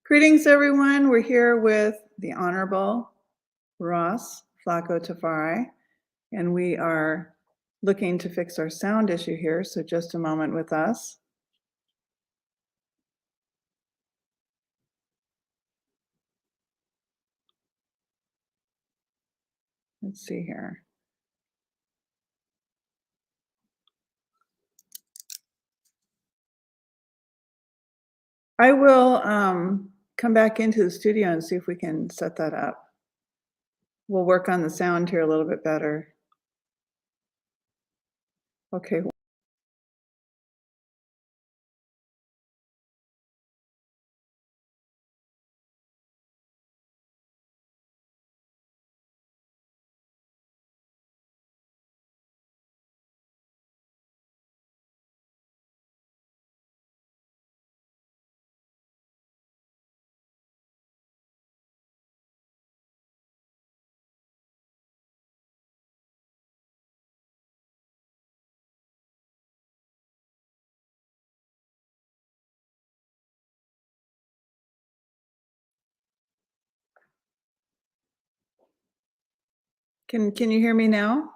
Greetings, everyone. We're here with the Honorable Ross Flacco Tafari, and we are looking to fix our sound issue here. So, just a moment with us. Let's see here. I will come back into the studio and see if we can set that up. We'll work on the sound here a little bit better. Okay. Can you hear me now?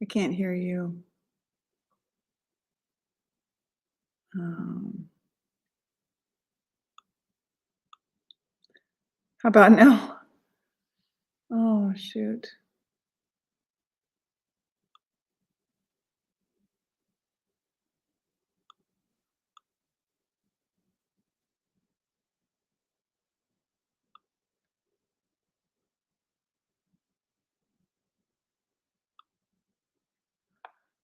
I can't hear you. Um, how about now? Oh, shoot.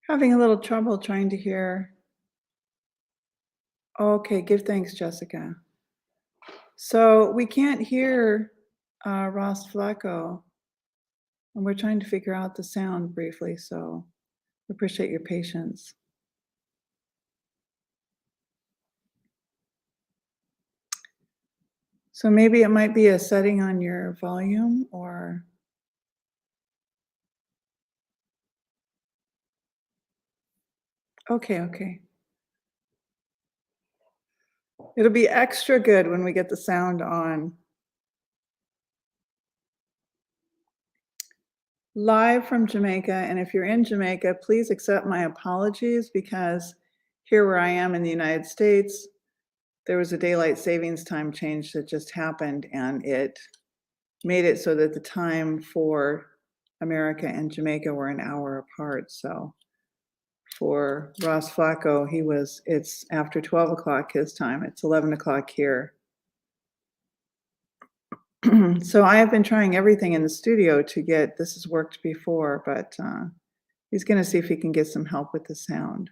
Having a little trouble trying to hear. Okay, give thanks, Jessica. So we can't hear Ross Flacco, and we're trying to figure out the sound briefly. So appreciate your patience. So maybe it might be a setting on your volume or. Okay. It'll be extra good when we get the sound on. Live from Jamaica, and if you're in Jamaica, please accept my apologies because here where I am in the United States, there was a daylight savings time change that just happened, and it made it so that the time for America and Jamaica were an hour apart. So for Ross Flacco, it's after 12 o'clock his time. It's 11 o'clock here. So I have been trying everything in the studio to get, this has worked before, but he's going to see if he can get some help with the sound.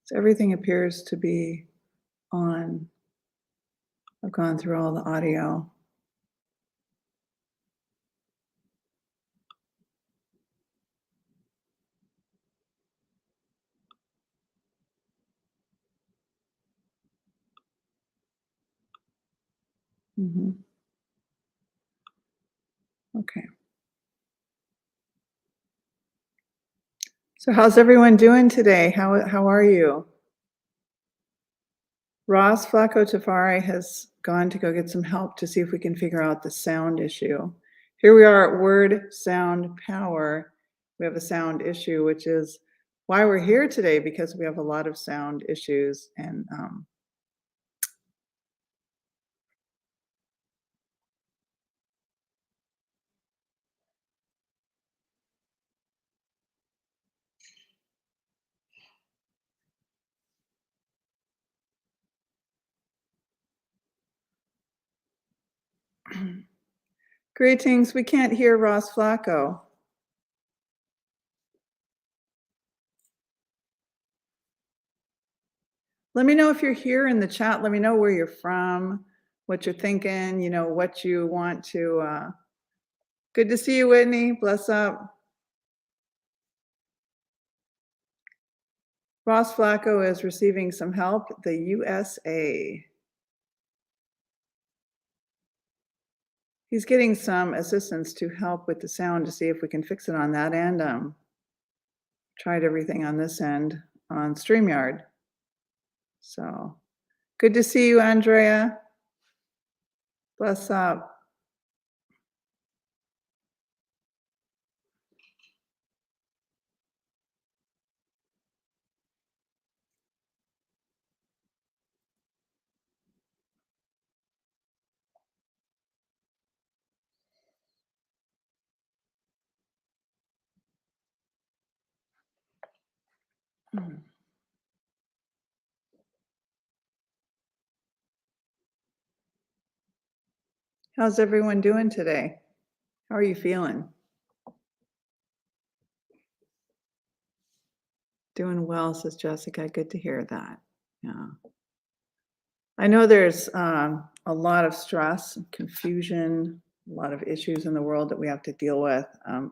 So everything appears to be on. I've gone through all the audio. Okay. So how's everyone doing today? How are you? Ross Flacco Tafari has gone to go get some help to see if we can figure out the sound issue. Here we are at Word Sound Power. We have a sound issue, which is why we're here today, because we have a lot of sound issues. And greetings. We can't hear Ross Flacco. Let me know if you're here in the chat. Let me know where you're from, what you're thinking, what you want to. Good to see you, Whitney. Bless up. Ross Flacco is receiving some help, the USA. He's getting some assistance to help with the sound to see if we can fix it on that end. tried everything on this end on StreamYard. So good to see you, Andrea. Bless up. Mm. How's everyone doing today? How are you feeling? Doing well, says Jessica. Good to hear that. Yeah. I know there's a lot of stress, and confusion, a lot of issues in the world that we have to deal with,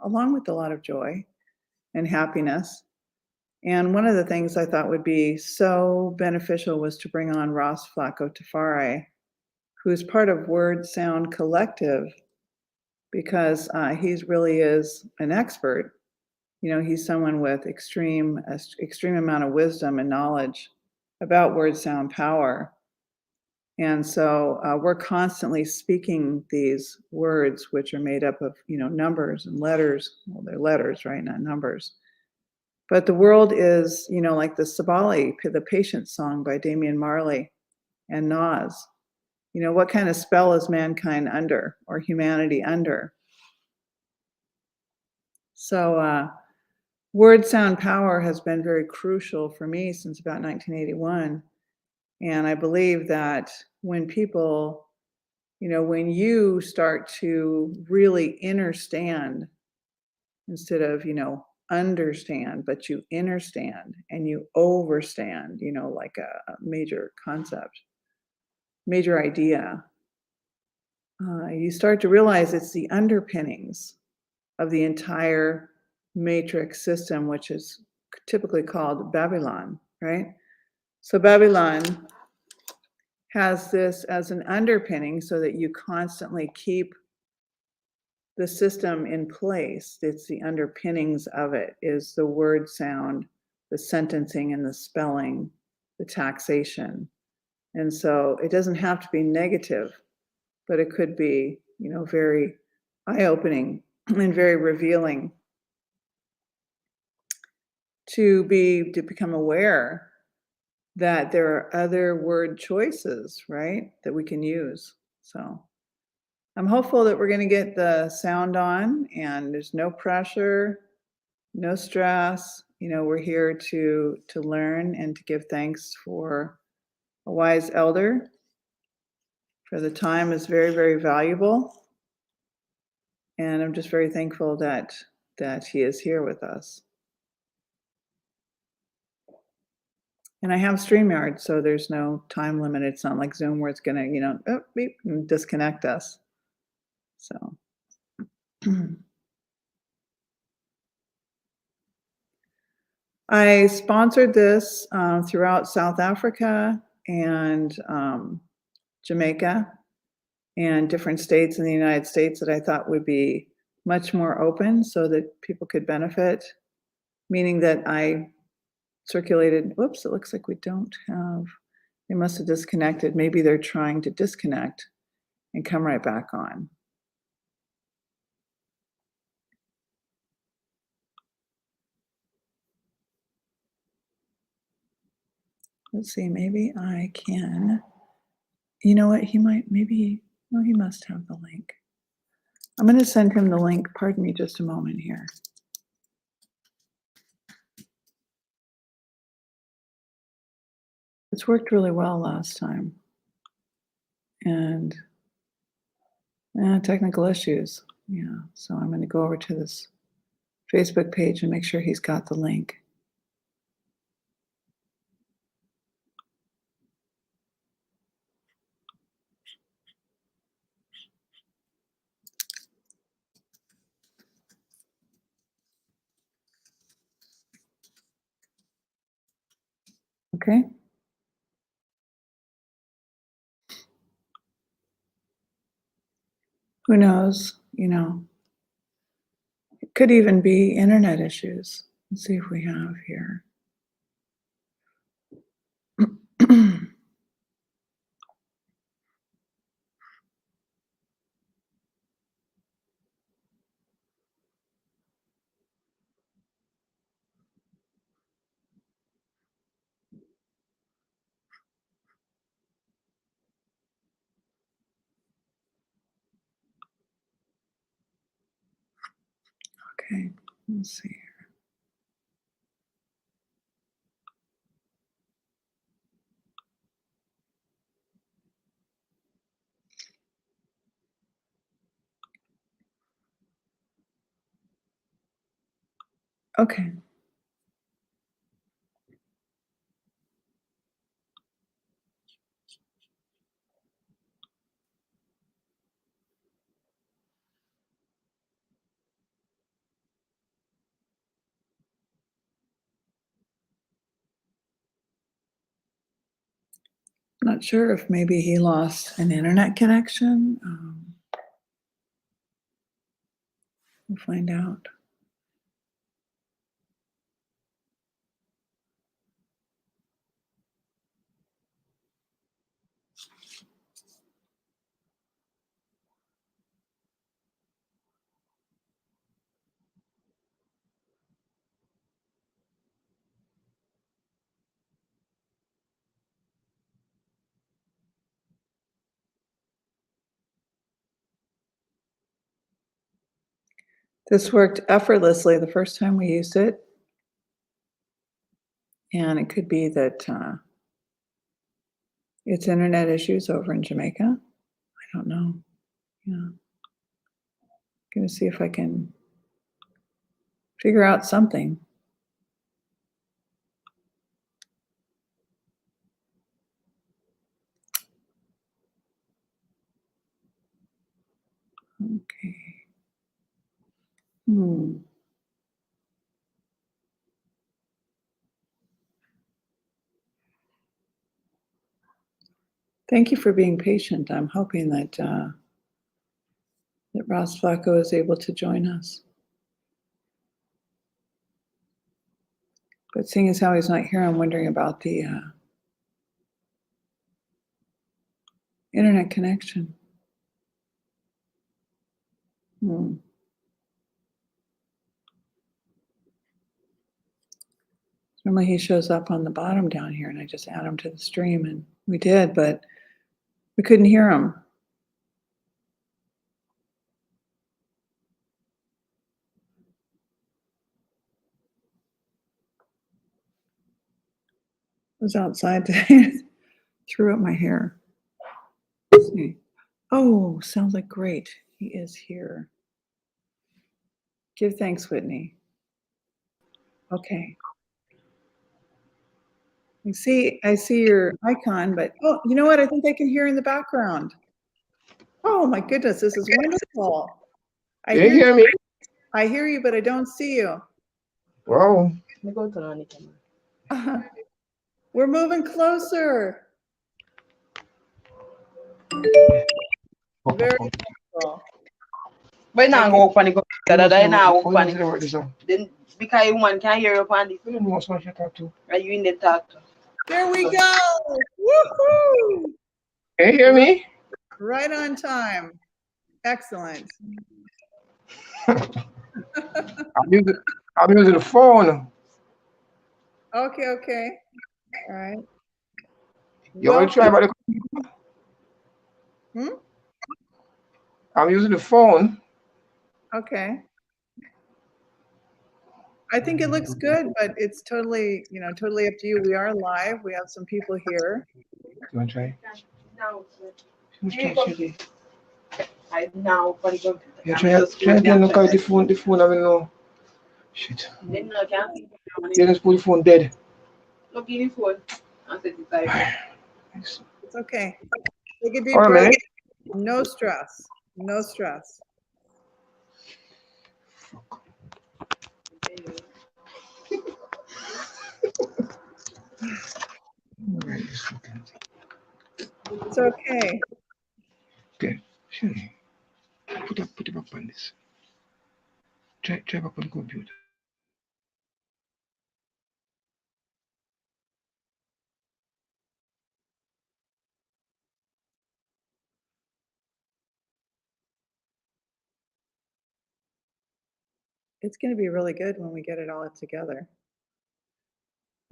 along with a lot of joy and happiness. And one of the things I thought would be so beneficial was to bring on Ross Flacco Tafare, who is part of Word Sound Collective, because he's really is an expert. You know, he's someone with extreme amount of wisdom and knowledge about word sound power. And so we're constantly speaking these words, which are made up of, you know, numbers and letters. Well, they're letters, right? Not numbers. But the world is, you know, like the Sabali, the Patient song by Damian Marley and Nas. You know, what kind of spell is mankind under, or humanity under? So word sound power has been very crucial for me since about 1981. And I believe that when people, you know, when you start to really understand instead of, you know, understand, but you understand and you overstand, you know, like a major concept, major idea, you start to realize it's the underpinnings of the entire matrix system, which is typically called Babylon, right? So Babylon has this as an underpinning so that you constantly keep the system in place. It's the underpinnings of it is the word sound, the sentencing and the spelling, the taxation. And so it doesn't have to be negative, but it could be, you know, very eye-opening and very revealing to become aware that there are other word choices, right, that we can use. So I'm hopeful that we're going to get the sound on and there's no pressure, no stress. You know, we're here to learn and to give thanks for a wise elder, for the time is very, very valuable. And I'm just very thankful that he is here with us. And I have StreamYard, so there's no time limit. It's not like Zoom where it's gonna, you know, oh, beep, and disconnect us. So I sponsored this throughout South Africa and Jamaica and different states in the United States that I thought would be much more open so that people could benefit, meaning that I circulated, whoops, it looks like we don't have, they must have disconnected. Maybe they're trying to disconnect and come right back on. Let's see, maybe I can, you know what, he might, maybe, no, he must have the link. I'm going to send him the link. Pardon me just a moment here. It's worked really well last time. And technical issues. Yeah, so I'm going to go over to this Facebook page and make sure he's got the link. Okay. Who knows? You know, it could even be internet issues. Let's see if we have here. Okay, let's see. Okay. Not sure if maybe he lost an internet connection. We'll find out. This worked effortlessly the first time we used it. And it could be that it's internet issues over in Jamaica. I don't know. Yeah. Gonna see if I can figure out something. Okay. Thank you for being patient. I'm hoping that that Ross Flacco is able to join us. But seeing as how he's not here, I'm wondering about the internet connection. Normally he shows up on the bottom down here and I just add him to the stream, and we did, but we couldn't hear him. I was outside today, threw up my hair. Let's see. Oh, sounds like great. He is here. Give thanks, Whitney. Okay. I see your icon, but oh, you know what? I think I can hear in the background. Oh my goodness, this is wonderful. You hear me? I hear you, but I don't see you. Wow. We're moving closer. Very wonderful. But now go up on the computer. That now go up on the. Then because one can hear you on the. I don't know what you talk to. Are you in the talk? There we go. Woohoo! Can you hear me? Right on time. Excellent. I'm using the phone. Okay. All right. You want to try about the computer? I'm using the phone. Okay. I think it looks good, but it's totally, totally up to you. We are live. We have some people here. You want to try? No. I now for the computer. Yeah, try again. Look at the phone. I mean, no. Shit. Then I can't. Yeah, just put the phone dead. Look in the phone. I said it's okay. Take a deep breath. No stress. No stress. It's okay. Okay. Sure. Put it back on this. Try back on the computer. it's going to be really good when we get it all together.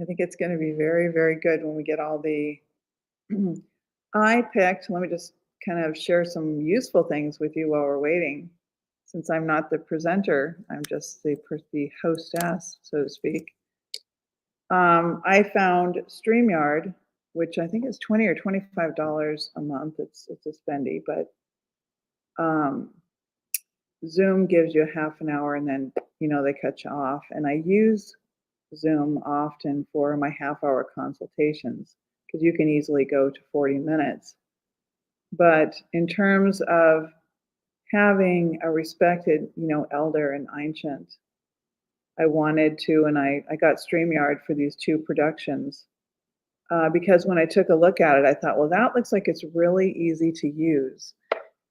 I think it's going to be very, very good when we get all the. I picked, let me just kind of share some useful things with you while we're waiting. Since I'm not the presenter, I'm just the hostess, so to speak. I found StreamYard, which I think is $20 or $25 a month. It's a spendy, but Zoom gives you a half an hour and then, they cut you off. And I use Zoom often for my half-hour consultations because you can easily go to 40 minutes. But in terms of having a respected, elder and ancient, I wanted to, and I got StreamYard for these 2 productions because when I took a look at it, I thought, well, that looks like it's really easy to use.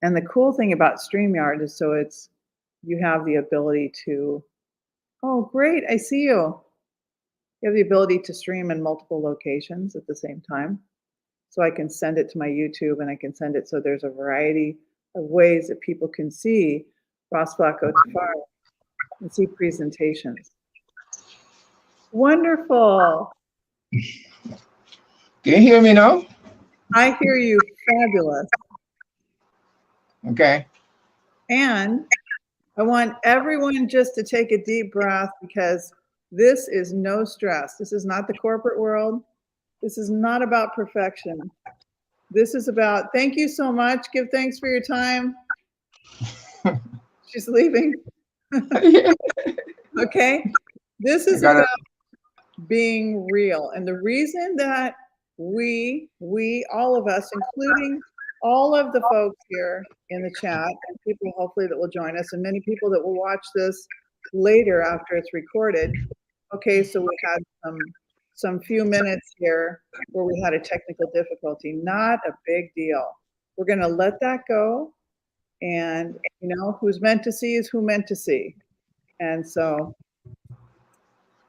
And the cool thing about StreamYard is you have the ability to, oh, great, I see you. You have the ability to stream in multiple locations at the same time. So I can send it to my YouTube and I can send it so there's a variety of ways that people can see Ross Flacco Tafari and see presentations. Wonderful. Can you hear me now? I hear you fabulous. Okay. And I want everyone just to take a deep breath because this is no stress. This is not the corporate world. This is not about perfection. This is about, thank you so much. Give thanks for your time. She's leaving. Okay. This is about being real. And the reason that we, all of us, including all of the folks here in the chat and people hopefully that will join us and many people that will watch this later after it's recorded. Okay, so we had some few minutes here where we had a technical difficulty. Not a big deal. We're going to let that go. And, who's meant to see is who meant to see. And so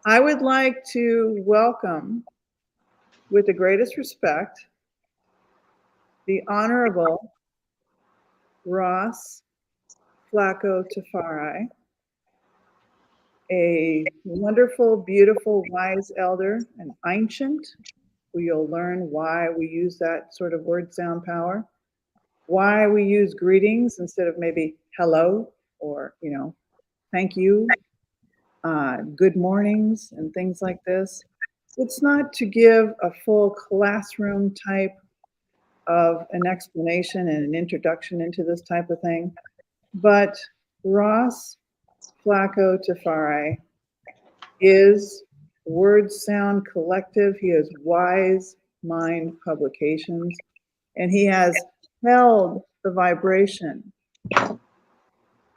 I would like to welcome, with the greatest respect, the Honorable Ross Flacco Tafari, a wonderful, beautiful, wise elder, an ancient, who you'll learn why we use that sort of word sound power, why we use greetings instead of maybe hello or, thank you, good mornings and things like this. It's not to give a full classroom type of an explanation and an introduction into this type of thing, but Ross Flacco Tafari is Word Sound Collective. He is Wise Mind Publications, and he has held the vibration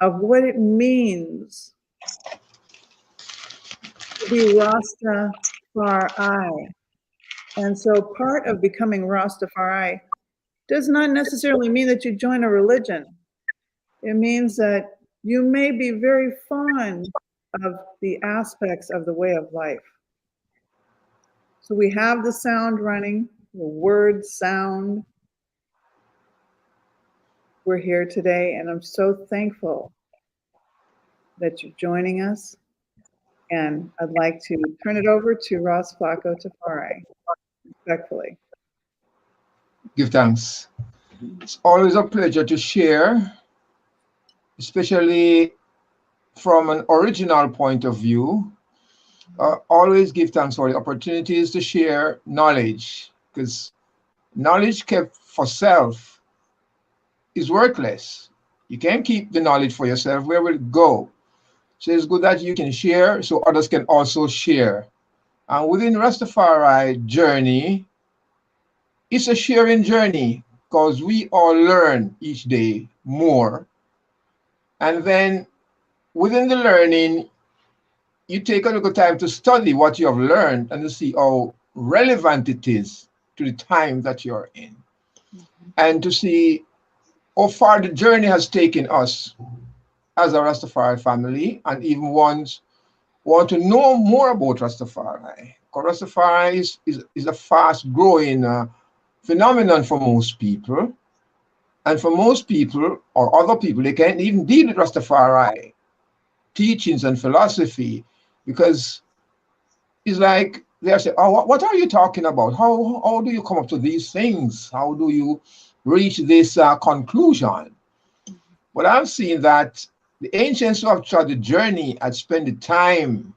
of what it means to be Rastafari. And so part of becoming Rastafari does not necessarily mean that you join a religion. It means that you may be very fond of the aspects of the way of life. So we have the sound running, the word sound. We're here today, and I'm so thankful that you're joining us. And I'd like to turn it over to Ross Flacco Tafari, respectfully. Give thanks. It's always a pleasure to share, especially from an original point of view. Always give thanks for the opportunities to share knowledge, because knowledge kept for self is worthless. You can't keep the knowledge for yourself. Where will it go? So it's good that you can share so others can also share. And within Rastafari journey, it's a sharing journey because we all learn each day more. And then within the learning, you take a little time to study what you have learned and to see how relevant it is to the time that you're in. And to see how far the journey has taken us as a Rastafari family, and even ones want to know more about Rastafari. Because Rastafari is a fast-growing phenomenon for most people. And for most people, or other people, they can't even deal with Rastafari teachings and philosophy, because it's like they're saying, oh, what are you talking about? How do you come up to these things? How do you reach this conclusion? But I've seen that the ancients who have tried the journey had spent the time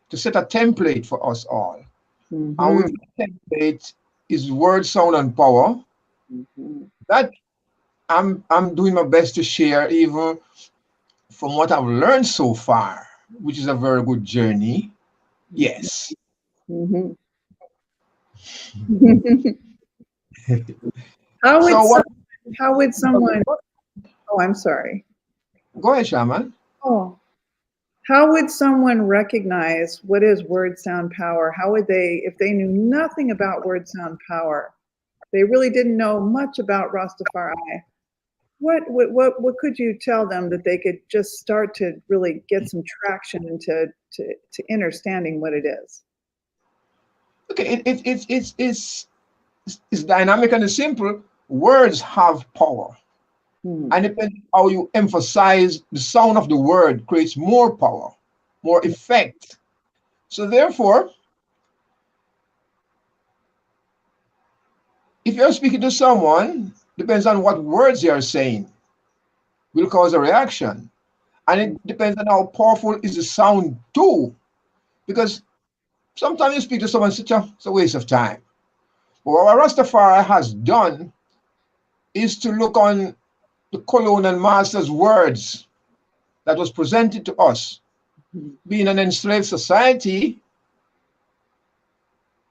to set a template for us all. And with the template is word, sound, and power. That I'm doing my best to share, even from what I've learned so far, which is a very good journey. Yes. How would someone, oh, I'm sorry. Go ahead, Shaman. Oh, how would someone recognize what is word, sound, power? How would they, if they knew nothing about word, sound, power, they really didn't know much about Rastafari, what could you tell them that they could just start to really get some traction into to understanding what it is? Okay, it's dynamic and it's simple. Words have power. And depending how you emphasize the sound of the word creates more power, more effect. So therefore, if you're speaking to someone, depends on what words you're saying, will cause a reaction. And it depends on how powerful is the sound too. Because sometimes you speak to someone, it's a waste of time. But what Rastafari has done is to look on the colonial master's words that was presented to us. Being an enslaved society,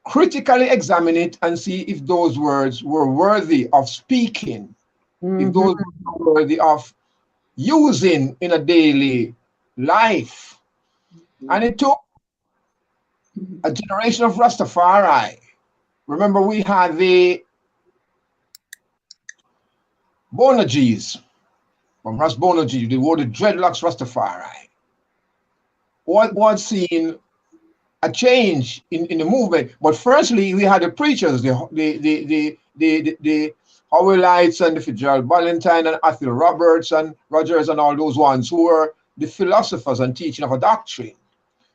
critically examine it and see if those words were worthy of speaking, if those were worthy of using in a daily life. And it took a generation of Rastafari. Remember, we had the Bonagees, from Ras Bonagee, they wore the dreadlocks Rastafari. Was seen a change in the movement. But firstly, we had the preachers, the Howites and the Fitzgerald Ballantyne and Athel Roberts and Rogers and all those ones who were the philosophers and teaching of a doctrine,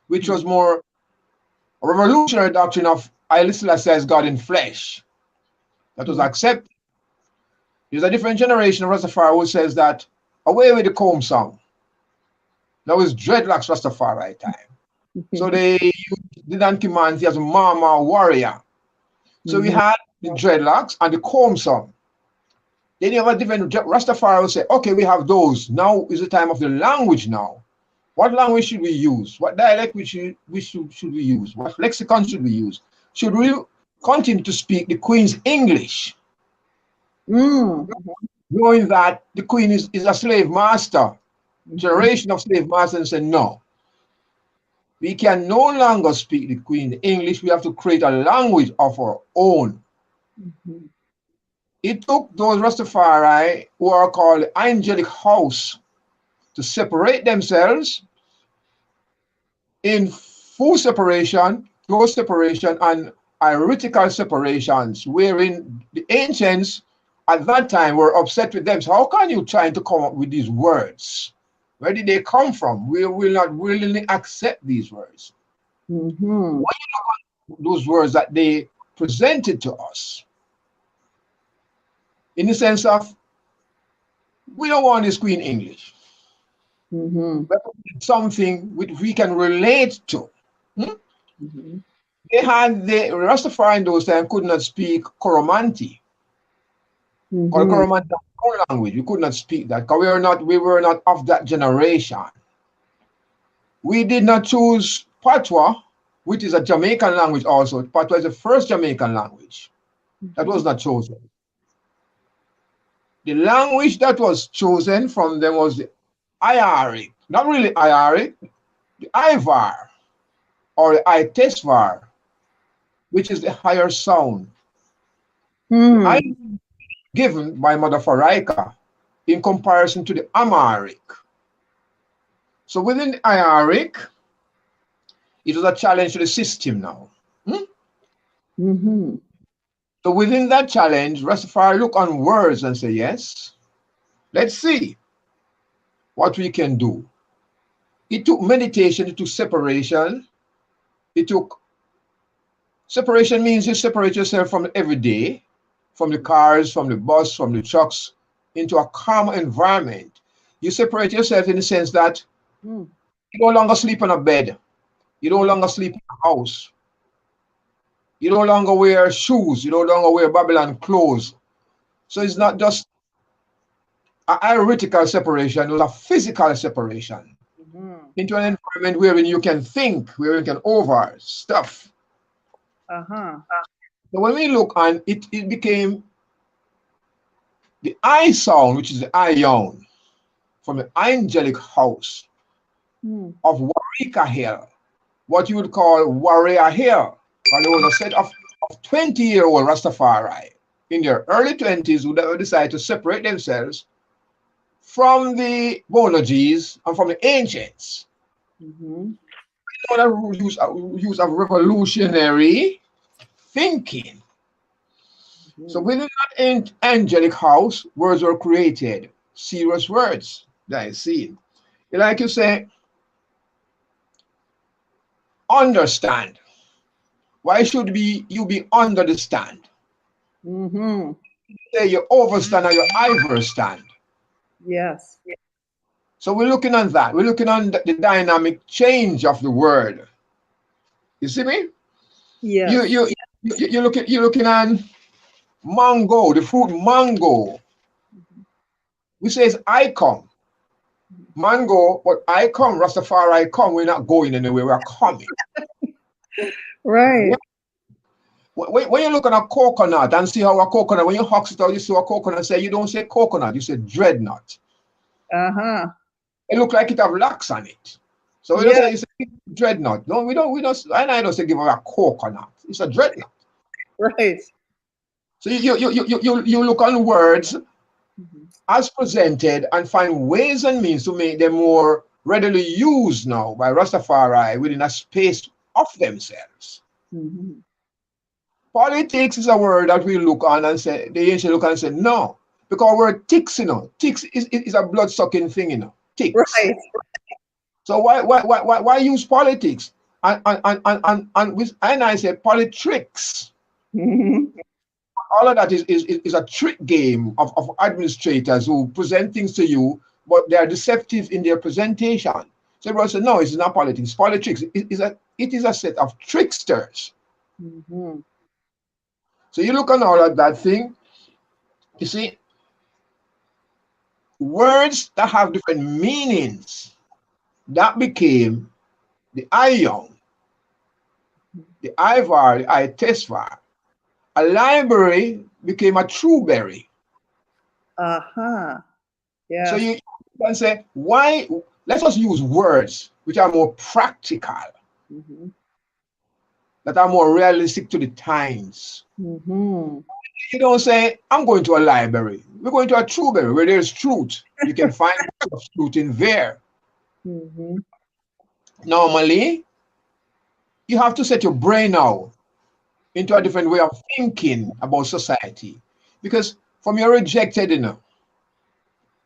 which was more a revolutionary doctrine of Haile Selassie as God in flesh. That was accepted. There's a different generation of Rastafari who says that away with the comb song. That was dreadlocks Rastafari time. So they used the Nanki Manzi as a Mama warrior. So we had the dreadlocks and the comb song. Then you have a different Rastafari will say, okay, we have those. Now is the time of the language now. What language should we use? What dialect should we use? What lexicon should we use? Should we continue to speak the Queen's English? Knowing that the Queen is a slave master, generation of slave masters, and said, no. We can no longer speak the Queen's English. We have to create a language of our own. It took those Rastafari who are called the Angelic House to separate themselves in full separation, close separation, and heretical separations, wherein the ancients at that time were upset with them. So how can you try to come up with these words? Where did they come from? We will not willingly accept these words. When you look at those words that they presented to us, in the sense of, we don't want this Queen English. But something which we can relate to. They had the Rastafari in those times could not speak Coromantee. Or Coromantee language. We could not speak that because we were not of that generation. We did not choose Patois, which is a Jamaican language also. Patois is the first Jamaican language. That was not chosen. The language that was chosen from them was the Iaric, not really Iaric, the Ivar or the Itesvar, which is the higher sound. Given by Mother Faraika in comparison to the Amharic. So within the Iaric, it was a challenge to the system now. So within that challenge, Rastafari look on words and say, yes, let's see what we can do. It took meditation, it took separation. It took separation means you separate yourself from every day, from the cars, from the bus, from the trucks, into a calm environment. You separate yourself in the sense that Mm. you no longer sleep on a bed. You no longer sleep in a house. You no longer wear shoes. You no longer wear Babylon clothes. So it's not just a theoretical separation, it's a physical separation Mhm. into an environment wherein you can think, where you can over stuff. Uh-huh. So when we look on it, it became the I sound, which is the ion, from the angelic house Mm. of Warika Hill, what you would call Warrior Hill. And there was a set of 20-year-old Rastafari in their early 20s who decided to separate themselves from the Bonogis and from the ancients. Mhm. Use of revolutionary thinking. So Mhm. within that angelic house, words were created, serious words that I see. Like you say, understand. Why should you be under the stand? Mhm. Say you overstand or you overstand. Yes. So we're looking on that. We're looking on the dynamic change of the word. You see me? Yes. You're looking on mango, the fruit mango. We say it's I come. Mango, but I come, Rastafari come. We're not going anywhere, we're coming. Right. When you look at a coconut and see how a coconut, when you husk it out, you see a coconut, say you don't say coconut, you say dreadnought. Uh-huh. It look like it have locks on it. So we don't Yeah. say you say dreadnought. No, we don't, and I don't say give her a coconut. It's a dreadnought. Right. So you look on words Mhm. as presented and find ways and means to make them more readily used now by Rastafari within a space of themselves. Mhm. Politics is a word that we look on and say, the ancient look on and say, no, because we're ticks, ticks is a blood sucking thing, ticks. Right. So why use politics? And I say politics. Mhm. All of that is a trick game of administrators who present things to you, but they are deceptive in their presentation. So everyone said, no, it's not politics, politics. It is a set of tricksters. Mhm. So you look on all of that thing, you see, words that have different meanings, that became the ion, the ivar, the itesvar. A library became a trueberry. Uh-huh. So Yes. you can say, why? Let us use words which are more practical, Mhm. that are more realistic to the times. Mhm. You don't say, I'm going to a library. We're going to a trueberry where there's truth. You can find truth in there. Mhm. Normally, you have to set your brain out into a different way of thinking about society. Because from you're rejected,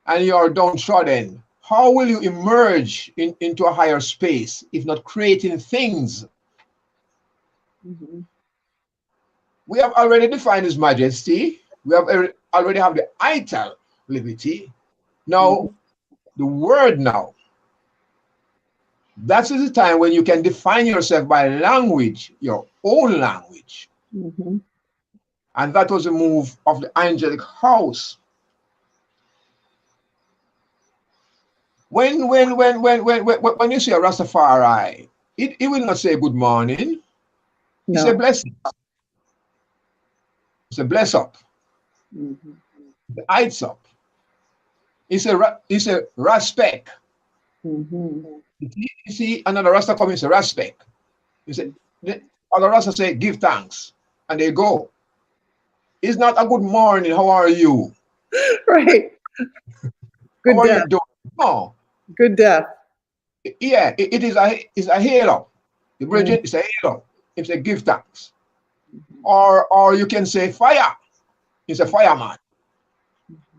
and you're downtrodden, how will you emerge into a higher space if not creating things? Mhm. We have already defined His Majesty. We have already have the ital liberty. Now, Mhm. the word now. That is the time when you can define yourself by language, your own language. Mhm. And that was the move of the angelic house. When you see a Rastafari, it will not say good morning. He say No. blessing. He say bless up. Mhm. The heights up. He say respect. Mhm. You see another Rasta come, he say respect. He say the other Rasta say give thanks. And they go. It's not a good morning, how are you? Right. How Good are you death. doing? No. Good death. Yeah, it is a halo. The bridge Mm. is a halo. It's a give thanks. Or you can say fire. It's a fireman.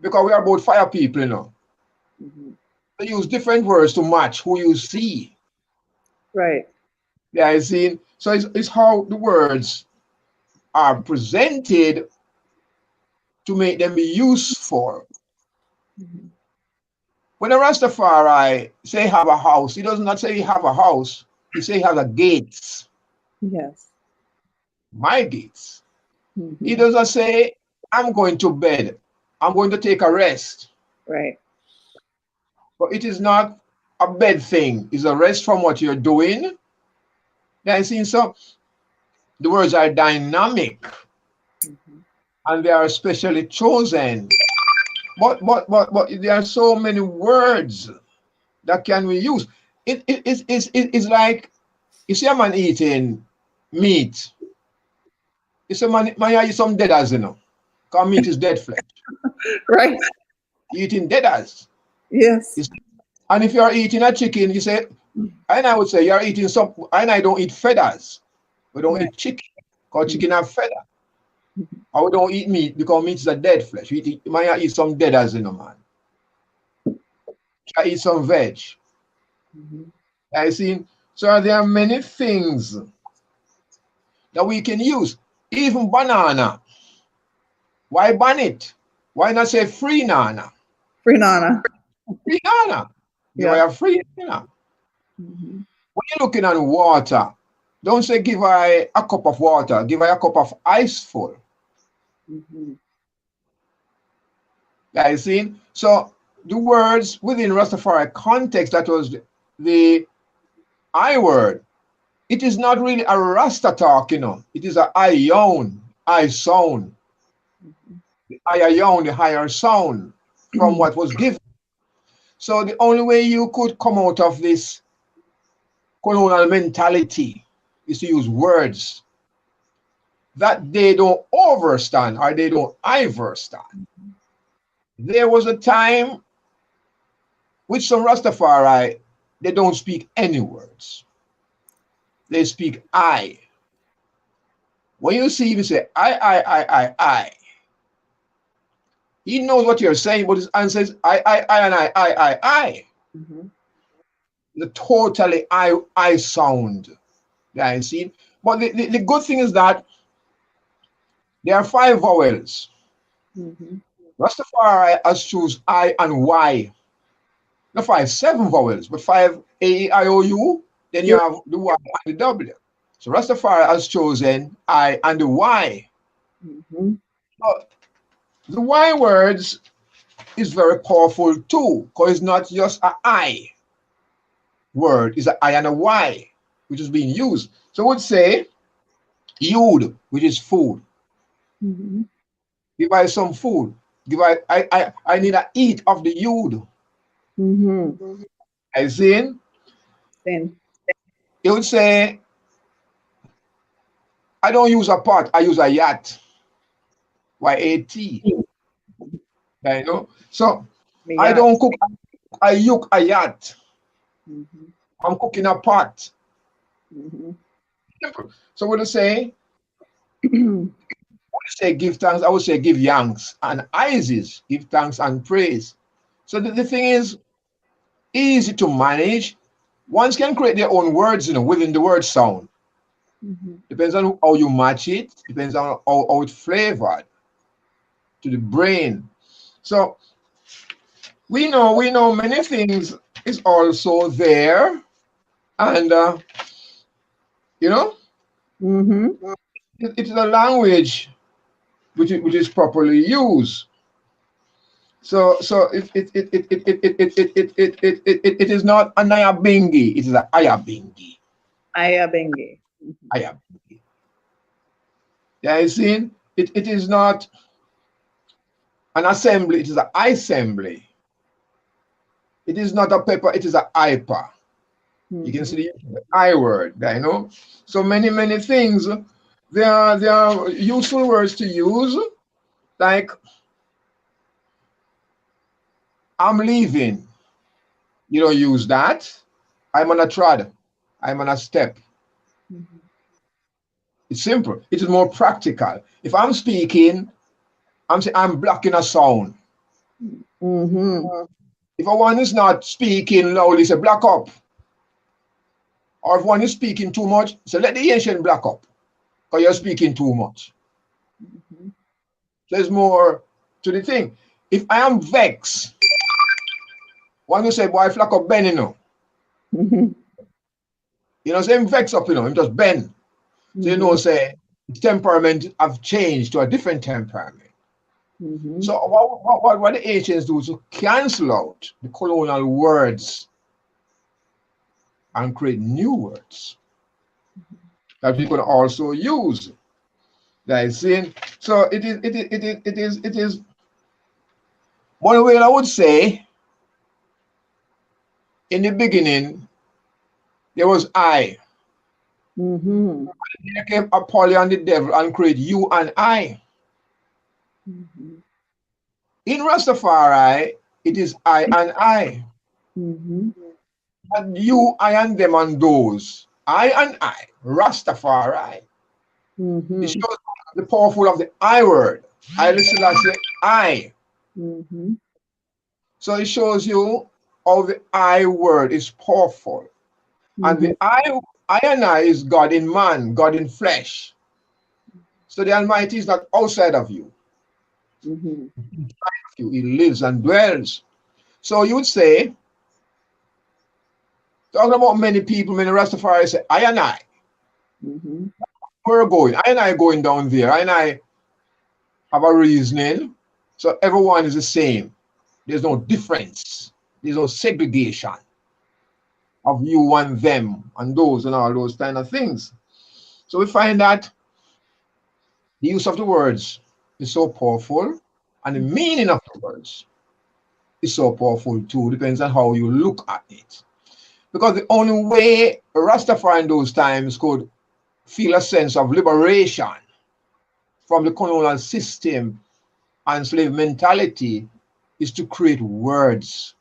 Because we are both fire people, Mhm. to use different words to match who you see. Right. Yeah, I see. So it's how the words are presented to make them useful. Mhm. When a Rastafari say have a house, he does not say he have a house. He say he has a gates, Yes. my gates. Mhm. He doesn't say I'm going to bed. I'm going to take a rest. Right. But it is not a bed thing. It's a rest from what you're doing. Yeah, I see. So the words are dynamic Mhm. and they are specially chosen. But there are so many words that can we use. It's like you see a man eating meat. You say man you eat some deaders, you know. Because meat is dead flesh. Right. Eating deaders. Yes. You see? And if you're eating a chicken, you say, and I would say you're eating some, and I don't eat feathers. We don't Right. eat chicken, because Mhm. chicken have feather. Mhm. Or we don't eat meat, because meat is a dead flesh. Man, you eat some deaders, you know, man. Try eat some veg. Mhm. I see. So there are many things that we can use. Even banana. Why ban it? Why not say free nana? Free Nana. Free nana. Give Yeah. her a free nana. Mhm. When you're looking at water, don't say give her a cup of water. Give her a cup of ice full. Mhm. I see. So the words within Rastafari context, that was the I word. It is not really a Rasta talk, you know. It is a I sound. Mhm. The Ion, the higher sound from what was given. So the only way you could come out of this colonial mentality is to use words that they don't overstand or they don't overstand. There was a time with some Rastafari, they don't speak any words. They speak I. When you see him say I, he knows what you're saying, but his answer is I, and I. Mhm. The totally I sound. Yeah, you see. But the good thing is that there are 5 vowels. Mhm. Rastafari has choose I and Y. Not 5, 7 vowels, but 5 A, E, I, O, U. Then you You're have the Y and the W. So Rastafari has chosen I and the Y. Mhm. But the Y words is very powerful too, because it's not just a I word, it's an I and a Y, which is being used. So I would say Yud, which is food. Mhm. Give I some food. I need a eat of the Yud. Mhm. I seen. Same. It would say, I don't use a pot, I use a yacht. Y-A-T. You know? So I Yeah. don't cook, I cook a yacht. Mhm. I'm cooking a pot. Mhm. So what to say? Say give thanks, I would say give yanks and Isis, give thanks and praise. So the thing is easy to manage. Ones can create their own words, you know, within the word sound. Mhm. Depends on how you match it, depends on how it's flavored to the brain. So we know many things is also there, and you know, Mhm. it is a language which is properly used. So it is not a Nyabingi, it is a Ayabingi. Ayabengi. Ayabingi. Yeah, you see, it is not an assembly, it is an assembly. It is not a pepper, it is a hyper. You can Mhm. see the I word there, you know. So many things. There are useful words to use, like I'm leaving. You don't use that. I'm on a trod. I'm on a step. Mhm. It's simple. It is more practical. If I'm speaking, I'm saying I'm blocking a sound. Mhm. If one is not speaking loudly, say black up. Or if one is speaking too much, say let the ancient black up, because you're speaking too much. There's more to the thing. If I am vexed, one will say, boy, flack up Ben, you know. You know, say him vex up, you know, him just bend. So you know, say his temperament have changed to a different temperament. So what the ancients do is to cancel out the colonial words and create new words that we can also use. That is saying, so it is one way I would say, in the beginning, there was I. There came Apollyon the devil and create you and I. In Rastafari, it is I and I. And you, I and them and those. I and I, Rastafari. It shows the powerful of the I word. I listen and say I. So it shows you how the I word is powerful. And the I and I is God in man, God in flesh. So the Almighty is not outside of you. He lives and dwells. So you would say, talking about many people, many Rastafari say, I and I. We're going. I and I going down there. I and I have a reasoning. So everyone is the same. There's no difference. There's no segregation of you and them and those and all those kind of things. So we find that the use of the words is so powerful, and the meaning of the words is so powerful too. Depends on how you look at it. Because the only way Rastafari in those times could feel a sense of liberation from the colonial system and slave mentality is to create words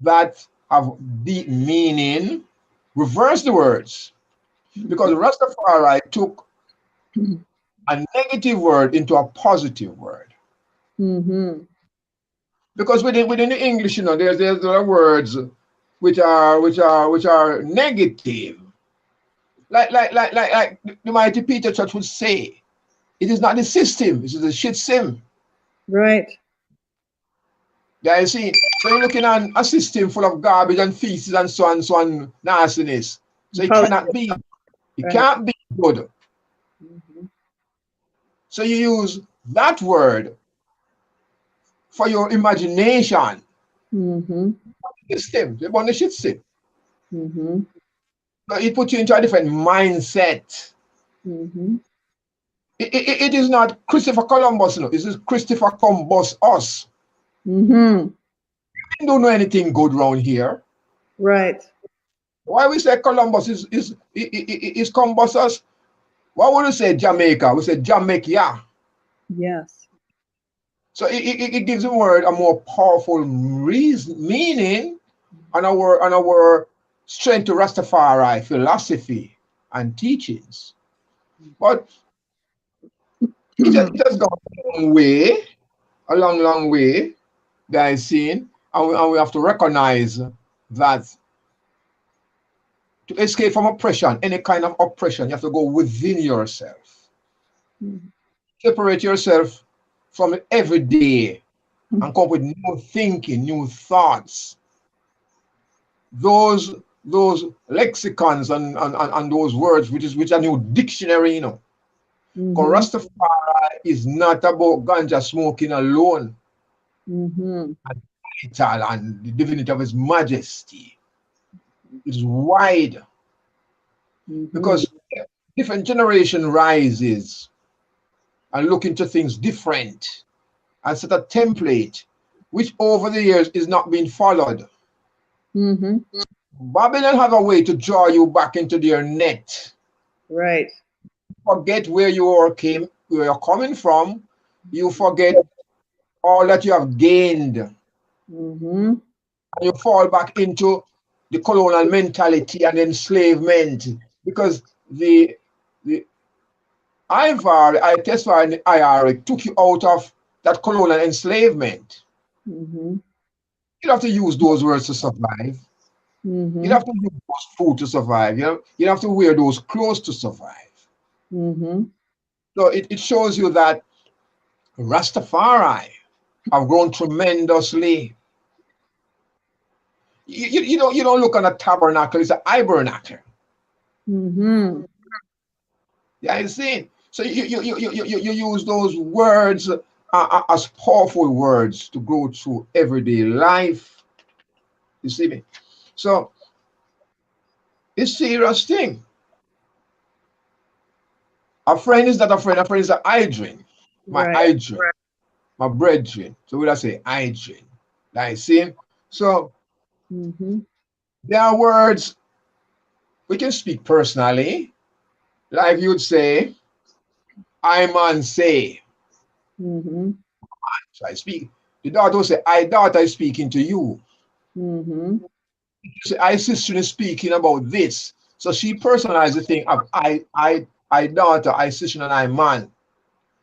that have deep meaning, reverse the words. Because Rastafari took a negative word into a positive word. Because within the English, you know, there's words which are negative. Like the mighty Peter Church would say, it is not the system, it is the shit sim. Right. Yeah, you see. So you're looking at a system full of garbage and feces and so on nastiness. So it cannot be. It can't be good. So you use that word for your imagination. System, the one shit sim. So it puts you into a different mindset. It is not Christopher Columbus, no. This is Christopher Columbus us. We don't know anything good around here. Right. Why we say Columbus is Columbus us? Why would we say Jamaica? We say Jamaica. Yes. So it gives the word a more powerful meaning on our strength to Rastafari philosophy and teachings. But it has gone a long way, guys, seen, and we have to recognize that to escape from oppression, any kind of oppression, you have to go within yourself. Separate yourself from the everyday and come up with new thinking, new thoughts. Those lexicons and those words, which are new dictionary, you know. Because Rastafari is not about ganja smoking alone. And the divinity of His Majesty is wide. Because different generation rises and look into things different and set a template which over the years is not being followed. Babylon have a way to draw you back into their net. Right. Forget where you're coming from. You forget all that you have gained. And you fall back into the colonial mentality and enslavement, because the IVAR, ITESVAR, and the IRA took you out of that colonial enslavement. You have to use those words to survive. Mm-hmm. You have to use those food to survive. You have to wear those clothes to survive. Mm-hmm. So it shows you that Rastafari have grown tremendously. You don't look on a tabernacle, it's an ibernacle. Mm-hmm. Yeah, you see. So you use those words as powerful words to go through everyday life. You see me? So it's a serious thing. A friend is not a friend. A friend is an hydrant. My Right. hydrant, my brethren. So what I say, hydrant. Like, see? So Mm-hmm. there are words we can speak personally. Like you'd say, I man say. Mm-hmm. So I speak. The daughter will say, I daughter is speaking to you. Mm-hmm. You say, I sister is speaking about this. So she personalized the thing of I daughter, I sister, and I man.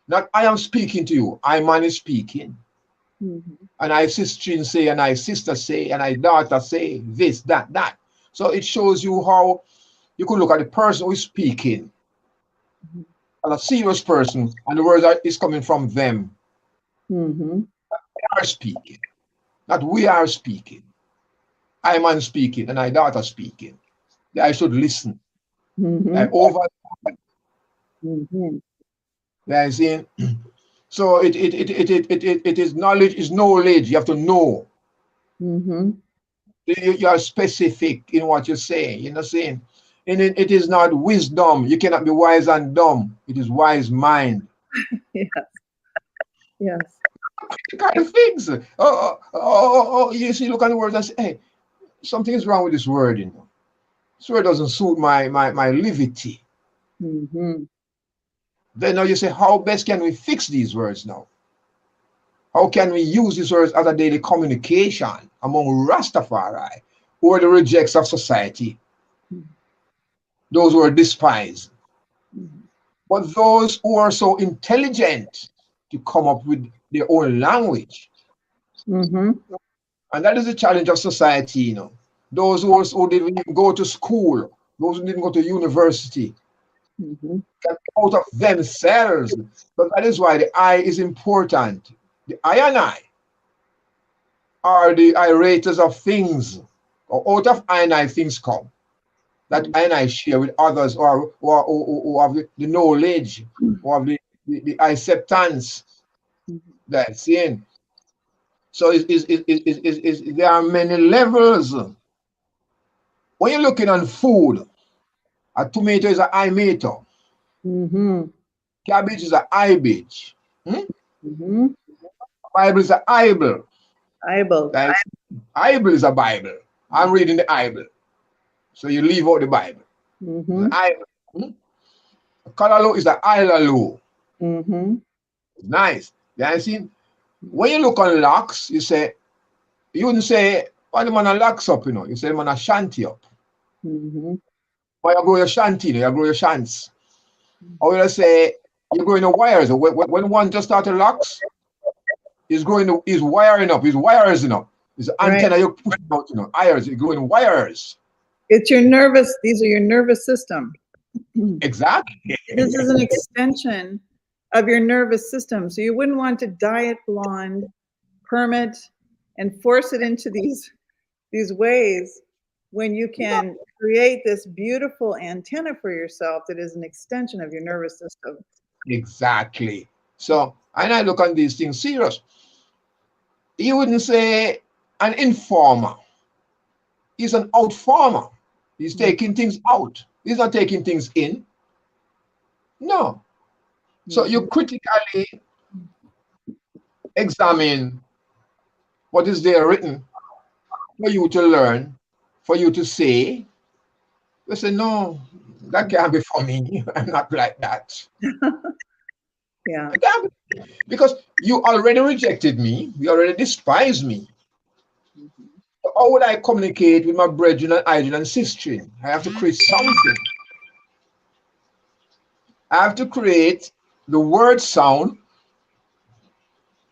Not I am speaking to you. I man is speaking. Mm-hmm. And I sister say, and I sister say, and I daughter say this, that, that. So it shows you how you could look at the person who is speaking, a serious person, and the words is coming from them. Mm-hmm. They are speaking, not we are speaking. I man speaking, and I daughter speaking. I should listen. Mm-hmm. Like over, Mm-hmm. like saying, so it is knowledge is knowledge. You have to know. Mm-hmm. You are specific in what you're saying. You know what I'm saying? And it is not wisdom. You cannot be wise and dumb. It is wise mind. Yes. Yes. Kind of things. You see, look at the words and say, hey, something is wrong with this word, you know. This word doesn't suit my levity. Mm-hmm. Then now you say, how best can we fix these words now? How can we use these words as a daily communication among Rastafari, who are the rejects of society, those who are despised, but those who are so intelligent to come up with their own language? Mm-hmm. And that is the challenge of society, you know. Those who didn't even go to school, those who didn't go to university, Mm-hmm. get out of themselves. But that is why the I is important. The I and I are the irators of things, or out of I and I things come. That I and I share with others, or have the knowledge, or have the acceptance that's in. So there are many levels. When you're looking on food, a tomato is an imato, Mm-hmm. cabbage is an ibage, Mm-hmm. Bible is an Bible. Bible. That's Bible is a Bible. I'm reading the Bible. So you leave out the Bible. Mm-hmm. The Bible. Kalalo is the Ilalu. Mm-hmm. Nice. You see? When you look on locks, you wouldn't say, why the man a locks up, you know. You say, man a shanty up. Mm-hmm. Why you grow your shanty, you grow your shants. Or you say, you're growing the wires. When one just started locks, he's wiring up, he's wiring up. His antenna, Right. you're pushing out, you know, wires, you're growing wires. It's your nervous, these are your nervous system. Exactly. This is an extension of your nervous system. So you wouldn't want to dye it blonde, perm it, and force it into these ways when you can create this beautiful antenna for yourself that is an extension of your nervous system. Exactly. So, and I look on these things serious. You wouldn't say an informer. He's an outformer. He's taking things out. He's not taking things in. No. So you critically examine what is there written for you to learn, for you to say. You say, no, that can't be for me. I'm not like that. Yeah. It can't be. Because you already rejected me. You already despise me. So how would I communicate with my brethren and idol and sister? I have to create something. I have to create the word sound,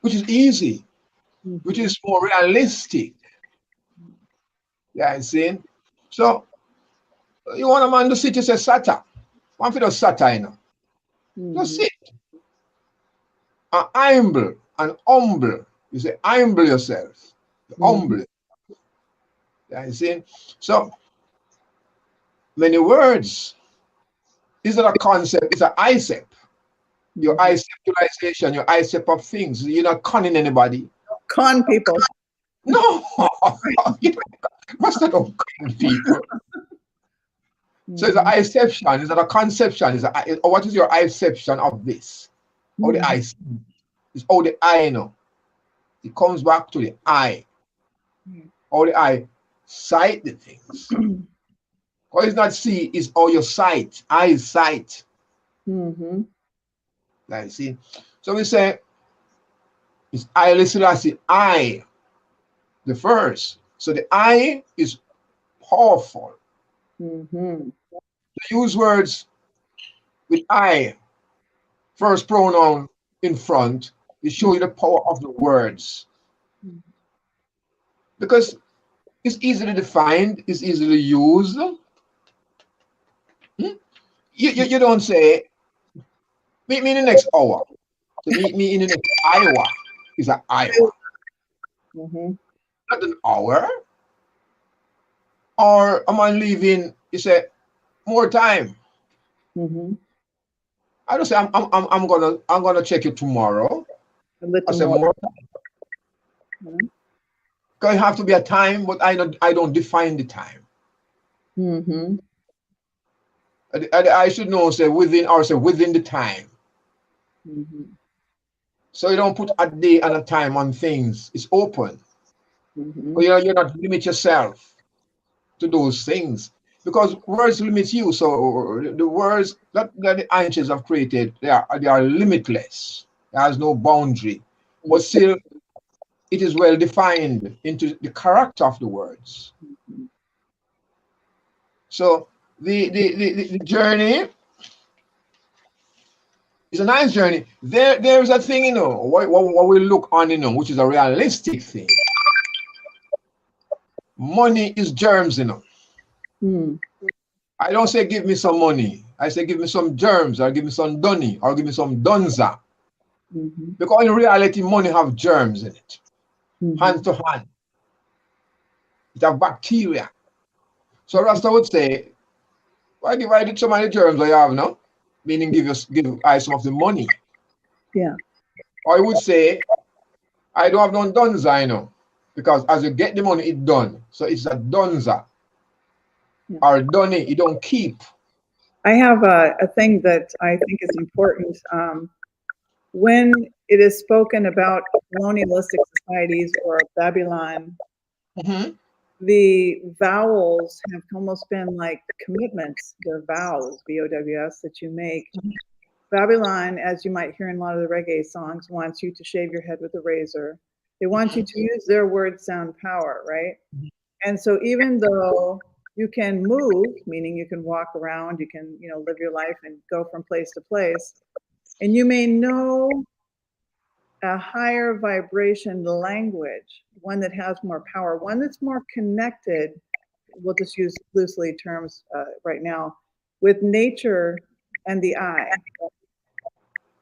which is easy, which is more realistic. Yeah, you see? So you want a man to sit, you say sata. One for the sata, you know. Just sit. And humble and humble. You say humble yourself. Humble. Yeah, you see? So many words. Is not a concept, it's an ICEP. Your ICEPtualization, your ICEP of things. You're not conning anybody. Con people. No, you must not con people. So it's an ICEPtion, it's not a conception. Or what is your ICEPtion of this? How the I see. It's how the I know. It comes back to the I. How the I sight the things. Or it's not see, it's all your sight. I is sight. Like, see. So we say it's I Selassie, I, the first. So the I is powerful. To use words with I, first pronoun in front, it shows you the power of the words. Because it's easily defined, it's easily used. You don't say, meet me in the next hour. To meet me in the next Iowa is an Iowa. Not an hour. Or am I leaving? You say, more time. I don't say I'm gonna check it tomorrow. I say more time. Because it have to be a time, but I don't define the time. I should know, say within, or say within the time. So you don't put a day and a time on things. It's open. But you're not limit yourself to those things, because words limit you. So the words that the ancients have created, they are limitless. There's no boundary, but still it is well defined into the character of the words. So the journey is a nice journey. There's a thing, you know, what we look on, you know, which is a realistic thing. Money is germs, you know. I don't say give me some money. I say give me some germs, or give me some dunny, or give me some dunza. Because in reality, money have germs in it. Hand to hand. It have bacteria. So Rasta would say, why give I did so many germs I have now? Meaning give I some of the money. Yeah. Or I would say, I don't have no dunza, you know. Because as you get the money, it's done. So it's a dunza. Or dunny, you don't keep. I have a thing that I think is important. When it is spoken about colonialistic societies or Babylon, the vowels have almost been like commitments. They're vows, VOWS, that you make. Babylon, as you might hear in a lot of the reggae songs, wants you to shave your head with a razor. They want you to use their word sound power, right? And so even though you can move, meaning you can walk around, you can, you know, live your life and go from place to place, and you may know a higher vibration language, one that has more power, one that's more connected, we'll just use loosely terms right now, with nature and the eye.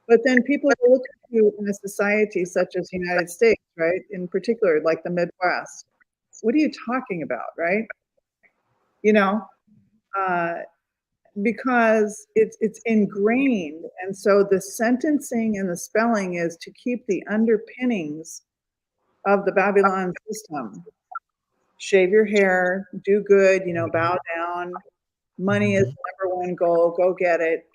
But then people look at you in a society such as the United States, right? In particular, like the Midwest. What are you talking about, right? You know, because it's ingrained. And so the sentencing and the spelling is to keep the underpinnings of the Babylon system. Shave your hair, do good, you know, bow down. Money is the number one goal, go get it.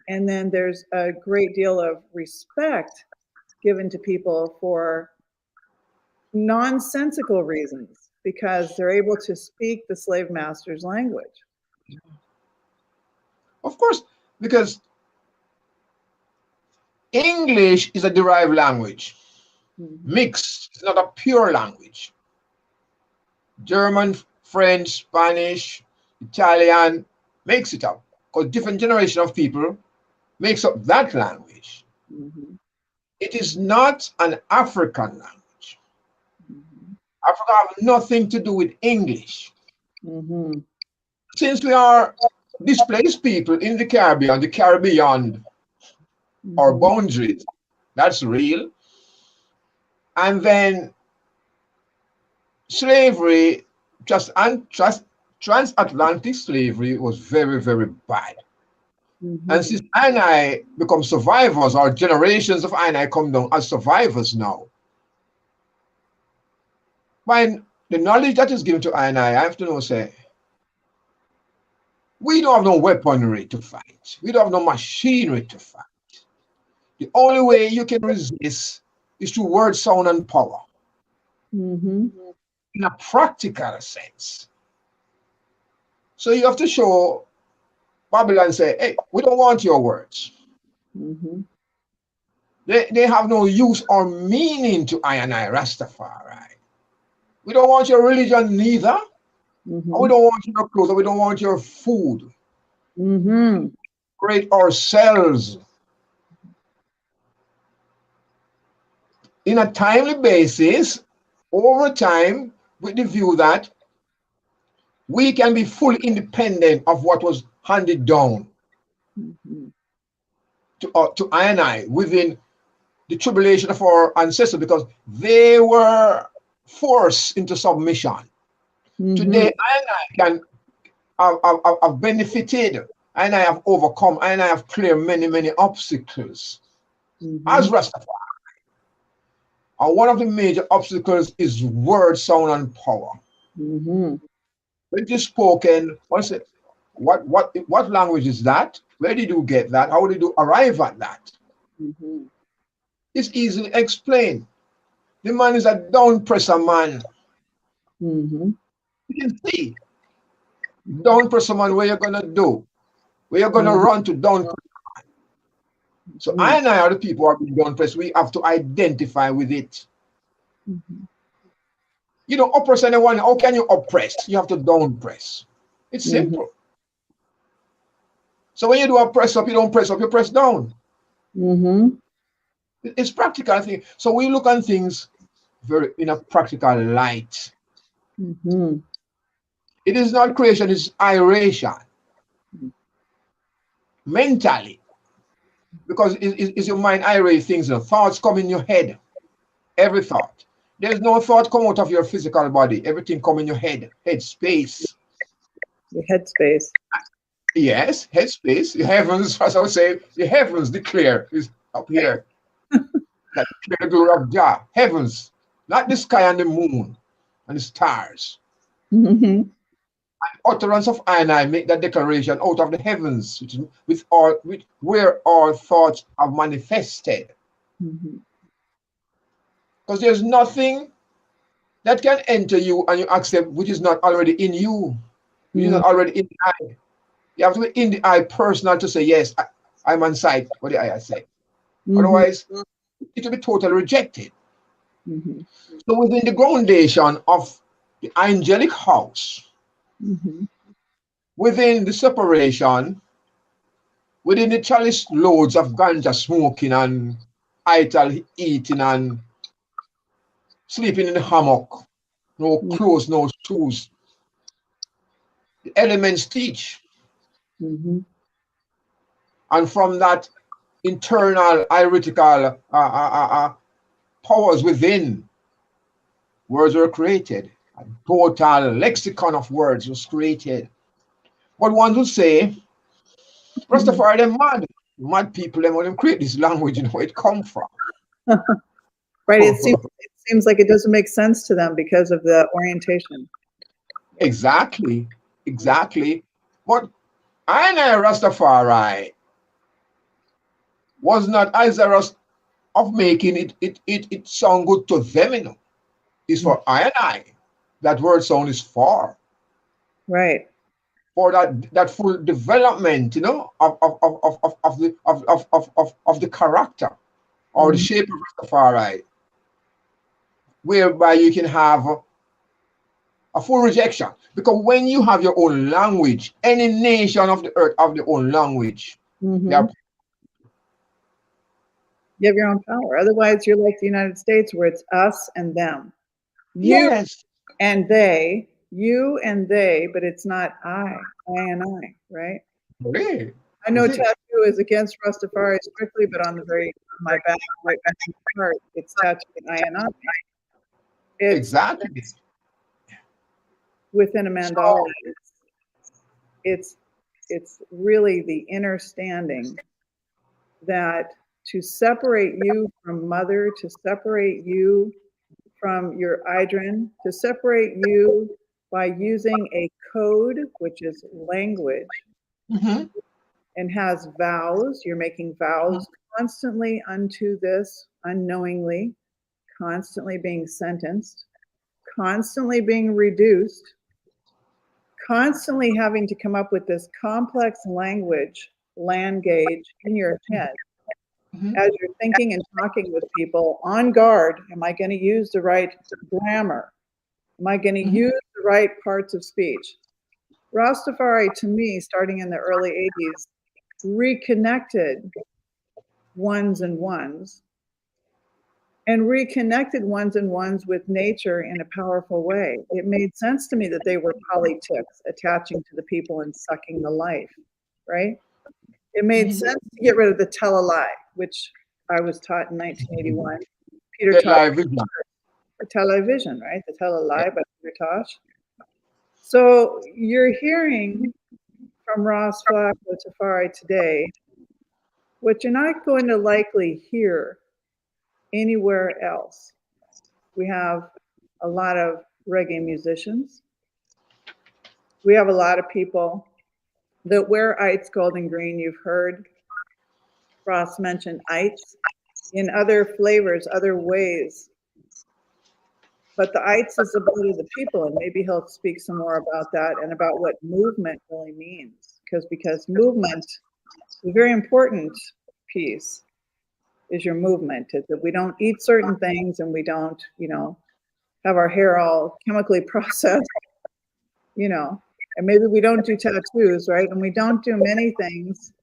And then there's a great deal of respect given to people for nonsensical reasons, because they're able to speak the slave master's language. Of course, because English is a derived language. Mixed, it's not a pure language. German, French, Spanish, Italian makes it up, because different generation of people makes up that language. It is not an African language. Africa have nothing to do with English. Mm-hmm. Since we are displaced people in the Caribbean, our boundaries, that's real. And then slavery, transatlantic slavery was very, very bad. And since I and I become survivors, our generations of I and I come down as survivors now. By the knowledge that is given to I have to know, say, we don't have no weaponry to fight. We don't have no machinery to fight. The only way you can resist is through word, sound, and power. Mm-hmm. In a practical sense. So you have to show Babylon, say, hey, we don't want your words. Mm-hmm. They have no use or meaning to I and I, Rastafari. We don't want your religion neither. Mm-hmm. And we don't want your clothes, and we don't want your food. Mm-hmm. Create ourselves in a timely basis, over time, with the view that we can be fully independent of what was handed down to I and I within the tribulation of our ancestors, because they were forced into submission. Today, I and I can have benefited, and I have overcome, and I have cleared many, many obstacles as Rastafari. And one of the major obstacles is word, sound, and power. When it is spoken, what language is that? Where did you get that? How did you arrive at that? It's easily explained. The man is a down presser man. You can see. Down presser man, where you're gonna do? Where you're gonna run to down presser man. So I and I are the people who are being down pressed. We have to identify with it. You don't oppress anyone. How can you oppress? You have to down press. It's simple. So when you do a press up, you don't press up, you press down. It's practical thing. So we look at things very in a practical light. It is not creation, it's aeration. Mentally. Because it's your mind irate things, the thoughts come in your head. Every thought. There's no thought come out of your physical body. Everything come in your head space. The head space. Yes, head space. The heavens, as I would say, the heavens declare is up here. That clear glory of Jah. Heavens, not the sky and the moon and the stars. An utterance of I and I make that declaration out of the heavens, which is where our thoughts are manifested. Because there's nothing that can enter you and you accept which is not already in you, which is not already in the eye. You have to be in the eye personal to say, yes, I'm on side what the eye say. Otherwise, it will be totally rejected. So within the groundation of the angelic house, within the separation, within the chalice loads of ganja smoking and idle eating and sleeping in the hammock, no clothes, no shoes, the elements teach. And from that internal heretical powers within, words were created. A total lexicon of words was created. But one would say, Rastafari, them mad people, them when them create this language, you know where it come from. Right. It seems like it doesn't make sense to them because of the orientation. Exactly. But I and I, Rastafari, was not desirous of making it sound good to them, you know. It's for I and I. That word sound is for. Right. For that full development, you know, of the character or the shape of Rastafari, whereby you can have a full rejection. Because when you have your own language, any nation of the earth have their own language. You have your own power. Otherwise, you're like the United States, where it's us and them. Yes. And they, you and they, but it's not I and I, right? Really? I know Is it? tattoo is against Rastafari strictly, but on the very my back, right back in the heart, it's tattooed I and I. It's Exactly. within a mandala. It's really the understanding that to separate you from mother, to separate you from your Idrin, to separate you by using a code, which is language, Mm-hmm. and has vows. You're making vows constantly unto this, unknowingly, constantly being sentenced, constantly being reduced, constantly having to come up with this complex language, land gauge in your head Mm-hmm. as you're thinking and talking with people on guard. Am I going to use the right grammar? Am I going to Mhm. use the right parts of speech? Rastafari, to me, starting in the early 80s, reconnected ones and ones and reconnected ones and ones with nature in a powerful way. It made sense to me that they were polyticks attaching to the people and sucking the life, right? It made Mhm. sense to get rid of the tell a lie, which I was taught in 1981. Peter Get Tosh, live vision. the television, right? The tell a lie by Peter Tosh. So you're hearing from Ross Rastafari today what you're not going to likely hear anywhere else. We have a lot of reggae musicians. We have a lot of people that wear Ites Gold and Green. You've heard Ross mention Ites in other flavors, other ways. But the Ites is the blood of the people, and maybe he'll speak some more about that and about what movement really means. Because movement is a very important piece is your movement. That we don't eat certain things and we don't, have our hair all chemically processed, and maybe we don't do tattoos, right? And we don't do many things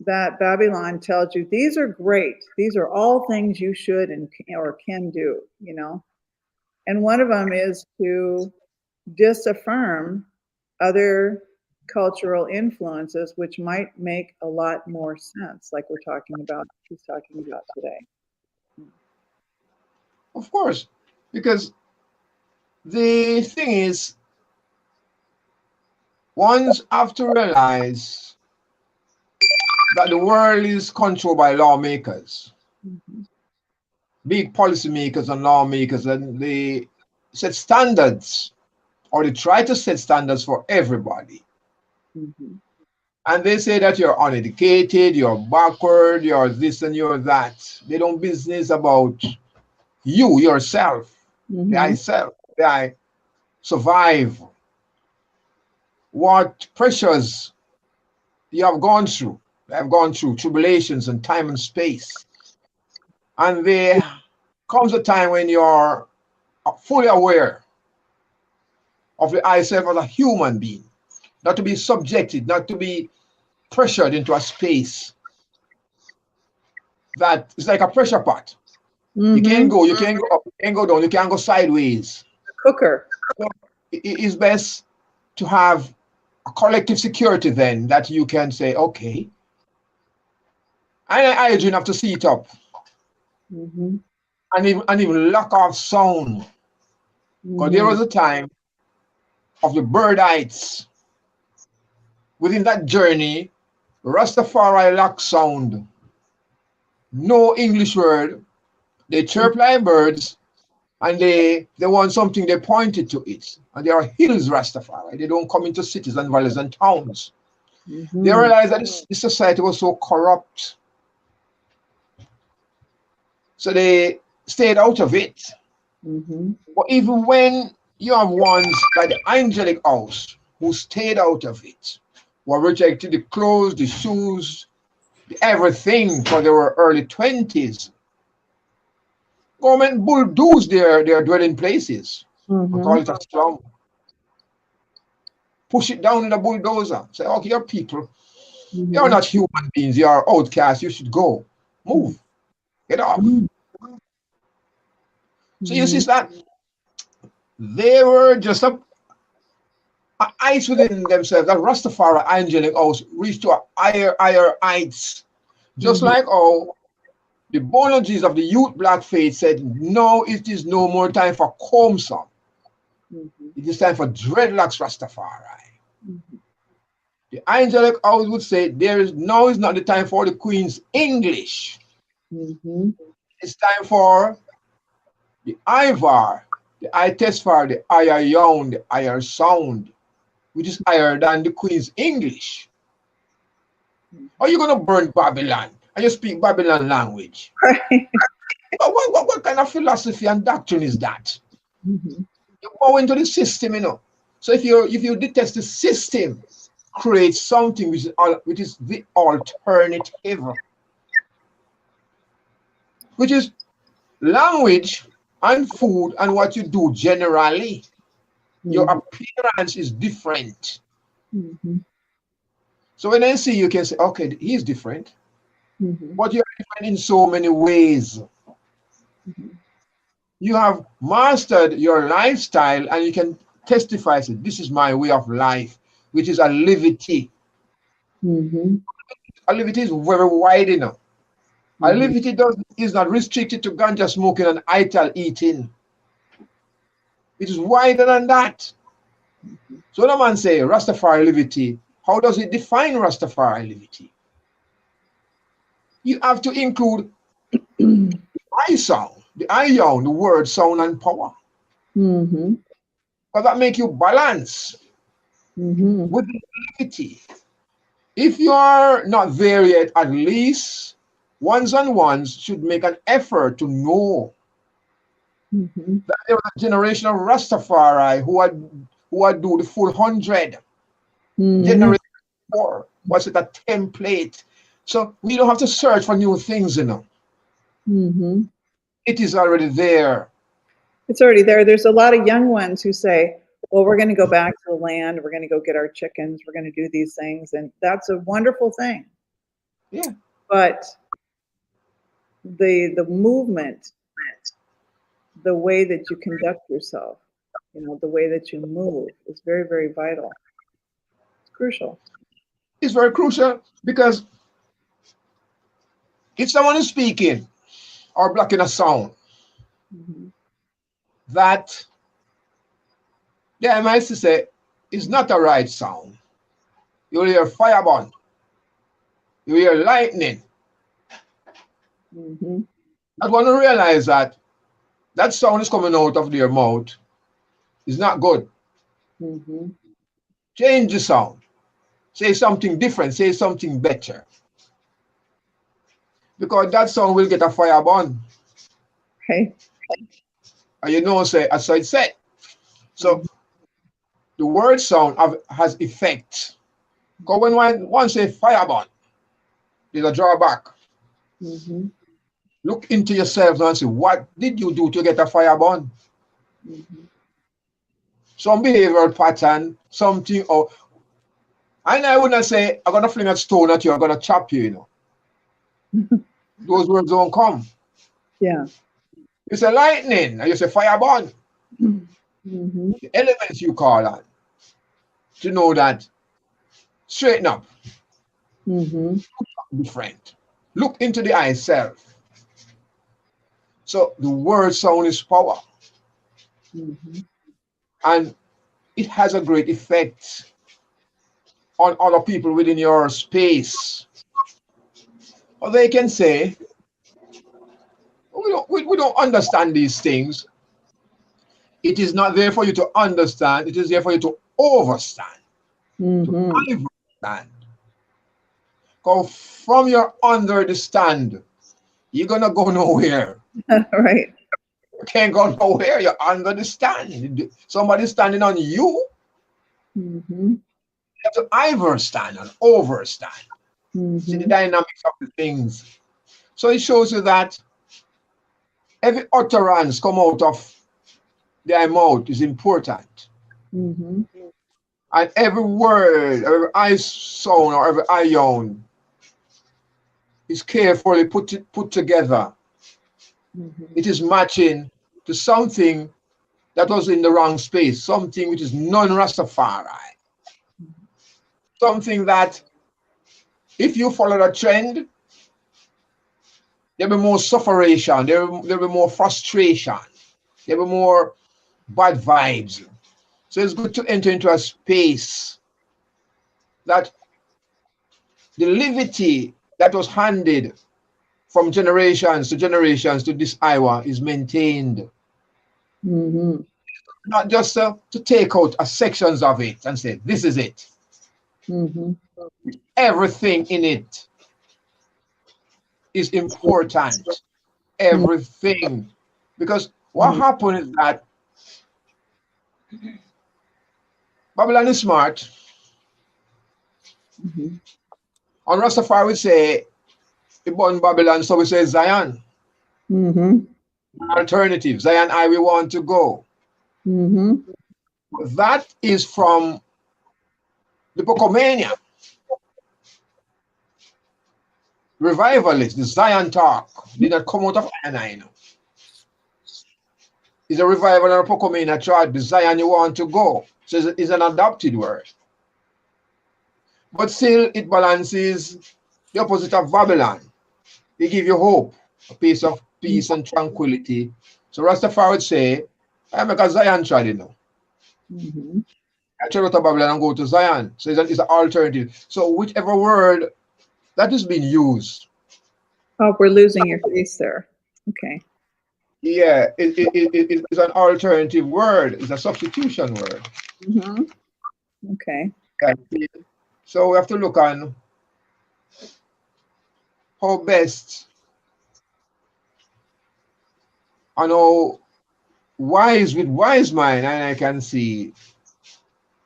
that Babylon tells you, these are great. These are all things you should or can do, And one of them is to disaffirm other cultural influences, which might make a lot more sense, like he's talking about today. Of course, because the thing is, ones have to realize that the world is controlled by lawmakers, big policymakers and lawmakers, and they set standards, or they try to set standards for everybody. Mhm. And they say that you're uneducated, you're backward, you're this and you're that. They don't business about you, yourself, the I Mhm. self, the I survive, what pressures you have gone through. I've gone through tribulations and time and space. And there comes a time when you're fully aware of the I self as a human being, not to be subjected, not to be pressured into a space that is like a pressure pot. You can't go, you can't go up, you can't go down, you can't go sideways. Cooker. So it is best to have a collective security then that you can say, okay, I do have to see it up Mhm. and even lock off sound. Because there was a time of the birdites. Within that journey, Rastafari lock sound. No English word. They chirp like birds and they want something, they pointed to it. And there are hills Rastafari. They don't come into cities and valleys and towns. They realized that this society was so corrupt. So they stayed out of it. But even when you have ones like the Angelic House who stayed out of it, who rejected the clothes, the shoes, everything for their early 20s, government bulldozed their dwelling places and call it a slum. Push it down in a bulldozer. Say, okay, you're people. You're not human beings. You are outcasts. You should go. Move. Get off. So you see that they were just heights within themselves. That Rastafari angelic house reach to a higher heights. Just like how the Bonologies of the Youth Black Faith said, no, it is no more time for Comsom. It is time for dreadlocks Rastafari. The angelic house would say, now is not the time for the Queen's English. It's time for the Ivar, the Itesfar, the higher young, the higher sound, which is higher than the Queen's English. Are you going to burn Babylon and you speak Babylon language? Right. What kind of philosophy and doctrine is that? You go into the system, you know. So if you detest the system, create something which is the alternative, which is language and food and what you do generally. Your appearance is different. So when I see you can say, okay, he's different, but you're different in so many ways. You have mastered your lifestyle and you can testify, say, this is my way of life, which is a levity. A levity is very wide enough. A levity is not restricted to ganja smoking and ital eating. It is wider than that. So when a man say Rastafari levity, how does it define Rastafari levity? You have to include I sound, the ion, the word, sound, and power. Because that make you balance with the levity. If you are not there yet, at least ones and ones should make an effort to know that there was a generation of Rastafari who had do the full 100. Generation 4 was it a template. So we don't have to search for new things, you know. It is already there. It's already there. There's a lot of young ones who say, well, we're going to go back to the land. We're going to go get our chickens. We're going to do these things. And that's a wonderful thing. Yeah. But the movement, the way that you conduct yourself, you know, the way that you move is very, very vital. It's crucial. It's very crucial because if someone is speaking or blocking a sound, that I might say is not a right sound. You will hear fireborn. You will hear lightning. I want to realize that sound is coming out of their mouth is not good. Change the sound. Say something different. Say something better. Because that sound will get a fireborn. Okay. And you know, say, as I said. So the word sound has effect. Because when one say fireborn, there's a drawback. Look into yourself and say, what did you do to get a fireborn? Some behavioral pattern, something, or and I wouldn't say, I'm going to fling a stone at you, I'm going to chop you, you know. Those words don't come. Yeah. You say lightning, and you say fireborn. The elements you call on to know that straighten up. Different. Look into the eye self. So the word sound is power. And it has a great effect on other people within your space. Or they can say, we don't understand these things. It is not there for you to understand. It is there for you to overstand. To understand. Because from your understand, you're going to go nowhere. Right. You can't go nowhere. You're under the stand. Somebody's standing on you. You have to overstand and overstand. See the dynamics of the things. So it shows you that every utterance come out of their mouth is important. And every word, every I sound or every ion is carefully put together. It is matching to something that was in the wrong space, something which is non-Rastafari. Something that, if you follow the trend, there'll be more sufferation, there'll be more frustration, there'll be more bad vibes. So it's good to enter into a space that the levity that was handed from generations to this Iowa is maintained. Mm-hmm. Not just to take out sections of it and say, this is it. Mm-hmm. Everything in it is important. Everything. Because what happened is that Babylon is smart. Mm-hmm. On Rastafari, we say, Ibn Babylon, so we say Zion. Mm-hmm. Alternative. Zion, we want to go. Mm-hmm. That is from the Pocomania. Revivalist, the Zion talk, did not come out of I know. It's a revival and a Pocomania tribe, the Zion you want to go. So it's an adopted word. But still, it balances the opposite of Babylon. They give you hope, a piece of peace and tranquility. So Rastafari would say, I make a Zion tribe, you know. Mm-hmm. I travel to Babylon and go to Zion. So it's an alternative. So whichever word that is being used. Oh, we're losing your face there. Okay. Yeah, it's an alternative word. It's a substitution word. Mm-hmm. Okay. So we have to look on how best and how wise with wise mind, and I can see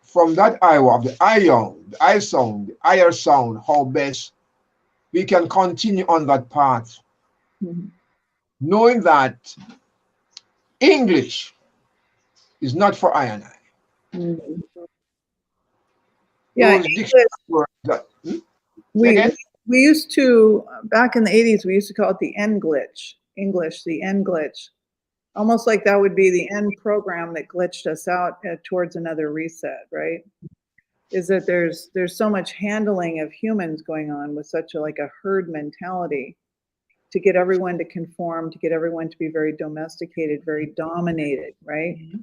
from that Iowa, the ion, the I sound, the higher sound, how best we can continue on that path. Mm-hmm. Knowing that English is not for I and I. Mm-hmm. Yeah, we used to, back in the 80s, we used to call it the end glitch. English, the end glitch. Almost like that would be the end program that glitched us out towards another reset, right? Is that there's so much handling of humans going on with such a herd mentality to get everyone to conform, to get everyone to be very domesticated, very dominated, right? Mm-hmm.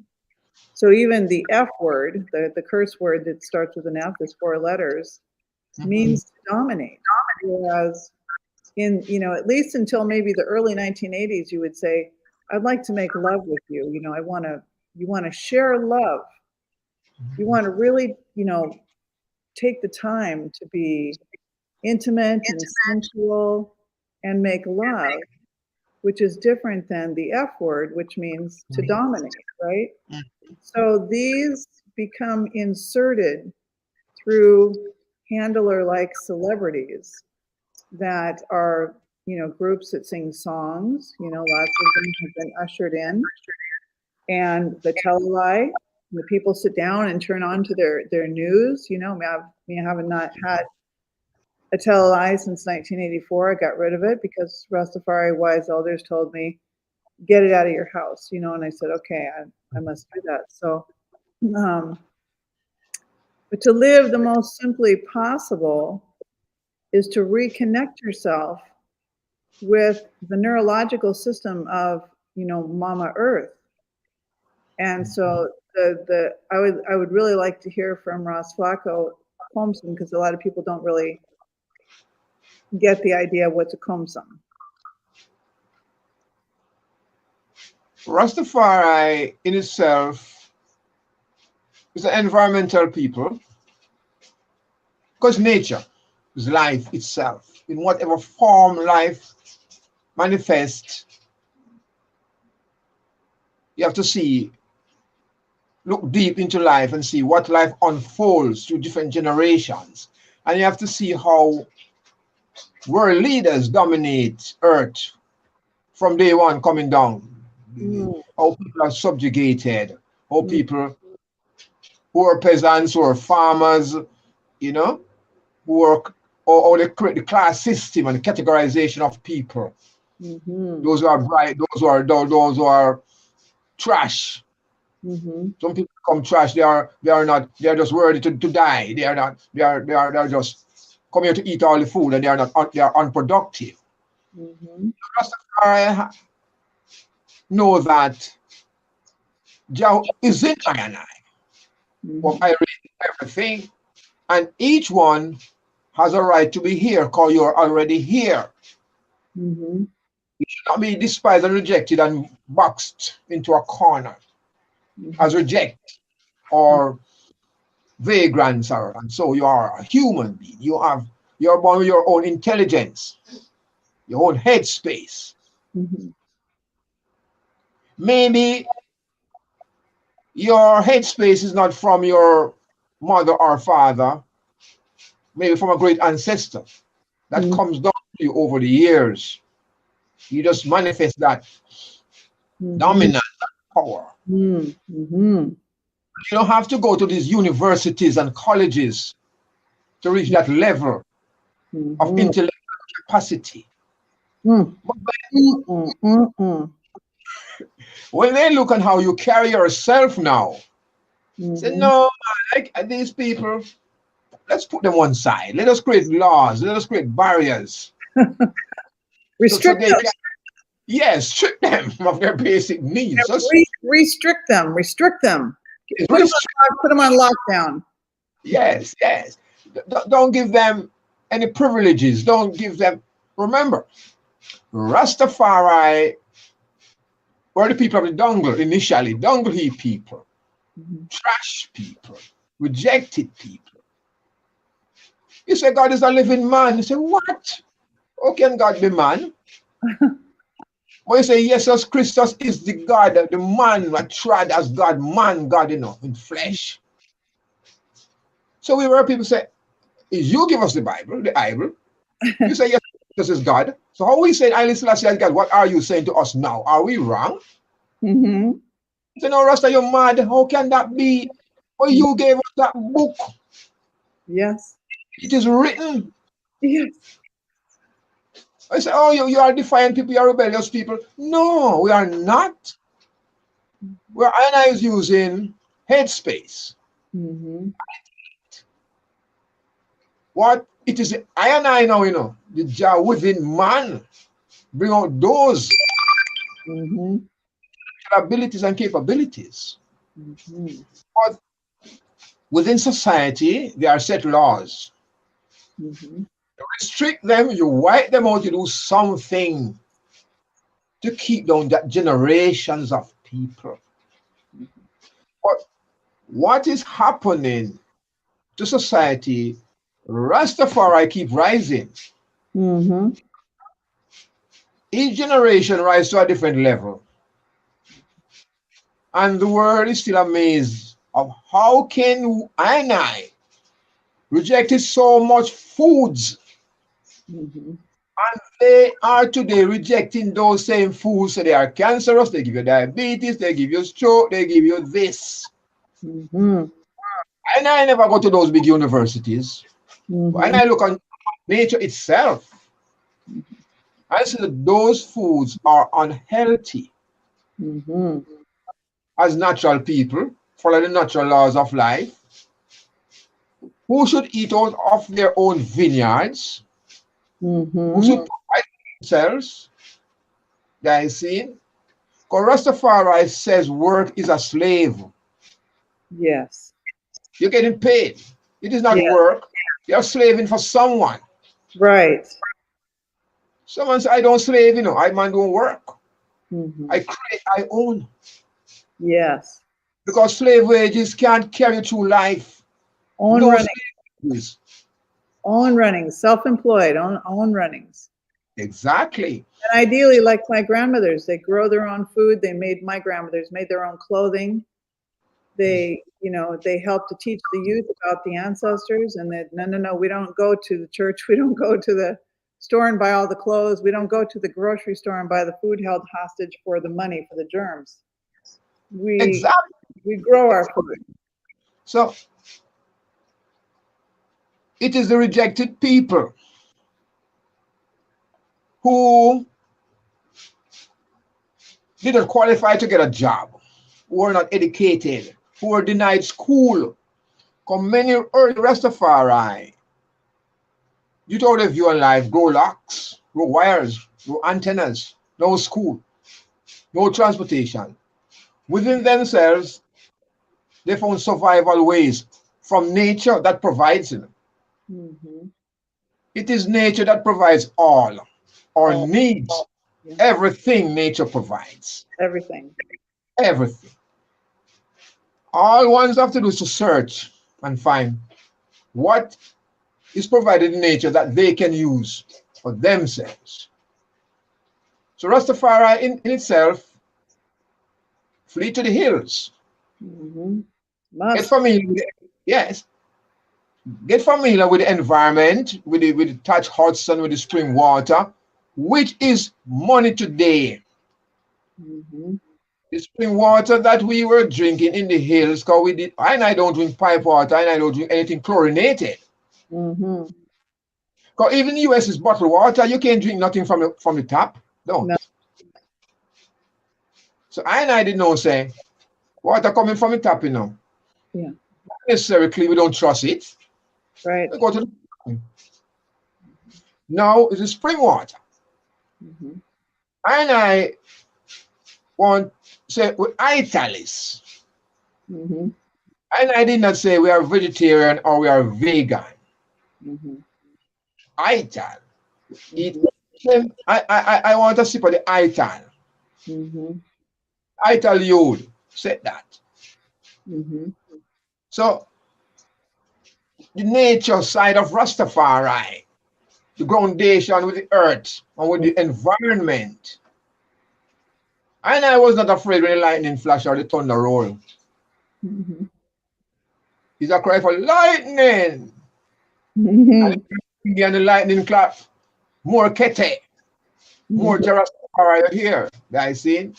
So even the F word, the curse word that starts with an F, is 4 letters, mm-hmm. means to dominate. Whereas in, at least until maybe the early 1980s, you would say, I'd like to make love with you. You want to share love. You want to really, take the time to be intimate and sensual and make love, which is different than the F word, which means to dominate, right? So these become inserted through handler-like celebrities that are, groups that sing songs, lots of them have been ushered in. And the tele-lie, the people sit down and turn on to their news. I haven't not had a tele-lie since 1984. I got rid of it because Rastafari wise elders told me, get it out of your house, and I said, okay, I must do that. So, but to live the most simply possible is to reconnect yourself with the neurological system of, Mama Earth. And so I would really like to hear from Ross Flacco Komsum, because a lot of people don't really get the idea of what's a Komsum. Rastafari in itself is an environmental people, because nature is life itself. In whatever form life manifests, you have to look deep into life and see what life unfolds through different generations. And you have to see how world leaders dominate Earth from day one coming down. How people are subjugated, how people who are peasants, who are farmers, who are, or they create the class system and the categorization of people. Mm-hmm. Those who are bright, those who are dull, those who are trash. Mm-hmm. Some people come trash. They are not. They are just ready to die. They are not. They are just come here to eat all the food, and they are not. They are unproductive. Mm-hmm. I know that Jah is in I and I. But I read everything, and each one has a right to be here because you're already here. Mm-hmm. You should not be despised and rejected and boxed into a corner as reject or vagrants are. And so you are a human being. You're born with your own intelligence, your own headspace. Mm-hmm. Maybe your headspace is not from your mother or father, maybe from a great ancestor that comes down to you over the years. You just manifest that dominant power. Mm-hmm. You don't have to go to these universities and colleges to reach that level of intellectual capacity. When they look at how you carry yourself now, say, no, like these people, let's put them one side. Let us create laws. Let us create barriers. Restrict them. Yes, strip them of their basic needs. Restrict them. Restrict them. Put them on lockdown. Yes, yes. Don't give them any privileges. Don't give them. Remember, Rastafari were the people of the Dongle initially, Dongle Heap people, trash people, rejected people. You say God is a living man. You say, what? How can God be man? When you say Jesus Christus is the God, the man that tried as God, man, God, in flesh. So we were people say, you give us the Bible. You say, yes, this is God. So how we say, I listen, God, what are you saying to us now? Are we wrong? Mm-hmm. You say, no, Rasta, you're mad. How can that be? Well, you gave us that book. Yes. It is written. Yes. I say, oh, you are defiant people, you are rebellious people. No, we are not. We're ionized using headspace. Mm-hmm. What it is, I and I now, the Jah within man, bring out those abilities and capabilities. But within society, there are set laws. You restrict them, you wipe them out, you do something to keep down that generations of people. But what is happening to society? Rastafari keep rising. Each generation rises to a different level. And the world is still amazed of how can I rejected so much foods. And they are today rejecting those same foods. So they are cancerous, they give you diabetes, they give you stroke, they give you this. And I never go to those big universities. And I look on nature itself. I see that those foods are unhealthy. As natural people, follow the natural laws of life, who should eat out of their own vineyards, who should provide themselves. Guys, see? Because Rastafari says work is a slave. Yes. You're getting paid. It is not work. You're slaving for someone. Right. Someone says, I don't slave, I man don't work. I create, I own. Yes. Because slave wages can't carry you through life. Own No runnings. Own runnings. Self-employed. Own runnings. Exactly. And ideally, like my grandmothers, they grow their own food. My grandmothers made their own clothing. They helped to teach the youth about the ancestors, and that no, we don't go to the church. We don't go to the store and buy all the clothes. We don't go to the grocery store and buy the food held hostage for the money, for the germs. We grow our food. So it is the rejected people who didn't qualify to get a job. who are not educated, who are denied school. Come many early Rastafari, due to their view on life, grow locks, grow wires, grow antennas, no school, no transportation. Within themselves, they found survival ways from nature that provides them. Mhm. It is nature that provides all our All. needs. Yeah. Everything nature provides. Everything. Everything. All ones have to do is to search and find what is provided in nature that they can use for themselves. So Rastafari in itself, flee to the hills. Mhm. Get Must. familiar with it. Yes. Get familiar with the environment, with the Touch Hudson, with the spring water, which is money today. Mhm. The spring water that we were drinking in the hills, because we did, and I don't drink pipe water, and I don't drink anything chlorinated. Mhm. Because even the US is bottled water, you can't drink nothing from the tap. Don't. No. So I didn't know, say, water coming from the tap, Yeah. Not necessarily we don't trust it. Right. We go to the now it's a spring water. Mhm. And I want to say with italics. Mhm. And I did not say we are vegetarian or we are vegan. Mhm. Ital. Eat. Mhm. I want to sip of the ital. Mhm. Ital Yod said that. Mhm. So the nature side of Rastafari, the groundation with the earth and with the environment. And I was not afraid when the lightning flash or the thunder roll. Mhm. It's a cry for lightning. Mhm. And the lightning clap. More kete, more Mhm. Rastafari here. Guys, see?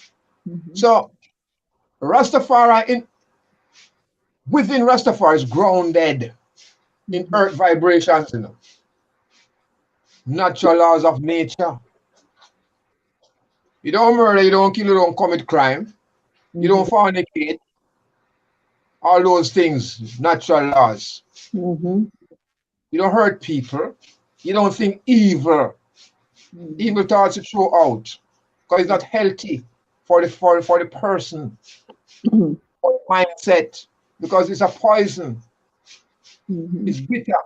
Mhm. So Rastafari within Rastafari is grounded in Mhm. earth vibrations, natural laws of nature. You don't murder, you don't kill, you don't commit crime, you don't fornicate, all those things, natural laws. Mhm. You don't hurt people, you don't think evil. Mhm. Evil thoughts you throw out because it's not healthy for the person, Mhm. for the mindset, because it's a poison, Mhm. it's bitter.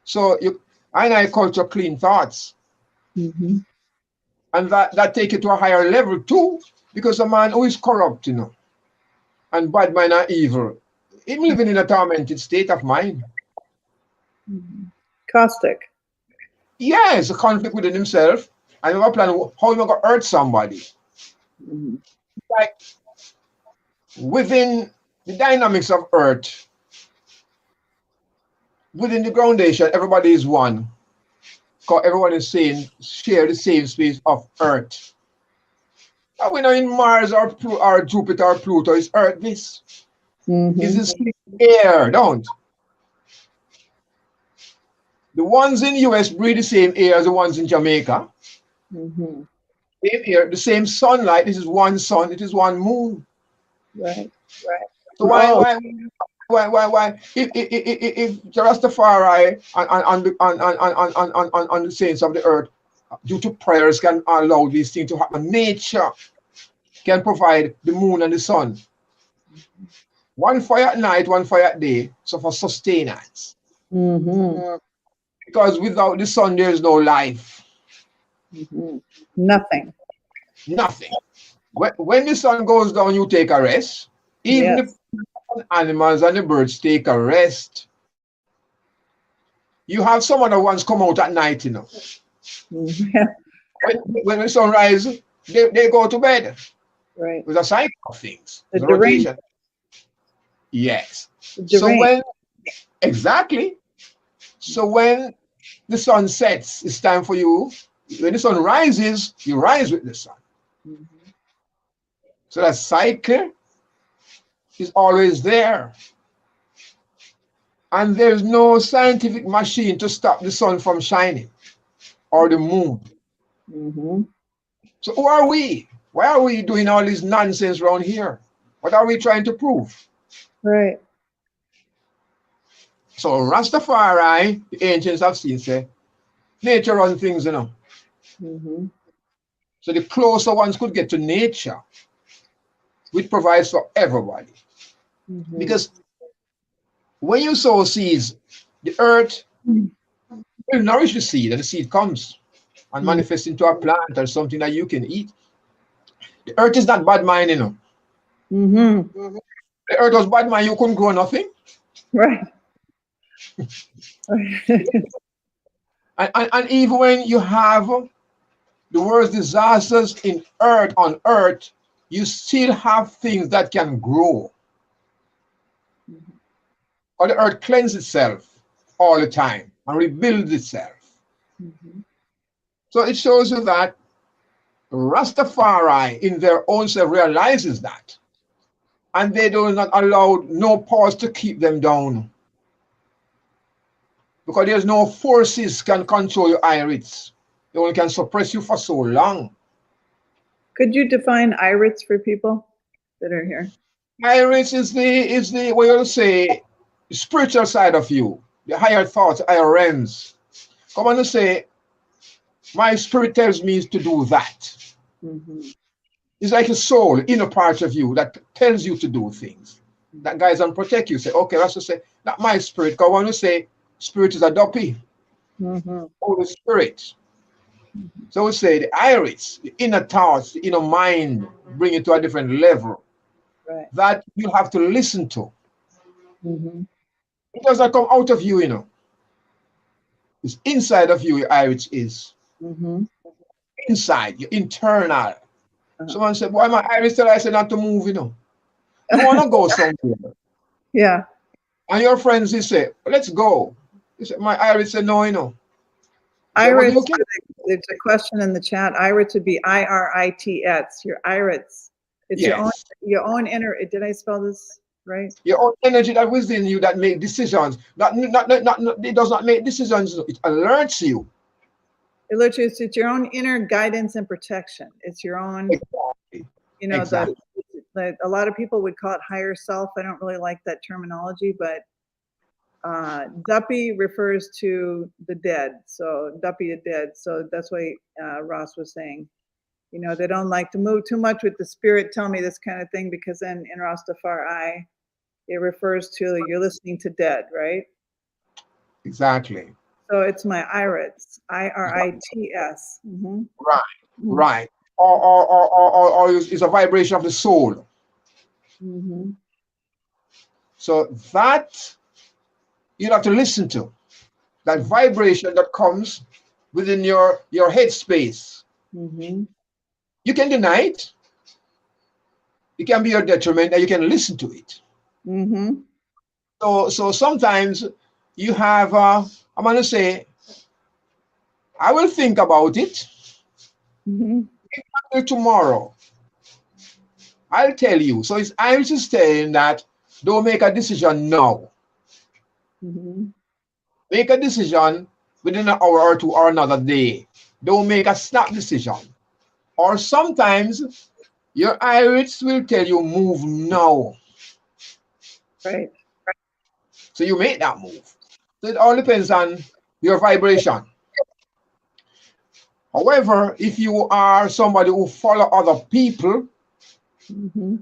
So you and I culture clean thoughts. Mhm. And that take it to a higher level too, because a man who is corrupt, and bad mind and evil, him living in a tormented state of mind. Mhm. Caustic. Yes, a conflict within himself, and you have a plan how you gonna hurt somebody. Mhm. Like within the dynamics of earth, within the groundation, everybody is one. Because everyone is saying share the same space of earth. And we know in Mars or Jupiter or Pluto is earth this. Is Mhm. this air, don't? The ones in US breathe the same air as the ones in Jamaica. Mhm. Same air, the same sunlight. This is one sun, it is one moon. Right. So Oh. why? If the Rastafari on the saints of the earth, due to prayers, can allow these things to happen, nature can provide the moon and the sun. One fire at night, one fire at day, so for sustenance. Mhm. Because without the sun, there is no life. Mhm. Nothing. Nothing. When the sun goes down, you take a rest. Even the Yes. animals and the birds take a rest. You have some other ones come out at night, Mhm. When the sun rises, they go to bed. Right. There's a cycle of things. The There's a deranged. rotation. Yes. The So deranged. exactly. So when the sun sets, it's time for you. When the sun rises, you rise with the sun. Mhm. So that cycle is always there. And there's no scientific machine to stop the sun from shining or the moon. Mhm. So who are we? Why are we doing all this nonsense around here? What are we trying to prove? Right. So Rastafari, the ancients have seen, say, nature runs things, you know. Mm-hmm. So the closer ones could get to nature, which provides for everybody. Mm-hmm. Because when you sow seeds, the earth will nourish the seed, and the seed comes and manifests into a plant or something that you can eat. The earth is not bad mind, you know. Mm-hmm. The earth was bad mind, you couldn't grow nothing. Right. And even when you have the worst disasters on earth, you still have things that can grow. Or the earth cleanses itself all the time and rebuilds itself. Mm-hmm. So it shows you that Rastafari in their own self realizes that. And they do not allow no pause to keep them down. Because there's no forces can control your iris. They only can suppress you for so long. Could you define IRITs for people that are here? Iris is the what you say spiritual side of you, the higher thoughts, higher realms. Come on to say, my spirit tells me to do that. Mm-hmm. It's like a soul, inner part of you that tells you to do things. That guides and protect you. Say, okay, that's to say, not my spirit. Come on to say, spirit is a duppy. Mm-hmm. Holy Spirit. So we say the iris, the inner thoughts, the inner mind, bring it to a different level Right. that you have to listen to. Mm-hmm. It doesn't come out of you, you know. It's inside of you, your iris is. Mm-hmm. Inside, your internal. Uh-huh. Someone said, why my iris tell I said not to move, you know. You want to go somewhere. Yeah. And your friends, they say, let's go. They say, my iris said, no, you know. Say, well, IRITs, you can. there's a question in the chat. IRITs would be IRITS, your IRITS. It's Yes. your own inner, did I spell this right? Your own energy that within you that make decisions. It does not make decisions. It alerts you. It literally, it's your own inner guidance and protection. It's your own, Exactly. you know, Exactly. a lot of people would call it higher self. I don't really like that terminology, but Duppy refers to the dead. So Duppy the dead. So that's why Ross was saying, you know, they don't like to move too much with the spirit. Tell me this kind of thing, because then in Rastafari, it refers to you're listening to dead, right? Exactly. So it's my IRITS, IRITS. Mm-hmm. Right. Right. Or is a vibration of the soul. Mm-hmm. So that you have to listen to. That vibration that comes within your headspace. Mm-hmm. You can deny it. It can be your detriment, and you can listen to it. Mm-hmm. So sometimes you have, I'm going to say, I will think about it. Mm-hmm. Tomorrow. I'll tell you. So I'm just saying that don't make a decision now. Mm-hmm. Make a decision within an hour or two or another day. Don't make a snap decision. Or sometimes your iris will tell you move now. Right. So you make that move. So it all depends on your vibration. However, if you are somebody who follow other people, Mm-hmm.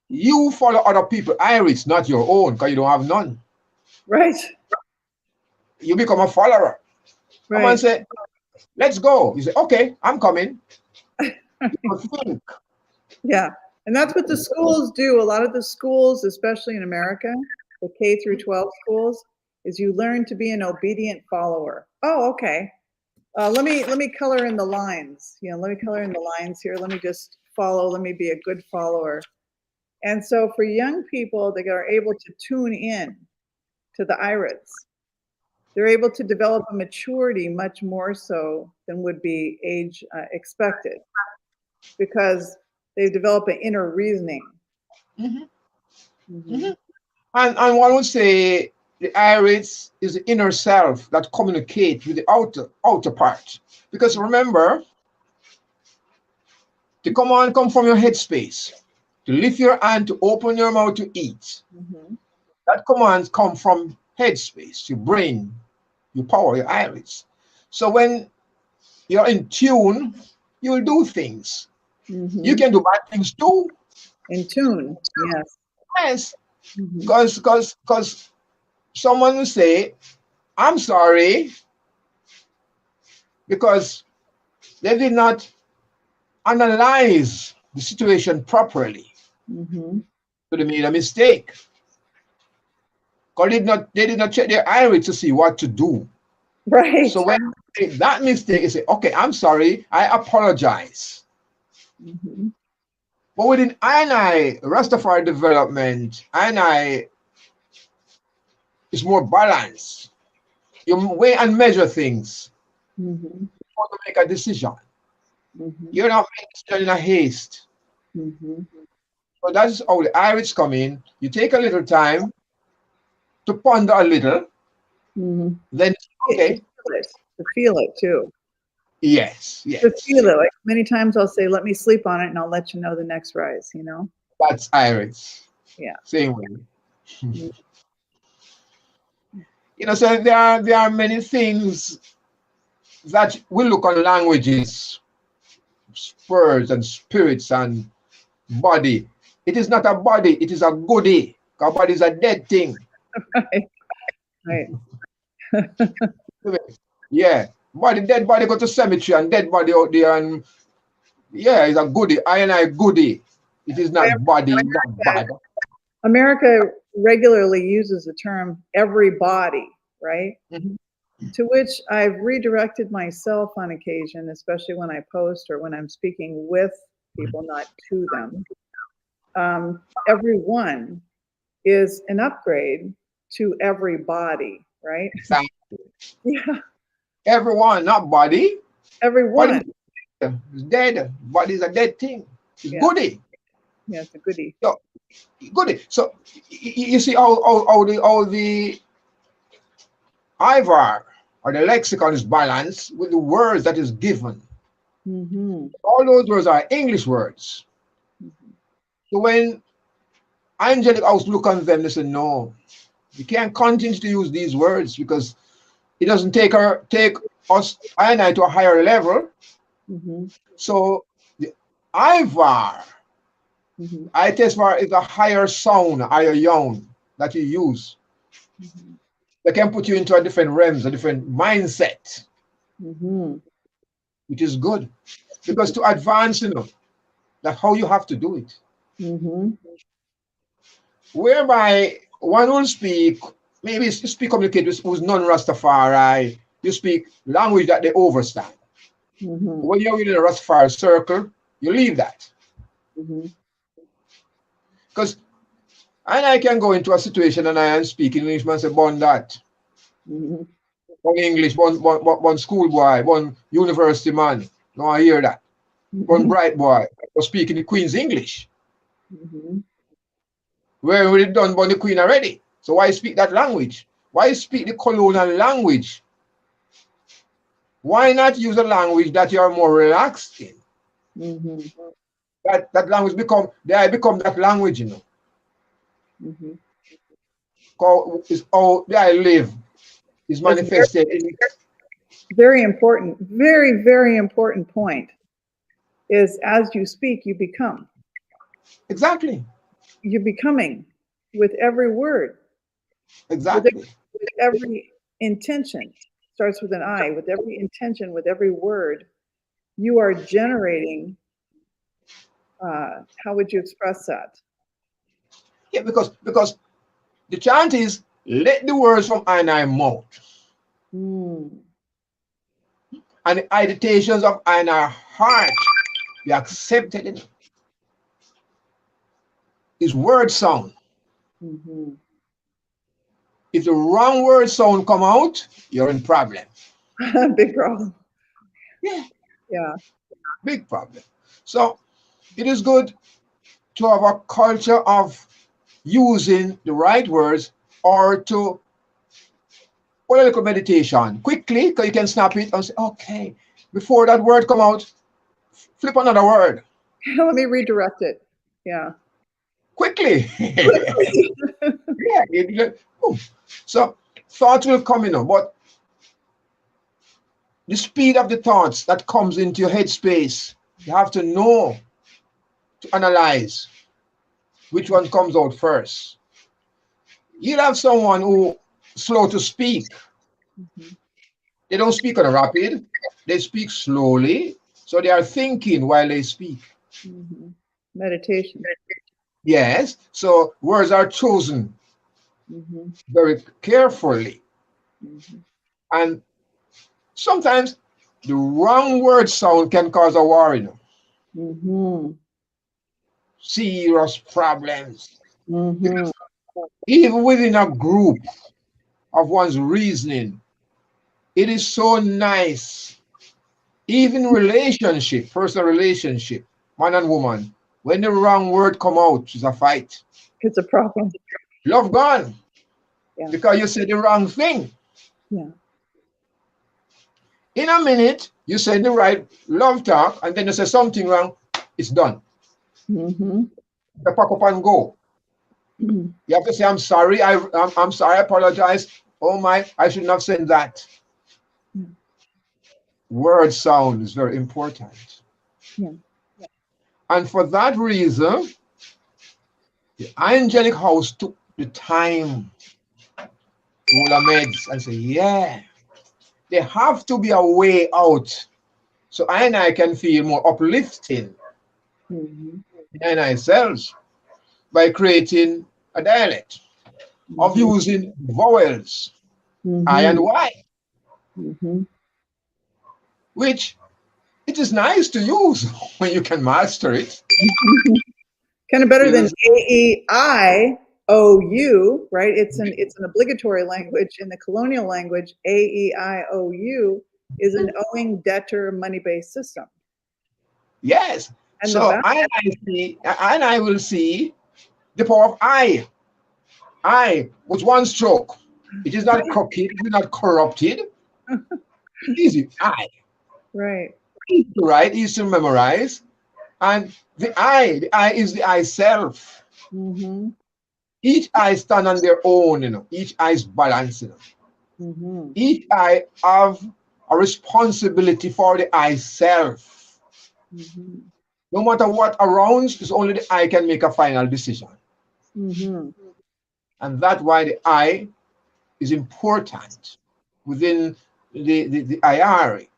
you follow other people iris, not your own, because you don't have none. Right. You become a follower. Come Right. and say, let's go. You say, okay, I'm coming. You think. Yeah. And that's what the schools do. A lot of the schools, especially in America, the K through 12 schools, is you learn to be an obedient follower. Oh, okay. Let me color in the lines. You know, let me color in the lines here. Let me just follow. Let me be a good follower. And so for young people that are able to tune in to the IRITs, they're able to develop a maturity much more so than would be age expected, because they develop an inner reasoning. Mm-hmm. Mm-hmm. Mm-hmm. And one would say the iris is the inner self that communicates with the outer part. Because remember, the command come from your headspace. to lift your hand, to open your mouth to eat. Mhm. That commands come from headspace, your brain, your power, your iris. So when you're in tune, you'll do things. You Mhm. can do bad things too. In tune. Yes. Yes, Mhm. because someone will say, I'm sorry, because they did not analyze the situation properly. Mhm. So they made a mistake. Because they did not check their iris to see what to do. Right. So when they make that mistake, they say, okay, I'm sorry, I apologize. Mhm. But within I Rastafari development, I is more balanced. You weigh and measure things Mhm. before you make a decision. Mhm. You're not making a decision in a haste. Mhm. So that's how the iris come in. You take a little time to ponder a little, Mhm. then To okay, feel it. To feel it too. yes, To yes, feel it. Like many times I'll say, let me sleep on it and I'll let you know the next rise, you know? that's iris. Yeah. Same way. Mhm. You know, so there are many things that we look on languages, words and spirits and body. It is not a body, it is a goodie. Because body is a dead thing. Right. Yeah. Body, dead body go to cemetery and dead body out there and yeah, it's a goodie. I goodie. It is not body, it's not bad. America regularly uses the term everybody, right? Mhm. To which I've redirected myself on occasion, especially when I post or when I'm speaking with people, not to them. Everyone is an upgrade to everybody, right? Exactly. Yeah, Everyone, not body. Body everyone. is dead. Body is a dead thing. It's Yeah, goodie. yeah, it's a goodie. So, goodie. So you see how the Ivar or the lexicon is balanced with the words that is given. Mm-hmm. All those words are English words. So when angelic house look on them, they say, no, you can't continue to use these words because it doesn't take us and I to a higher level. Mm-hmm. So the Ivar, Mm-hmm. I test for is a higher sound, higher yawn that you use. Mm-hmm. They can put you into a different realms, a different mindset, Mm-hmm. which is good. Because to advance, that's how you have to do it. Mm-hmm. Whereby one will speak, maybe you speak communicate with who's non-Rastafari, you speak language that they understand. Mm-hmm. When you're in a Rastafari circle, you leave that. Mm-hmm. Because I can go into a situation and I am speaking English, man say, "Bon that." Mm-hmm. One English, one schoolboy, one university man. No, I hear that. One bright boy was speaking the Queen's English. Mm-hmm. Where we done by the Queen already. So why speak that language? Why speak the colonial language? Why not use a language that you are more relaxed in? Mm-hmm. That language become that language, Mm-hmm. Is how I live, is That's very, manifested in very important. Very, very important point is as you speak, you become. exactly. You're becoming with every word, with Exactly. every intention. Starts with an I. With every intention, with every word, you are generating. How would you express that? Yeah, because the chant is let the words from I mouth Mm. and the agitations of our heart be accepted in his word sound. Mm-hmm. If the wrong word sound come out, you're in problem. Big problem. Yeah, Yeah. big problem. So it is good to have a culture of using the right words or to put a little meditation quickly because you can snap it and say, okay, before that word come out, flip another word. Let me redirect it. Yeah. quickly. Yeah, boom. So thoughts will come, but the speed of the thoughts that comes into your headspace, you have to know to analyze which one comes out first. You'll have someone who slow to speak. They don't speak on a rapid, they speak slowly, so they are thinking while they speak. Meditation. Yes, so words are chosen very carefully. And sometimes the wrong word sound can cause a war, serious problems. Even within a group of one's reasoning, it is so nice. Even relationship, personal relationship, man and woman, when the wrong word come out, it's a fight. It's a problem. Love gone. Yeah. Because you said the wrong thing. Yeah. In a minute, you say the right love talk, and then you say something wrong, it's done. You pack up and go. You have to say, I'm sorry, I'm sorry, I apologize. Oh my, I shouldn't have said that. Word sound is very important. Yeah. And for that reason, the angelic house took the time to hold meds and say, yeah, there have to be a way out. So I can feel more uplifting in ourselves by creating a dialect of using vowels, I and Y, which it is nice to use when you can master it. Kind of better than A-E-I-O-U, right? It's an obligatory language. In the colonial language, A-E-I-O-U is an owing, debtor, money-based system. Yes. And so I will see the power of I. I with one stroke. It is not crooked, it is not corrupted. It's easy. I. Right. Easy to write, easy to memorize. And the I is the I self. Each I stand on their own, each I is balanced. Each I have a responsibility for the I self. No matter what around, it's only the I can make a final decision. And that's why the I is important within the hierarchy.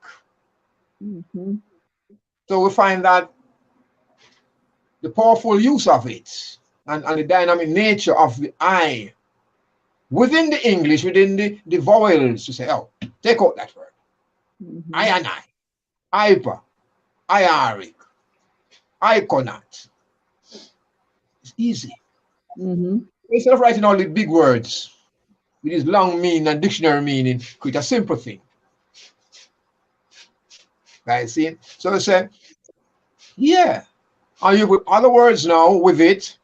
So we find that the powerful use of it and the dynamic nature of the I within the English, within the vowels, to say, oh, take out that word. I and I, hyper, hierarchy, iconat. It's easy. Instead of writing all the big words with this long meaning and dictionary meaning, create a simple thing. Guys, see? So I say, yeah. And you put other words now with it.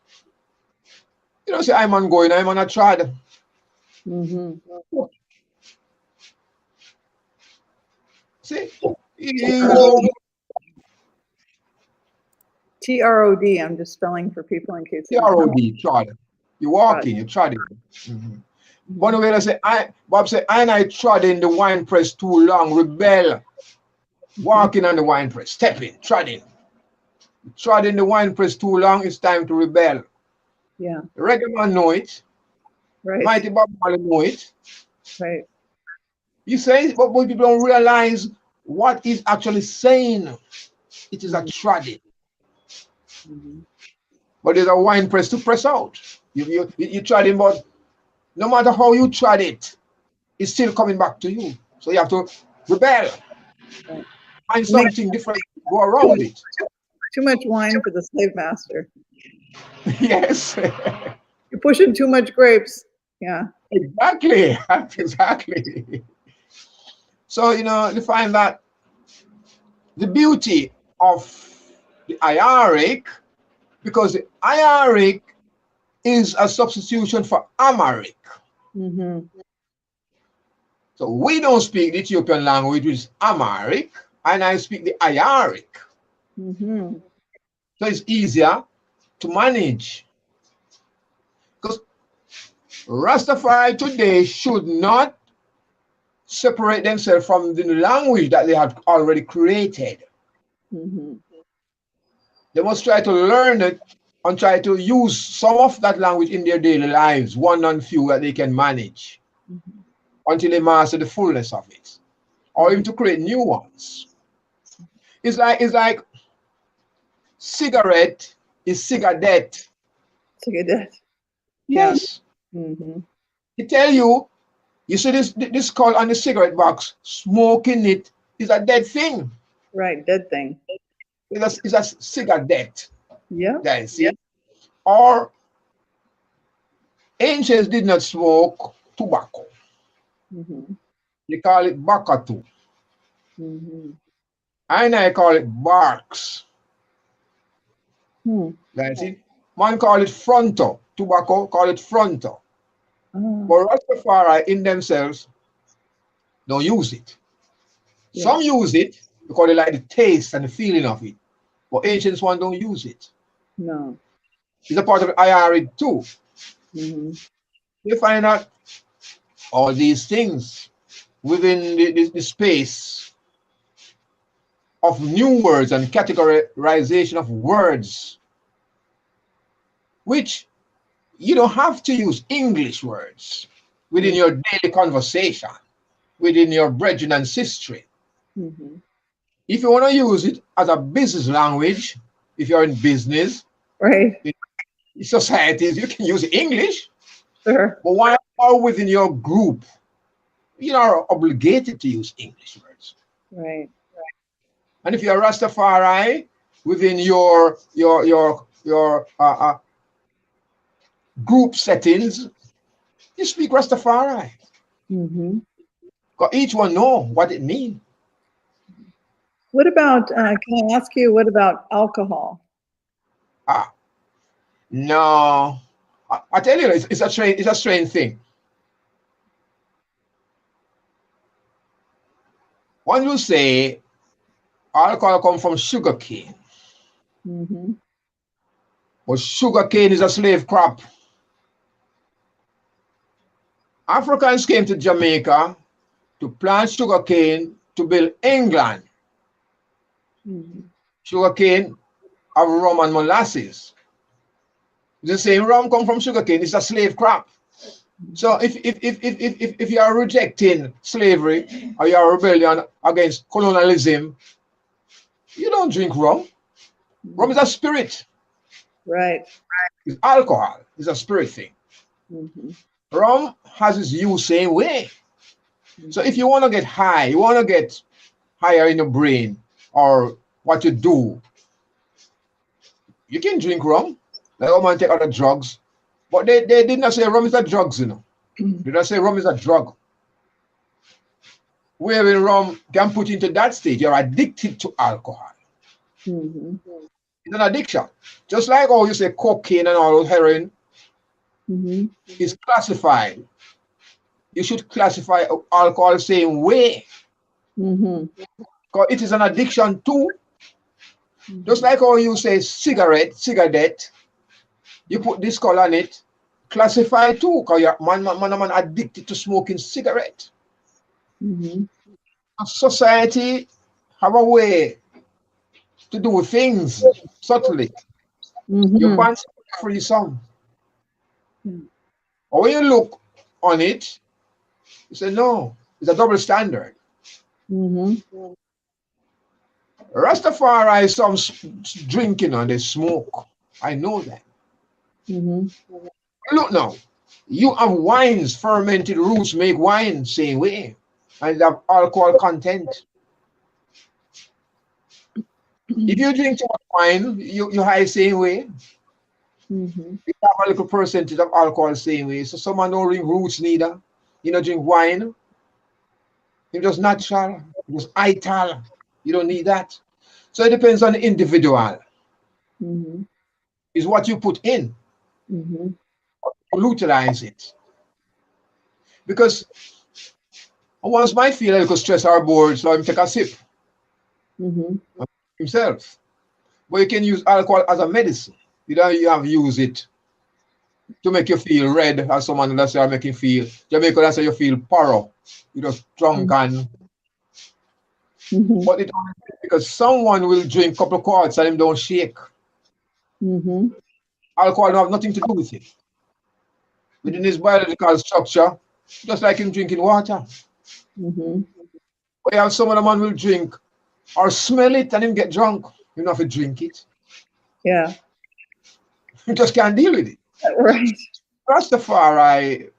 You don't say, I'm on going, I'm on a trad. See? T-R-O-D, I'm just spelling for people in case. T-R-O-D, trod. You're walking, you're trodding. One way I say, Bob said, I trod in the wine press too long, rebel. Walking on the wine press, stepping, trodding. Trod in the wine press too long, it's time to rebel. Yeah. The reggae man know it. Right. Mighty Bob Marley know it. Right. You say, but people don't realize what he's actually saying. It is a trodding. But there's a wine press to press out. You trod but no matter how you trod it, it's still coming back to you. So you have to rebel. Right. Find something different, go around it. Too much wine for the slave master. Yes. You're pushing too much grapes. Yeah. Exactly. Exactly. So, you find that the beauty of the hierarchy, because the hierarchy is a substitution for Amharic. So we don't speak the Ethiopian language, which is Amharic, and I speak the hierarchy. So it's easier to manage. Rastafari today should not separate themselves from the language that they have already created. Mm-hmm. They must try to learn it and try to use some of that language in their daily lives, one and few that they can manage, Mm-hmm. until they master the fullness of it, or even to create new ones. It's like cigarette is cigarette. So good. That. Yes. Mm-hmm. They tell you, you see this skull on the cigarette box, smoking it is a dead thing. Right, dead thing. It's a cigarette. Yep. Guys, see? Or ancients did not smoke tobacco. Mm-hmm. They call it bakatu. Mm-hmm. I call it barks. Hmm. That's it. Man call it fronto. Tobacco call it fronto. Oh, But Rastafari in themselves don't use it. yeah. Some use it because they like the taste and the feeling of it. But ancients one don't use it. No. It's a part of the IRA too. Mm-hmm. You find out all these things within the space of new words and categorization of words, which you don't have to use English words within your daily conversation, within your brethren and sister. Mm-hmm. If you want to use it as a business language, if you're in business, Right. in societies, you can use English. Sure. But while you're within your group, you are obligated to use English words. Right. And if you're Rastafari within your group settings, you speak Rastafari. Mm-hmm. Because each one know what it means. What about, can I ask you, what about alcohol? No, I tell you, it's a strange thing. One will say alcohol comes from sugar cane, Mm-hmm. but sugar cane is a slave crop. Africans came to Jamaica to plant sugar cane to build England. Mm-hmm. Sugar cane have rum and molasses. The same rum come from sugar cane. It's a slave crop. So if you are rejecting slavery or you are rebellion against colonialism, you don't drink rum. Rum is a spirit. Right. It's alcohol. It's a spirit thing. Mm-hmm. Rum has its use same way. So if you want to get high, you want to get higher in your brain or what you do, you can drink rum. Like woman take other drugs. But they did not say rum is a drug, you know. They did not say rum is a drug. Wherein rum can put you into that state. You're addicted to alcohol. Mm-hmm. It's an addiction. Just like how you say cocaine and all those heroin Mm-hmm. is classified. You should classify alcohol the same way. Mm-hmm. Because it is an addiction too. Just like how you say cigarette, you put this color on it, classify too, because you're man addicted to smoking cigarette. Mm-hmm. Society have a way to do things subtly. Mm-hmm. You want free some. Mm. Or when you look on it, you say, no, it's a double standard. Mm-hmm. Rastafari, some drinking and they smoke. I know that. Mm-hmm. Look now, you have wines, fermented roots make wine same way, and they have alcohol content. If you drink too much wine, you high same way. Mm-hmm. You have a little percentage of alcohol same way. So someone don't drink roots neither. You don't drink wine. You just natural, just ital. You don't need that. So it depends on the individual. Mm-hmm. Is what you put in. Mm-hmm. Utilize it. Because once might feel a little stress or bored, so I'm take a sip Mm-hmm. himself. But you can use alcohol as a medicine. You don't you have use it to make you feel red, as someone that's say make you feel. Jamaica, that's how you feel paro. You just drunk and Mhm. but it only because someone will drink a couple of quarts and him don't shake. Mhm. Alcohol don't have nothing to do with it. Within his biological structure, just like him drinking water. Mhm. But you have some other man will drink or smell it and him get drunk. You don't have to drink it. Yeah. You just can't deal with it. Right. Rastafari,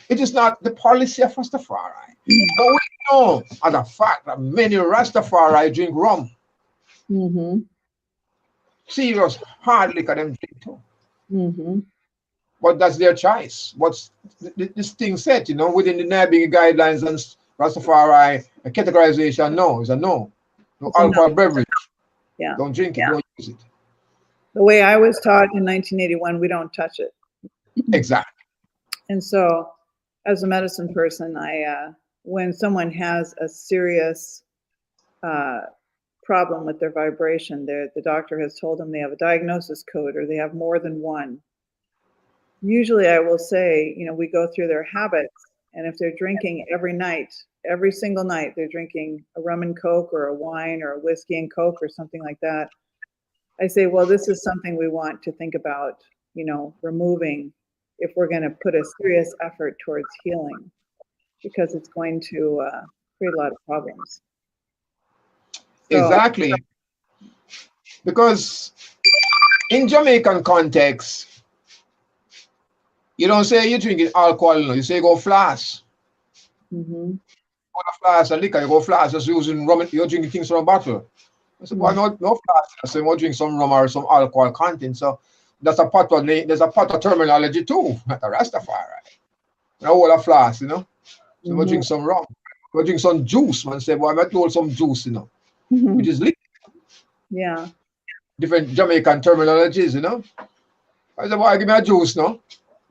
it is not the policy of Rastafari. But we know as a fact that many Rastafari drink rum. Mhm. Serious hard liquor them drink too. Mhm. But that's their choice. What's this thing said, within the NABI guidelines and Rastafari categorization, no, it's a no. No It's a no. alcohol beverage. Yeah. Don't drink it, don't use it. The way I was taught in 1981, we don't touch it. Exactly. And so, as a medicine person, when someone has a serious problem with their vibration, the doctor has told them they have a diagnosis code or they have more than one. Usually I will say, we go through their habits, and if they're drinking every night, every single night, they're drinking a rum and coke or a wine or a whiskey and coke or something like that, I say, well, this is something we want to think about, removing if we're going to put a serious effort towards healing, because it's going to create a lot of problems. So, Exactly. Because in Jamaican context, you don't say you're drinking alcohol, you say you go flask. mhm. Go to flask and liquor, you go flask, just using rum, you're drinking things from a bottle. I said, well, no flask. I said, we'll drink some rum or some alcohol content. So there's a part of terminology too, not a Rastafari. A whole of flask, So we'll drink some rum. We'll drink some juice. Man say, well, I might hold some juice, which is liquor. Yeah. Different Jamaican terminologies, I said, boy, give me a juice, no?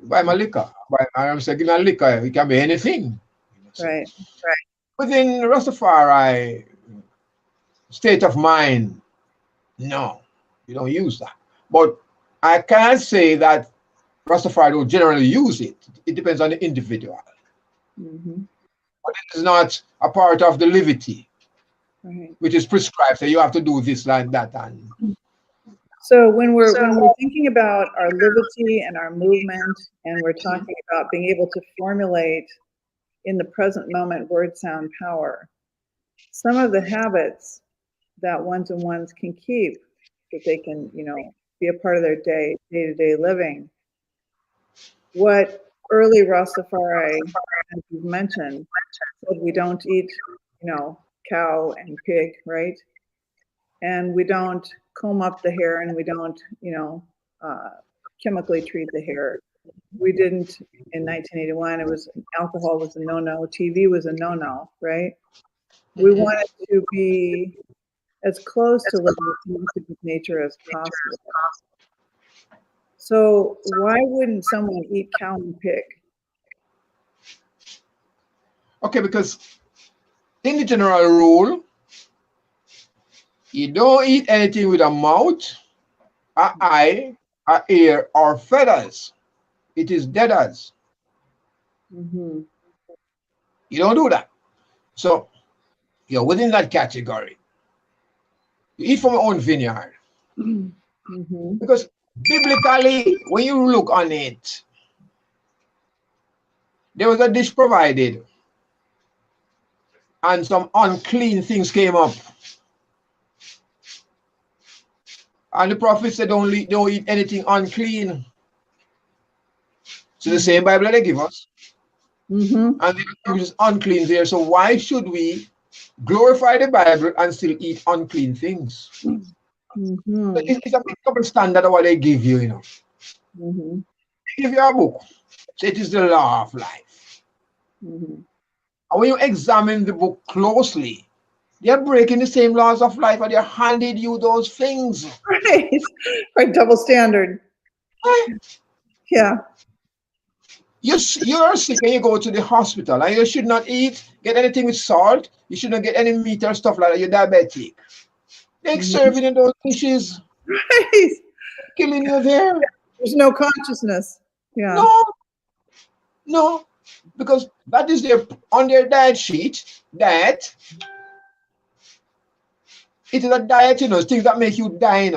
Buy my liquor. I say, give me a liquor. It can be anything. Right. Within Rastafari state of mind, no, you don't use that. But I can't say that Rastafari don't generally use it. It depends on the individual. Mhm. But it is not a part of the levity, Right. which is prescribed. So you have to do this like that. And So when we're thinking about our liberty and our movement, and we're talking about being able to formulate in the present moment word, sound, power, some of the habits that ones and ones can keep, that they can, be a part of their day-to-day living. What early Rastafari, as you've mentioned, said we don't eat, cow and pig, right? And we don't comb up the hair, and we don't, chemically treat the hair. We didn't in 1981. Alcohol was a no-no. TV was a no-no, right? We wanted to be as close to living connected with nature as possible. So why wouldn't someone eat cow and pig? okay, because in the general rule, you don't eat anything with a mouth, an eye, an ear, or feathers. It is deaders. Mm-hmm. You don't do that. So you're within that category. You eat from your own vineyard. Mm-hmm. Because biblically, when you look on it, there was a dish provided and some unclean things came up. And the prophet said, don't eat anything unclean. So the same Bible they give us. Mm-hmm. And it is unclean there. So why should we glorify the Bible and still eat unclean things? Mm-hmm. It's a big double standard of what they give you, Mm-hmm. They give you a book. So it is the law of life. Mm-hmm. And when you examine the book closely, they're breaking the same laws of life, and they're handing you those things. Right, double standard. Yeah. You're sick and you go to the hospital, and you should not get anything with salt. You should not get any meat or stuff like that. You're diabetic. They're serving in those dishes, Right. killing you there. There's no consciousness. Yeah. No, because that is on their diet sheet that it is a diet, things that make you die,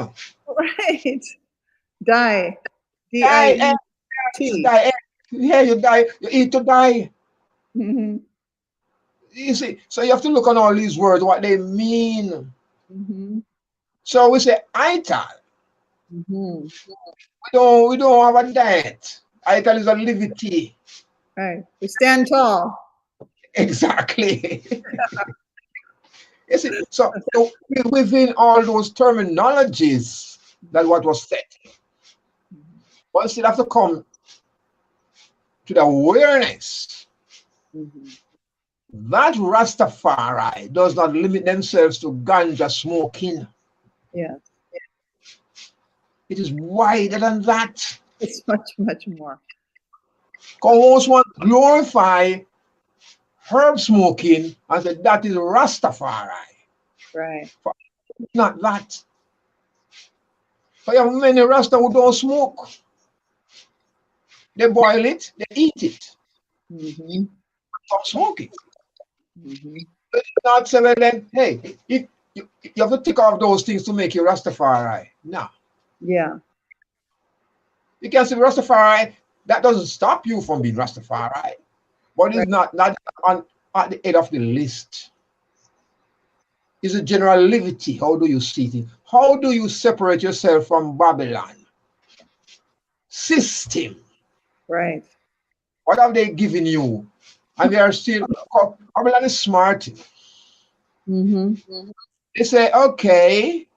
Right. Die. Die, D-I-E-T. die. Yeah, you die. You eat to die. Mm-hmm. You see, so you have to look on all these words, what they mean. Mm-hmm. So we say ITAL. Mm-hmm. We don't have a diet. ITAL is a liberty. Right. We stand tall. Exactly. You see, so within all those terminologies, that's what was said. One still have to come to the awareness that Rastafari does not limit themselves to ganja smoking. Yeah. It is wider than that. It's much, much more. Almost want to glorify herb smoking and say that is Rastafari. Right. Not that. But you have many Rasta who don't smoke. They boil it, they eat it. Mm-hmm. Stop smoking. Mm-hmm. Not say, well, then, hey, you have to take off those things to make you Rastafari. No. Yeah. You can say Rastafari, that doesn't stop you from being Rastafari. But it's not at the head of the list. It's a general liberty. How do you see it? How do you separate yourself from Babylon? System. Right. What have they given you? And they are still, Babylon is smart. Mm-hmm. They say, okay,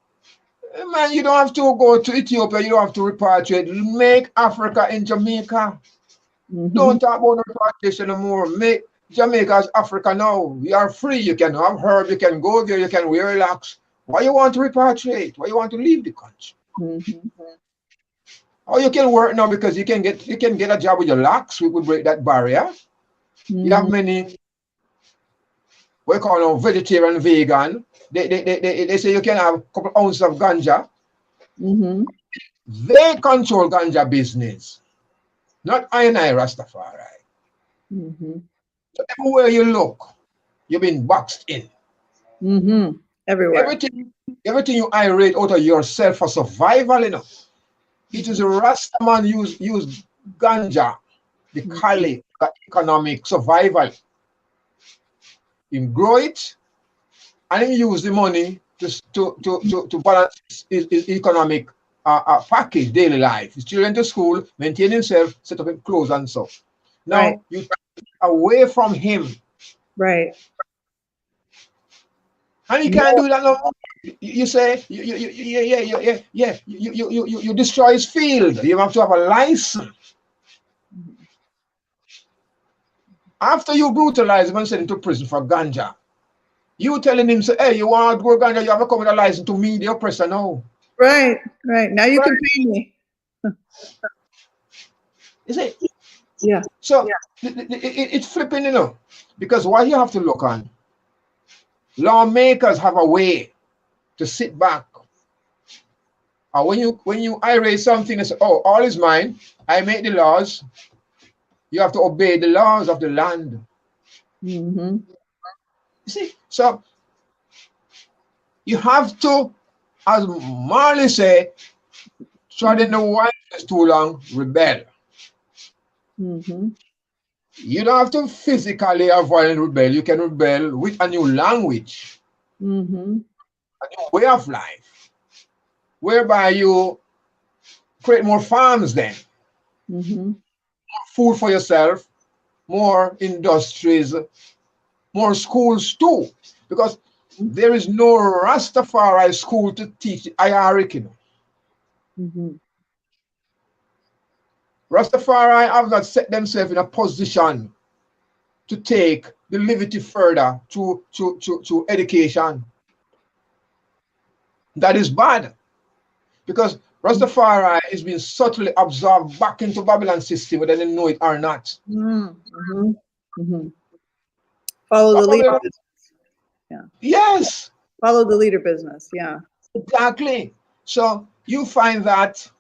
man, you don't have to go to Ethiopia, you don't have to repatriate. Make Africa in Jamaica. Mm-hmm. Don't talk about repatriation anymore. Make Jamaica as Africa now. You are free. You can have herb. You can go there. You can wear locks. Why you want to repatriate? Why you want to leave the country? Mm-hmm. Or you can work now because you can get a job with your locks. We could break that barrier. You have many. We call them vegetarian, vegan. They say you can have a couple ounces of ganja. Mm-hmm. They control ganja business, not I Rastafari. Mm-hmm. So everywhere you look, you've been boxed in. Mm-hmm. Everywhere. Everything you irate out of yourself for survival, It is a Rastaman use ganja, the Kali, economic survival. Him grow it and him use the money to balance his economic package, daily life. His children to school, maintain himself, set up his clothes and so. Now Right. you take away from him. Right. And you can't do that no more. You say you destroy his field. You have to have a license. After you brutalize him and send him to prison for ganja, you telling him, say, hey, you want to grow ganja, you have to come with a license to me, the oppressor now. Right. Right. Now you can pay me. You see? Yeah. So it's flipping, because what you have to look on, lawmakers have a way to sit back. And when you irate something and say, oh, all is mine, I make the laws, you have to obey the laws of the land. Mm-hmm. You see, so you have to, as Marley said, treading the white is too long, rebel. Mm-hmm. You don't have to physically avoid and rebel. You can rebel with a new language, Mm-hmm. a new way of life, whereby you create more farms then, Mm-hmm. food for yourself, more industries, more schools too, because there is no Rastafari school to teach Ayaric. Mm-hmm. Rastafari have not set themselves in a position to take the liberty further to education. That is bad, because Rastafari is being subtly absorbed back into Babylon system, whether they know it or not. Mm-hmm. Mm-hmm. Follow the leader. Yeah. Yes. Follow the leader business. Yeah. Exactly. So you find that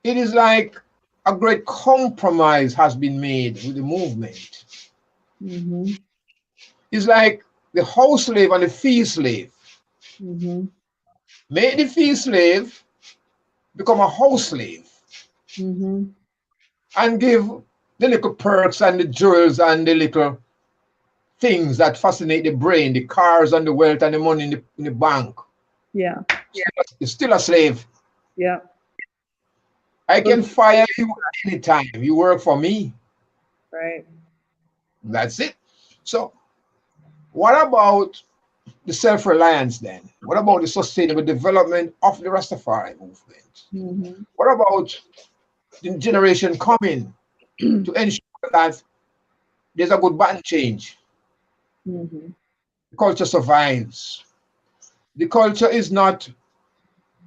it is like a great compromise has been made with the movement. Mm-hmm. It's like the house slave and the fee slave. Mm-hmm. Make the fee slave become a house slave Mm-hmm. and give the little perks and the jewels and the little things that fascinate the brain, the cars and the wealth and the money in the bank. Yeah. You're still a slave. Yeah. I can fire you anytime. You work for me. Right. That's it. So what about the self-reliance then? What about the sustainable development of the Rastafari movement? Mm-hmm. What about the generation coming to ensure that there's a good band change? Mm-hmm. The culture survives. The culture is not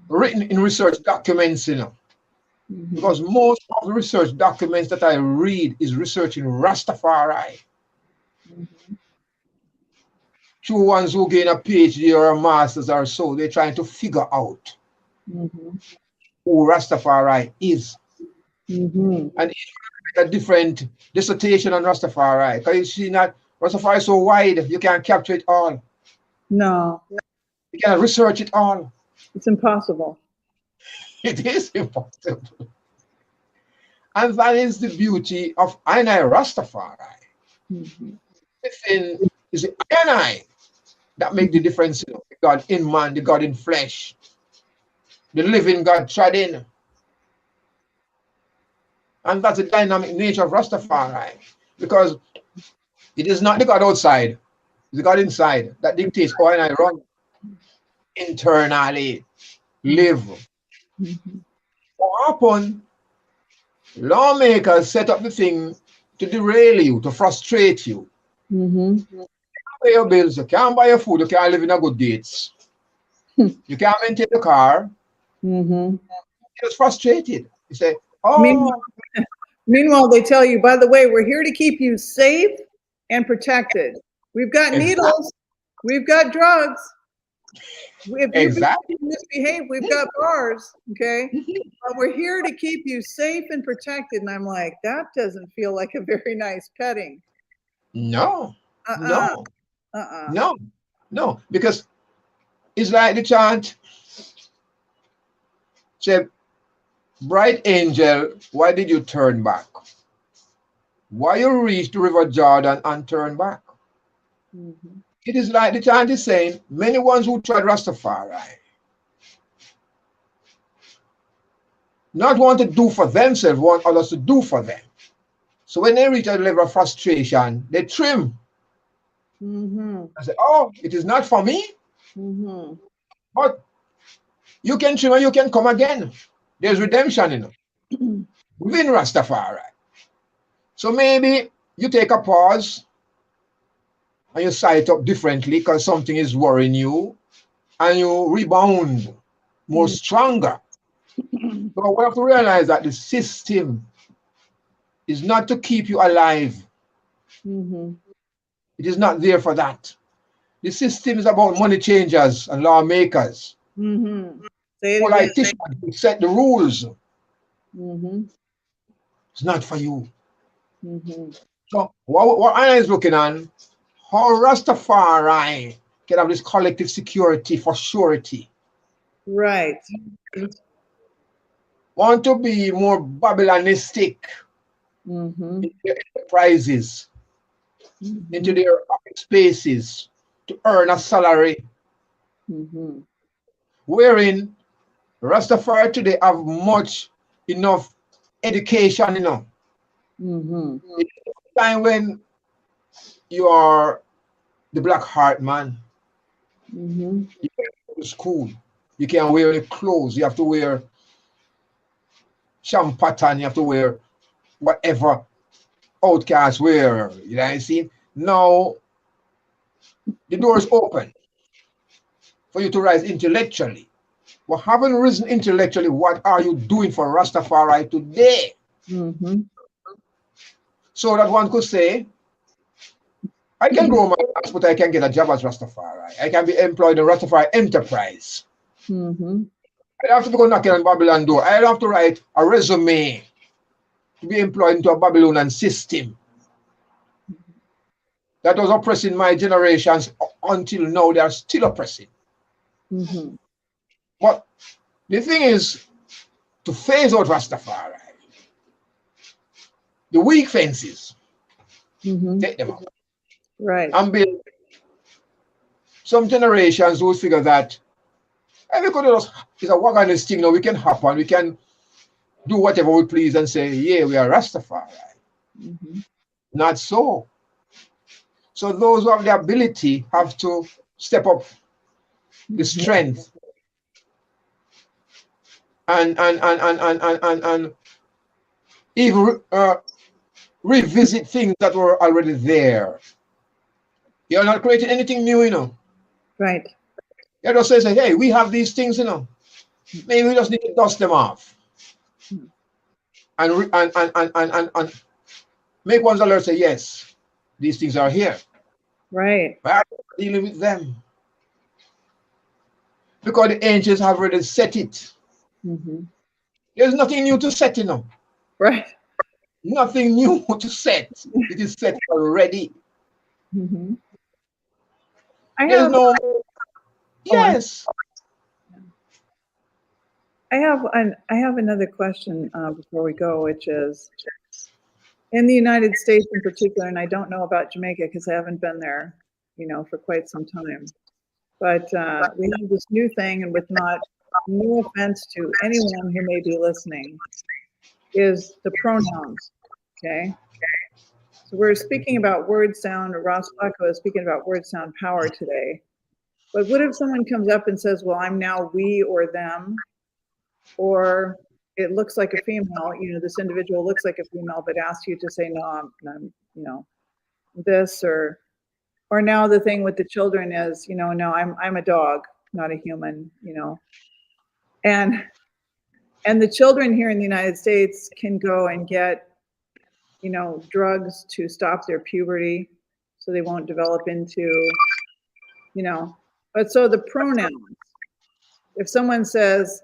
written in research documents, Mm-hmm. because most of the research documents that I read is researching Rastafari. Mm-hmm. True ones who gain a PhD or a master's or so, they're trying to figure out Mm-hmm. who Rastafari is. Mm-hmm. And a different dissertation on Rastafari, because you see that Rastafari is so wide, you can't capture it all. No, You can't research it all. it's impossible. It is impossible. And that is the beauty of I Rastafari. Mm-hmm. The thing is the I that make the difference. The God in man, the God in flesh, the living God trod in. And that's the dynamic nature of Rastafari. Because it is not the God outside, it's the God inside that dictates how I run internally, live. Mm-hmm. What happened? Lawmakers set up the thing to derail you, to frustrate you. Mm-hmm. You can't pay your bills, you can't buy your food, you can't live in a good dates. You can't maintain the car. Mm-hmm. You're just frustrated. You say, oh, Meanwhile, they tell you, by the way, we're here to keep you safe and protected. We've got needles. We've got drugs. If exactly. you misbehave, we've got bars. Okay. But we're here to keep you safe and protected. And I'm like, that doesn't feel like a very nice petting. No, no, Uh-uh. no, no. Because it's like the chant said, bright angel, why did you turn back? Why you reach the river Jordan and turn back? Mm-hmm. It is like the chant is saying, many ones who tried Rastafari not want to do for themselves, want others to do for them. So when they reach a level of frustration, they trim. Mm-hmm. I say, oh, it is not for me. Mm-hmm. But you can trim and you can come again. There's redemption within Rastafari. So maybe you take a pause and you sight up differently because something is worrying you and you rebound more stronger. But we have to realize that the system is not to keep you alive. Mm-hmm. It is not there for that. The system is about money changers and lawmakers. Mm-hmm. Say it again. Politicians who set the rules. Mm-hmm. It's not for you. Mm-hmm. So what Anna is looking on, how Rastafari can have this collective security for surety. Right. Want to be more Babylonistic Mm-hmm. in their enterprises, Mm-hmm. into their office spaces to earn a salary, Mm-hmm. wherein Rastafari today have much enough education, Mm-hmm. Time when you are the black heart man, Mm-hmm. you can't go to school, you can't wear any clothes, you have to wear champagne, you have to wear whatever outcasts wear, you know what I see? Now the door is open for you to rise intellectually. Well, having risen intellectually, what are you doing for Rastafari today? Mm-hmm. So that one could say, I can grow my ass, but I can get a job as Rastafari. I can be employed in Rastafari enterprise. Mm-hmm. I have to go knocking on Babylon door. I have to write a resume to be employed into a Babylonian system that was oppressing my generations until now. They are still oppressing. Mm-hmm. But the thing is to phase out Rastafari. The weak fences, Mm-hmm. take them out. Right. And build some generations who figure that because it's a wagonist thing now, we can hop on, we can do whatever we please and say, yeah, we are Rastafari. Mm-hmm. Not so. So those who have the ability have to step up the strength and even revisit things that were already there. You're not creating anything new, you know. Right. You just say, hey, we have these things, you know. Maybe we just need to dust them off. And make one's alert say, yes, these things are here. Right. But I'm dealing with them. Because the angels have already set it. Mm-hmm. There's nothing new to set, you know. Right. Nothing new to set. It is set already. Mm-hmm. There's no. Yes. I have another question before we go, which is in the United States in particular, and I don't know about Jamaica because I haven't been there, you know, for quite some time. But we have this new thing, and with no offense to anyone who may be listening, is the pronouns. Okay. So we're speaking about word sound, or Ross Flacco is speaking about word sound power today. But what if someone comes up and says, well, I'm now we or them, or it looks like a female, you know, this individual looks like a female, but asks you to say, no, I'm you know, this, or now the thing with the children is, you know, no, I'm a dog, not a human, you know. And the children here in the United States can go and get, you know, drugs to stop their puberty so they won't develop into, you know, but so the pronouns, if someone says,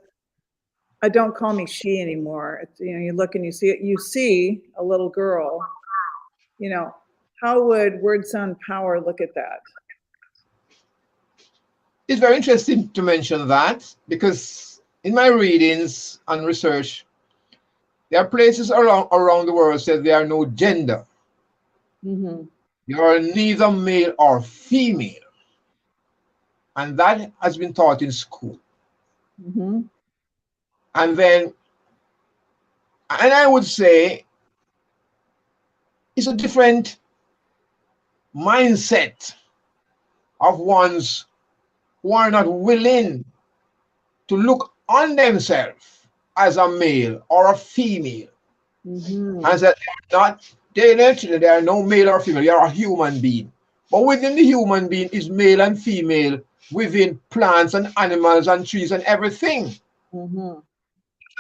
don't call me she anymore, you know, you look and you see a little girl, you know, how would word sound power look at that? It's very interesting to mention that, because in my readings and research, there are places around the world that there are no gender. Mm-hmm. You are neither male or female. And that has been taught in school. Mm-hmm. And I would say it's a different mindset of ones who are not willing to look on themselves as a male or a female. Mm-hmm. And that they are no male or female, you are a human being. But within the human being is male and female within plants and animals and trees and everything. Mm-hmm.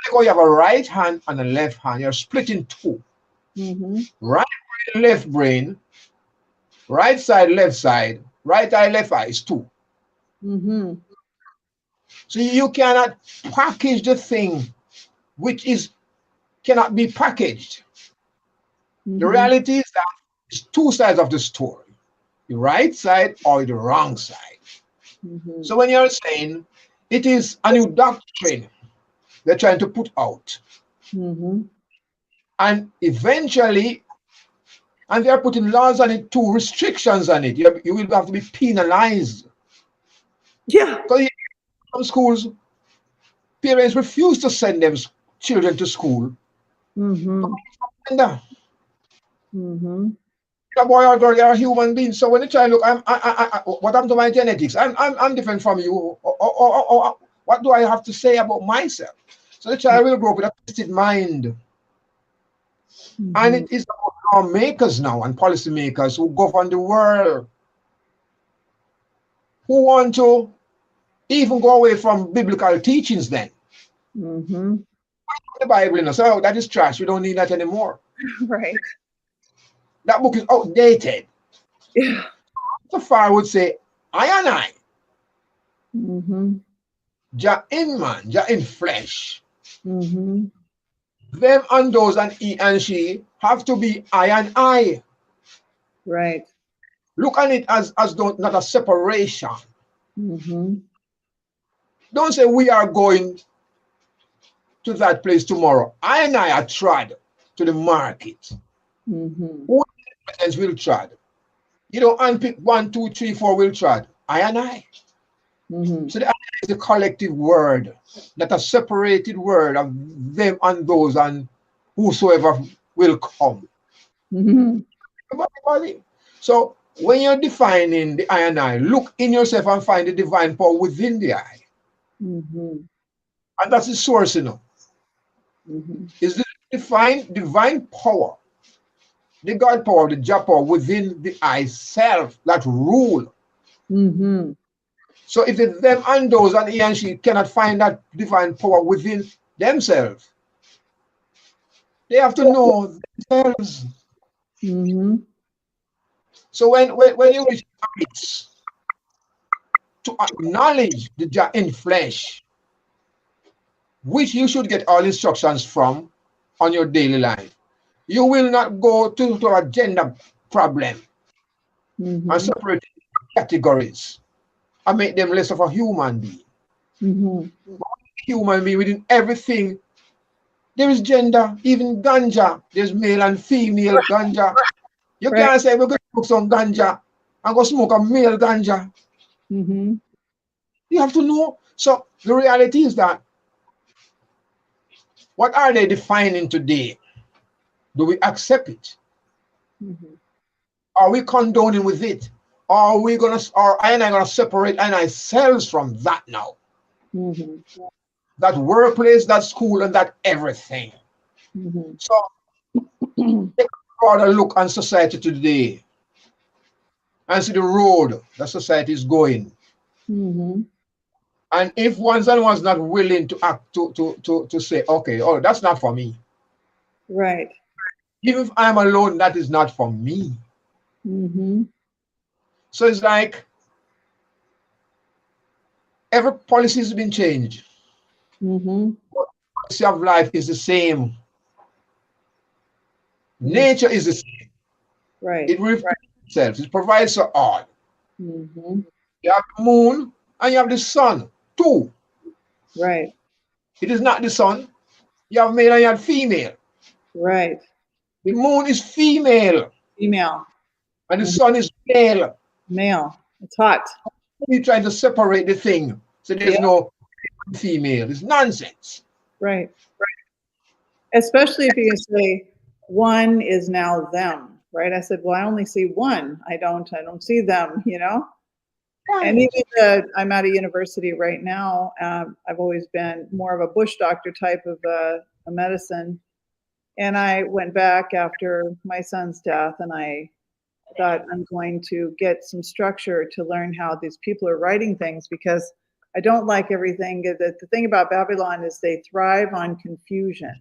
Because you have a right hand and a left hand, you're split in two. Mm-hmm. Right brain, left brain, right side, left side, right eye, left eye is two. Mm-hmm. So you cannot package the thing which cannot be packaged. Mm-hmm. The reality is that it's two sides of the story, the right side or the wrong side. Mm-hmm. So when you're saying it is a new doctrine they're trying to put out, Mm-hmm. and eventually, and they're putting laws on it too, restrictions on it. You will have to be penalized. Yeah. Because some schools, parents refuse to send them children to school. Mm-hmm. And Mm-hmm. a boy or girl, you're a human being. So when the child look, what happened to my genetics? I'm different from you. Or what do I have to say about myself? So the child will grow up with a twisted mind. Mm-hmm. And it is about lawmakers now and policymakers who govern the world, who want to even go away from biblical teachings then. Mm-hmm. The Bible, you know, so that is trash. We don't need that anymore. Right. That book is outdated. Yeah. So far, I would say, I and I. Mm-hmm. Jah in man, Jah in flesh. Mm-hmm. Them and those and he and she have to be I and I. Right. Look at it as though not a separation. Mm-hmm. Don't say we are going to that place tomorrow. I and I are trod to the market. Mm-hmm. Who else will trod? You don't unpick 1, 2, 3, 4 will trod. I and I. Mm-hmm. So the I is a collective word, not a separated word of them and those and whosoever will come. Mm-hmm. Everybody. So when you're defining the I and I, look in yourself and find the divine power within the I. Mm-hmm. And that's the source, you know. Mm-hmm. Is the divine power, the God power, the Jah power within the I self that rule. Mm-hmm. So if it's them and those and he and she cannot find that divine power within themselves, they have to know themselves. Mm-hmm. So when you reach heights to acknowledge the Jah in flesh, which you should get all instructions from on your daily life, you will not go to a gender problem and Mm-hmm. separate categories and make them less of a human being. Mm-hmm. Human being within everything. There is gender, even ganja. There's male and female ganja. You Right. can't say we're going to smoke some ganja and go smoke a male ganja. Mm-hmm. You have to know. So the reality is that what are they defining today? Do we accept it? Mm-hmm. Are we condoning with it? Are we gonna or I and I gonna separate and ourselves from that now? Mm-hmm. That workplace, that school, and that everything. Mm-hmm. So take a broader look on society today and see the road that society is going. Mm-hmm. And if one's and one's not willing to act to say, okay, oh, that's not for me. Right. Even if I'm alone, that is not for me. Mm-hmm. So it's like every policy has been changed. Mm-hmm. Policy of life is the same. Nature is the same. Right. It repeats itself. It provides for all. Mm-hmm. You have the moon and you have the sun. Two. Right. It is not the sun. You have male and you have female. Right. The moon is female Female. and the Mhm. sun is male. Male. It's hot. You're trying to separate the thing. So there's Yep. no female. It's nonsense. Right. Especially if you can say one is now them, right? I said, well, I only see one. I don't see them, you know? And even I'm at a university right now. I've always been more of a bush doctor type of a medicine. And I went back after my son's death and I thought I'm going to get some structure to learn how these people are writing things because I don't like everything. The thing about Babylon is they thrive on confusion.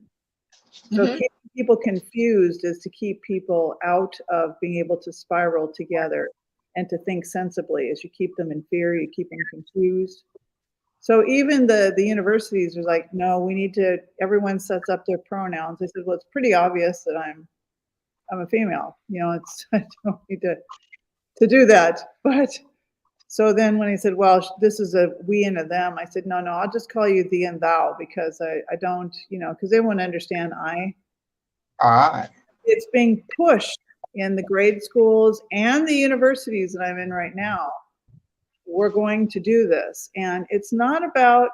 So keeping people confused is to keep people out of being able to spiral together and to think sensibly. As you keep them in fear, you keep them confused. So even the universities are like, no, we need to, everyone sets up their pronouns. I said, well, it's pretty obvious that I'm a female. You know, it's I don't need to do that. But so then when he said, well, this is a we and a them, I said, no, I'll just call you thee and thou because I don't, you know, because they won't understand I. It's being pushed in the grade schools and the universities that I'm in right now. We're going to do this. And it's not about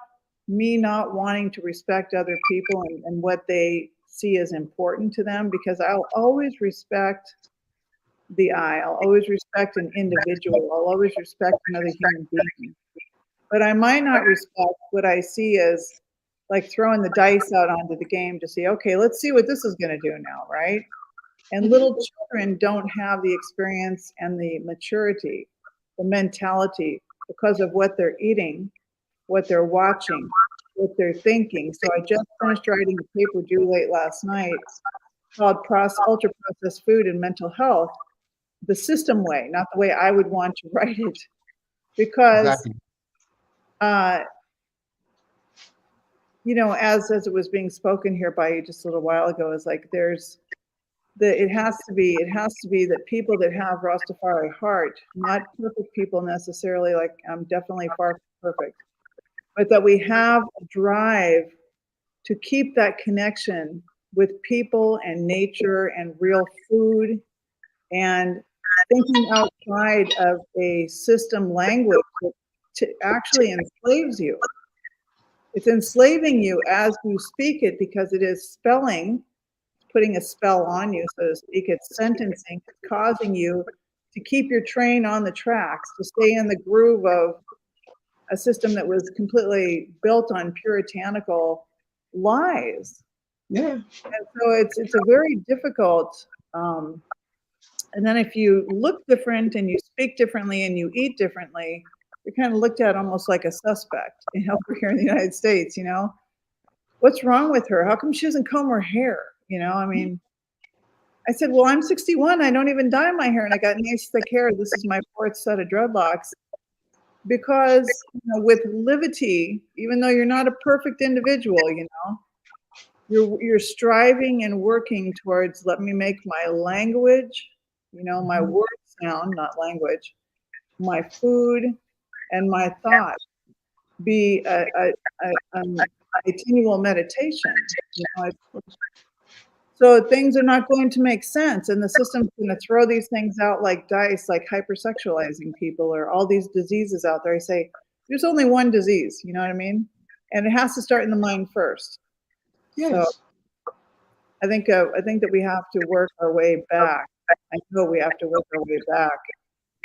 me not wanting to respect other people and what they see as important to them, because I'll always respect the I. I'll always respect an individual. I'll always respect another human being. But I might not respect what I see as like throwing the dice out onto the game to see, okay, let's see what this is going to do now, right? And little children don't have the experience and the maturity, the mentality, because of what they're eating, what they're watching, what they're thinking. So I just finished writing a paper due late last night called Ultra Processed Food and Mental Health, the system way, not the way I would want to write it. Because you know, as it was being spoken here by you just a little while ago, is like it has to be that people that have Rastafari heart, not perfect people necessarily, like I'm definitely far from perfect, but that we have a drive to keep that connection with people and nature and real food and thinking outside of a system language that actually enslaves you. It's enslaving you as you speak it because it is spelling, putting a spell on you, so to speak. It's sentencing, it's causing you to keep your train on the tracks, to stay in the groove of a system that was completely built on puritanical lies. Yeah. And so it's a very difficult, and then if you look different and you speak differently and you eat differently, you're kind of looked at almost like a suspect, you know, over here in the United States, you know. What's wrong with her? How come she doesn't comb her hair? You know, I mean, I said, well, I'm 61. I don't even dye my hair and I got nice thick hair. This is my 4th set of dreadlocks. Because, you know, with livity, even though you're not a perfect individual, you know, you're striving and working towards, let me make my language, you know, my word sound, not language, my food and my thought be a continual meditation. You know, so things are not going to make sense, and the system's going to throw these things out like dice, like hypersexualizing people or all these diseases out there. I say, there's only one disease, you know what I mean? And it has to start in the mind first. Yes. So I think that we have to work our way back. I know we have to work our way back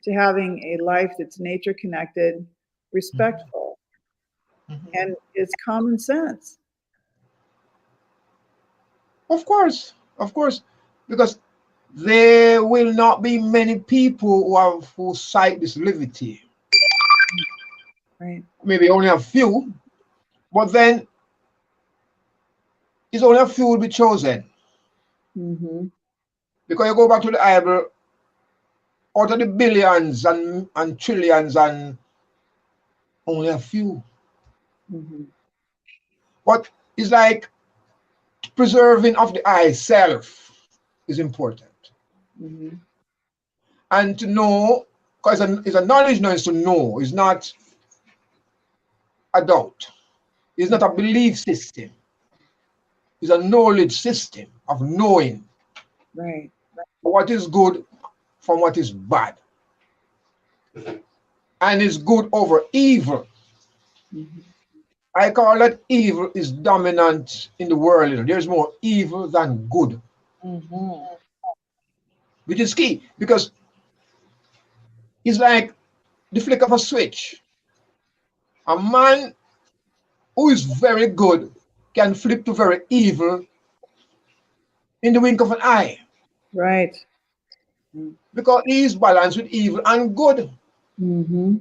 to having a life that's nature connected, respectful, and it's common sense. Of course, because there will not be many people who cite this livity. Right. Maybe only a few, but then it's only a few will be chosen. Mm-hmm. Because you go back to the Bible, out of the billions and trillions, and only a few. Mm-hmm. But it's like preserving of the eye self is important. Mm-hmm. And to know, because it's a knowledge now, is to know, it's not a doubt. It's not a belief system. It's a knowledge system of knowing Right. what is good from what is bad. And it's good over evil. Mm-hmm. I call that evil is dominant in the world. There's more evil than good. Mm-hmm. Which is key, because it's like the flick of a switch. A man who is very good can flip to very evil in the wink of an eye. Right. Because he is balanced with evil and good. Mm-hmm.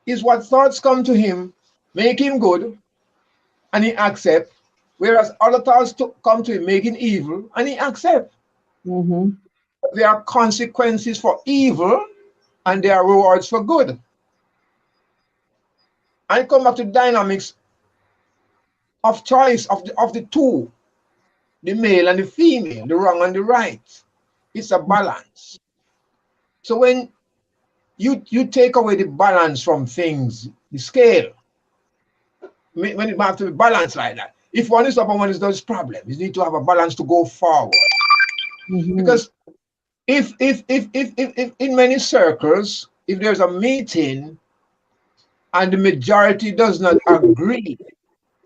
Is what thoughts come to him, make him good, and he accept, whereas other thoughts come to him, making evil, and he accept. Mm-hmm. There are consequences for evil, and there are rewards for good. And come back to dynamics of choice of the two, the male and the female, the wrong and the right. It's a balance. So when you take away the balance from things, the scale, when it have to be balanced like that. If one is up and one is down, it's problem. You need to have a balance to go forward. Mm-hmm. Because if in many circles, if there's a meeting and the majority does not agree,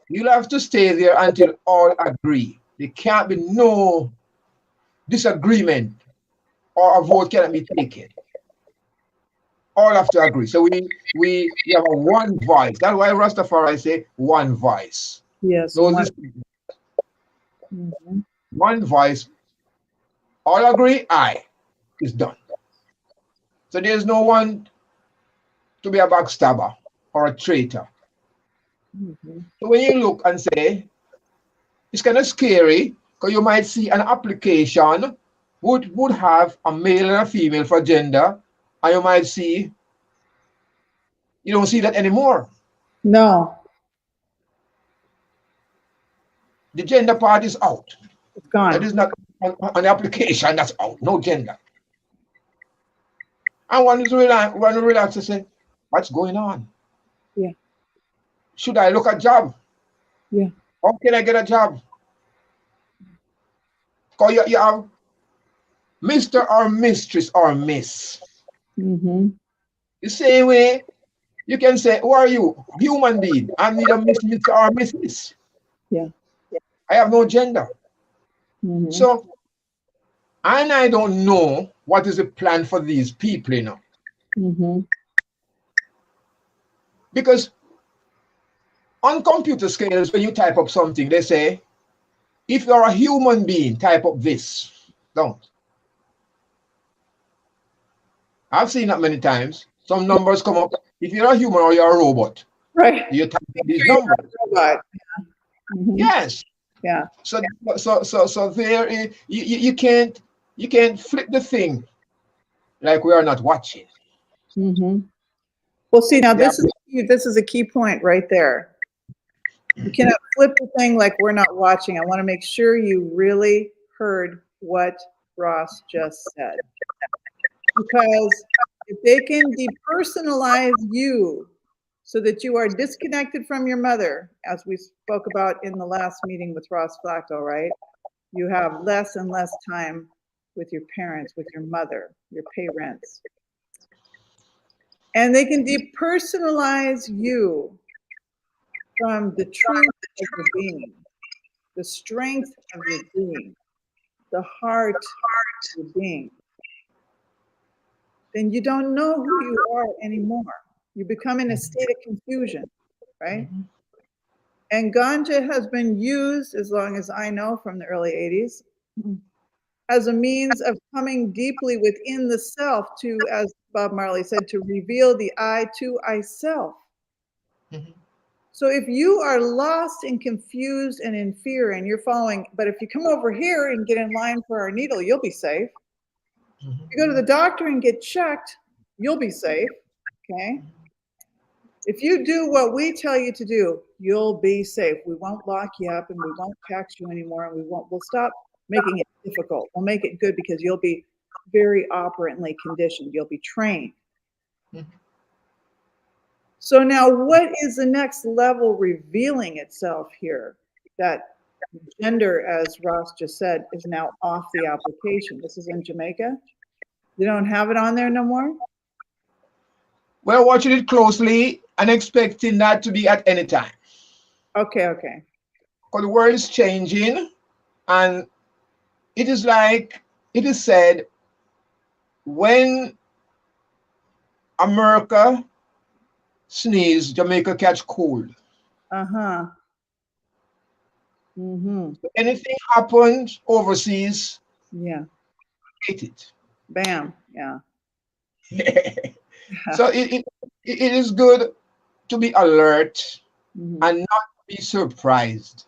you'll have to stay there until all agree. There can't be no disagreement, or a vote cannot be taken. All have to agree. So we have a one voice. That's why Rastafari say one voice. Yes. So Mm-hmm. one voice. All agree, aye, is done. So there's no one to be a backstabber or a traitor. Mm-hmm. So when you look and say, it's kind of scary, because you might see an application would have a male and a female for gender, and you might see, you don't see that anymore. No. The gender part is out. It's gone. That is not on the application. That's out. No gender. I want to relax and say, what's going on? Yeah. Should I look at job? Yeah. How can I get a job? Because you have Mr. or Mistress or Miss. Mm-hmm. The same way you can say, who are you? Human being. I'm neither Mr. or Mrs. Yeah. I have no gender. Mm-hmm. So, and I don't know what is the plan for these people, you know. Mm-hmm. Because on computer scales, when you type up something, they say, if you're a human being, type up this. Don't. I've seen that many times. Some numbers come up. If you're a human or you're a robot, Right. you type these numbers. Robot. Mm-hmm. Yes. Yeah. So there you can't flip the thing like we are not watching. Mm-hmm. Well, see, now Yeah. this is a key point right there. You cannot flip the thing like we're not watching. I want to make sure you really heard what Ross just said. Because if they can depersonalize you so that you are disconnected from your mother, as we spoke about in the last meeting with Ross Flacco, right? You have less and less time with your parents, with your mother, your parents. And they can depersonalize you from the truth of your being, the strength of your being, the heart of your being. Then you don't know who you are anymore. You become in a state of confusion, right? And ganja has been used, as long as I know, from the early 80s, as a means of coming deeply within the self to, as Bob Marley said, to reveal the I to I self. Mhm. So if you are lost and confused and in fear and you're following, but if you come over here and get in line for our needle, you'll be safe. If you go to the doctor and get checked, you'll be safe, okay? If you do what we tell you to do, you'll be safe. We won't lock you up and we won't tax you anymore, and we'll stop making it difficult. We'll make it good because you'll be very operantly conditioned. You'll be trained. So now what is the next level revealing itself here? That gender, as Ross just said, is now off the application. This is in Jamaica. They don't have it on there no more? We're watching it closely and expecting that to be at any time. Okay, okay. Because the world is changing, and it is like it is said, when America sneeze, Jamaica catch cold. Uh-huh. Mm-hmm. Anything happens overseas, Yeah. hate it. Bam. Yeah. So it is good to be alert Mm-hmm. and not be surprised,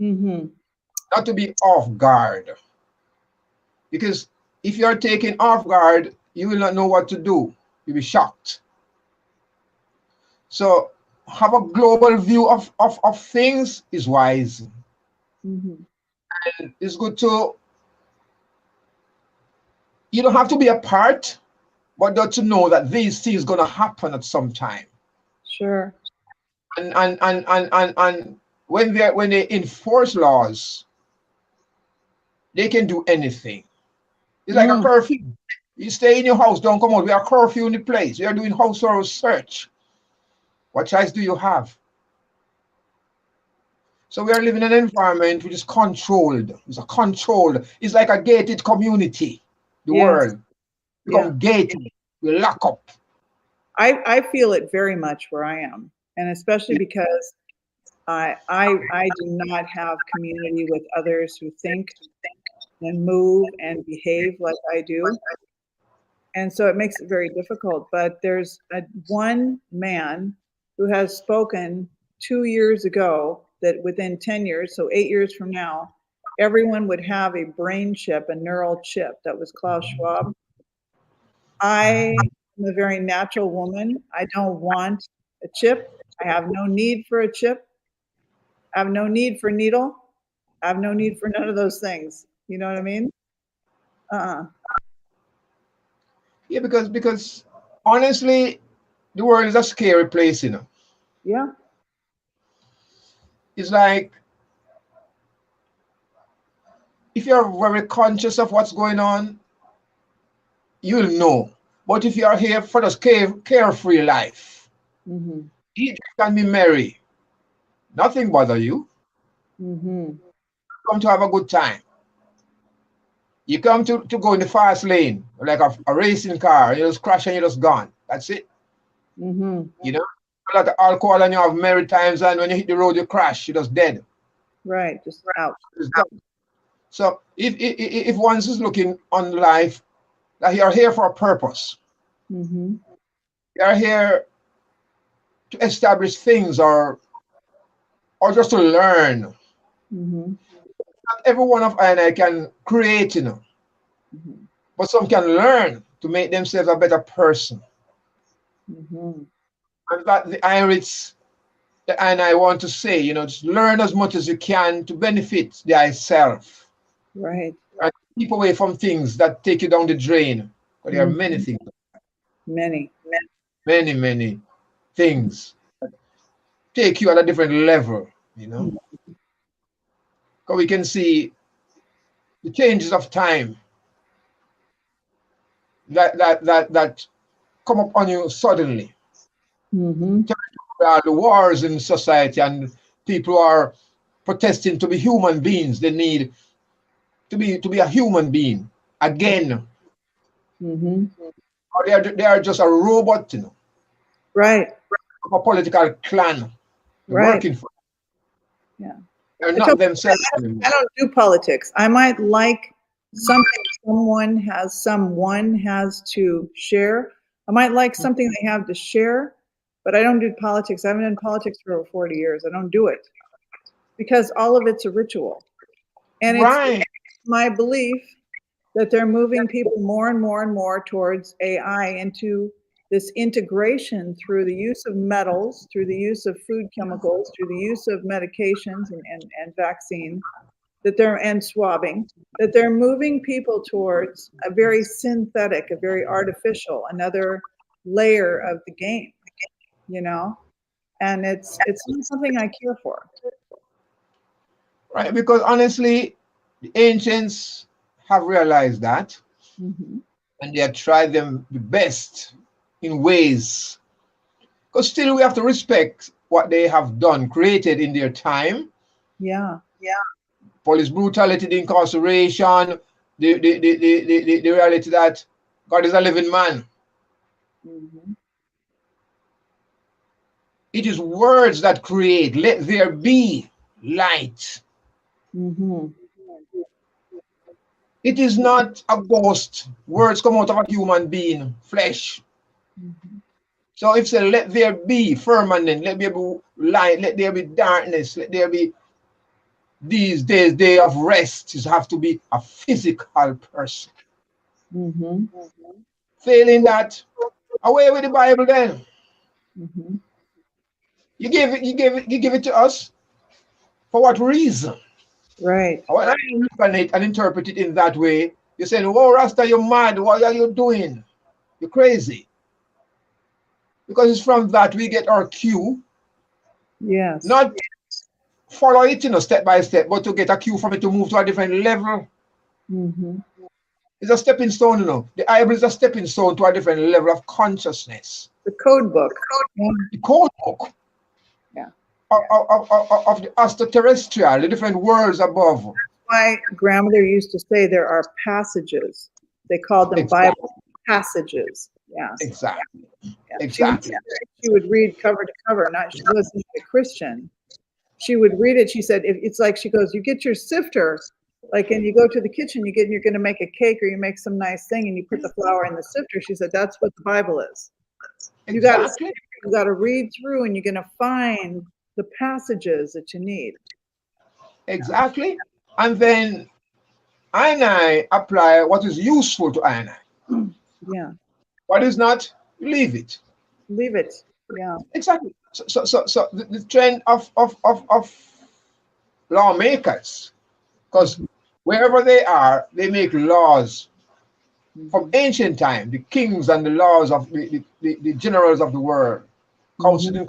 Mm-hmm. not to be off guard. Because if you are taken off guard, you will not know what to do. You'll be shocked. So have a global view of things is wise. Mm-hmm. And it's good to, you don't have to be a part, but not to know that these things gonna happen at some time. Sure. And when they enforce laws, they can do anything. It's like a curfew. You stay in your house, don't come out. We are curfew in the place. We are doing household search. What choice do you have? So we are living in an environment which is controlled. It's a controlled. It's like a gated community. The Yes. world become Yeah. gated. We lock up. I feel it very much where I am, and especially because I do not have community with others who think and move and behave like I do. And so it makes it very difficult. But there's one man who has spoken 2 years ago that within 10 years, so 8 years from now, everyone would have a brain chip, a neural chip. That was Klaus Schwab. I am a very natural woman. I don't want a chip. I have no need for a chip. I have no need for needle. I have no need for none of those things. You know what I mean? Yeah, because honestly, the world is a scary place, you know. Yeah. It's like if you're very conscious of what's going on, you'll know. But if you are here for this carefree life, Mm-hmm. you can be merry. Nothing bother you. Mm-hmm. Come to have a good time. You come to go in the fast lane, like a racing car, you just crash and you're just gone. That's it. Mm-hmm. You know? A lot of alcohol and you have merry times, and when you hit the road, you crash, you're just dead. Right. Just out. It's done. So if one is looking on life, that you're here for a purpose. Mm-hmm. You're here to establish things or just to learn. Mm-hmm. Not every one of I can create, you know, Mm-hmm. but some can learn to make themselves a better person. Mm-hmm. And that the Irish, the I want to say, you know, just learn as much as you can to benefit thyself. Right. And keep away from things that take you down the drain. But there are many things, Many. many things that take you at a different level, you know. Because we can see the changes of time that come up on you suddenly. Mm-hmm. There are the wars in society, and people are protesting to be human beings. They need to be a human being again. Mm-hmm. Or they are just a robot, you know, Right. of a political clan Right. working for. Yeah. They're I not themselves I anymore. don't do politics. I might like something someone has to share. I might like something they have to share, but I don't do politics. I haven't done politics for over 40 years. I don't do it because all of it's a ritual. And it's Right. my belief that they're moving people more and more and more towards AI, into this integration through the use of metals, through the use of food chemicals, through the use of medications and vaccine, and swabbing, that they're moving people towards a very synthetic, a very artificial, another layer of the game, you know? And it's not something I care for. Right. Because honestly, the ancients have realized that, Mm-hmm. and they have tried them the best in ways. Because still we have to respect what they have done, created in their time. Yeah. Police brutality, the incarceration, the reality that God is a living man. Mm-hmm. It is words that create. Let there be light. Mm-hmm. It is not a ghost. Words come out of a human being, flesh. Mm-hmm. So if say let there be firmament, let there be light, let there be darkness, let there be these days, day of rest, you have to be a physical person. Mm-hmm. Failing that, away with the Bible then. Mm-hmm. You give it to us for what reason? Right. When I look at it and interpret it in that way, you're saying, "Whoa, Rasta, you're mad. What are you doing? You're crazy." Because it's from that we get our cue, Yes. not follow it, you know, step by step, but to get a cue from it to move to a different level. Mm-hmm. It's a stepping stone, you know. The Bible is a stepping stone to a different level of consciousness. The code book. Yeah. The code book Yeah. of the extraterrestrial, the different worlds above. My grandmother used to say there are passages. They called them Exactly. Bible passages. Yes. Exactly. Yeah. Exactly. She would read cover to cover. She wasn't a Christian. She would read it. She said, it's like, she goes, you get your sifter, like, and you go to the kitchen, you're going to make a cake or you make some nice thing and you put the flour in the sifter. She said, that's what the Bible is. You got to read through and you're going to find the passages that you need. Exactly. And then I apply what is useful to I. Yeah. What is not, leave it. Leave it. Yeah. Exactly. So the trend of lawmakers Because wherever they are, they make laws from ancient time, the kings and the laws of the generals of the world, council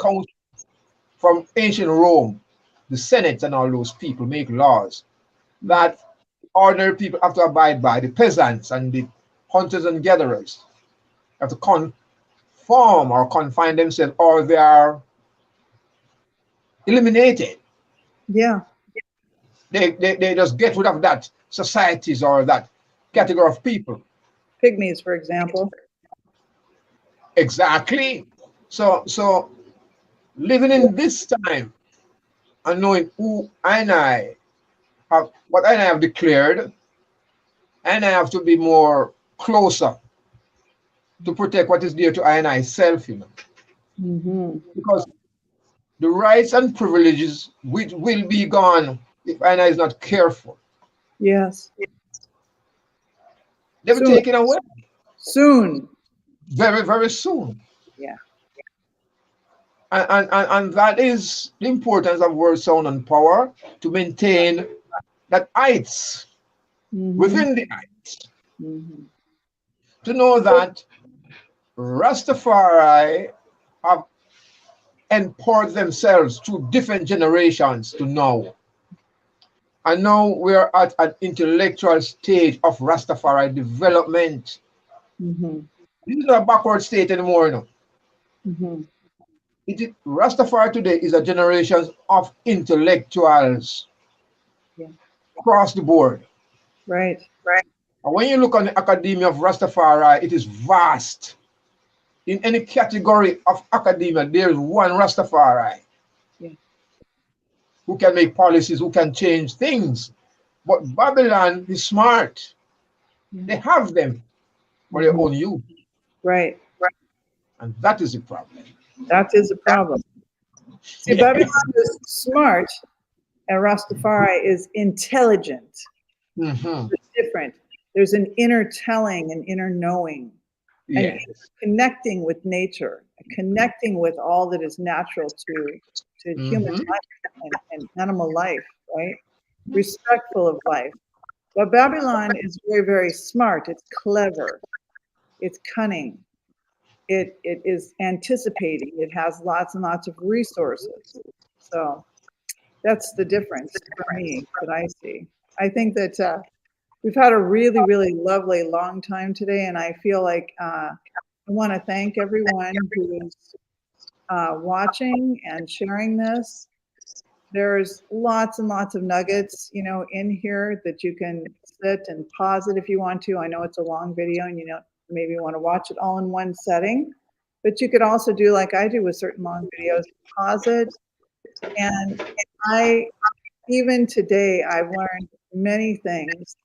from ancient Rome, the Senate and all those people make laws that ordinary people have to abide by, the peasants and the hunters and gatherers have to conform or confine themselves, or they are eliminated. Yeah. They just get rid of that societies or that category of people. Pygmies, for example. Exactly. So living in this time and knowing who I have, what I have declared, and I have to be more closer to protect what is dear to I self, you know. Because the rights and privileges which will be gone if I is not careful. Yes. They will be taken away. Soon. Very, very soon. Yeah. And that is the importance of word, sound, and power to maintain that heights within the heights. To know that Rastafari have empowered themselves through different generations to now. And now we're at an intellectual stage of Rastafari development. This is not a backward state anymore, you know. Rastafari today is a generation of intellectuals across the board. Right. And when you look on the academia of Rastafari, it is vast. In any category of academia, there is one Rastafari who can make policies, who can change things. But Babylon is smart. They have them for their own use. Right. And that is the problem. That is a problem. See, Babylon is smart and Rastafari is intelligent. It's different. There's an inner telling, an inner knowing, and connecting with nature, connecting with all that is natural to human life and animal life, right? Respectful of life. But Babylon is very, very smart. It's clever. It's cunning. It is anticipating. It has lots and lots of resources. So that's the difference for me that I see. I think that we've had a really, really lovely long time today, and I feel like I want to thank everyone who is watching and sharing this. There's lots and lots of nuggets, you know, in here that you can sit and pause it if you want to. I know it's a long video and you know maybe you want to watch it all in one setting, but you could also do like I do with certain long videos, pause it. And even today, I've learned many things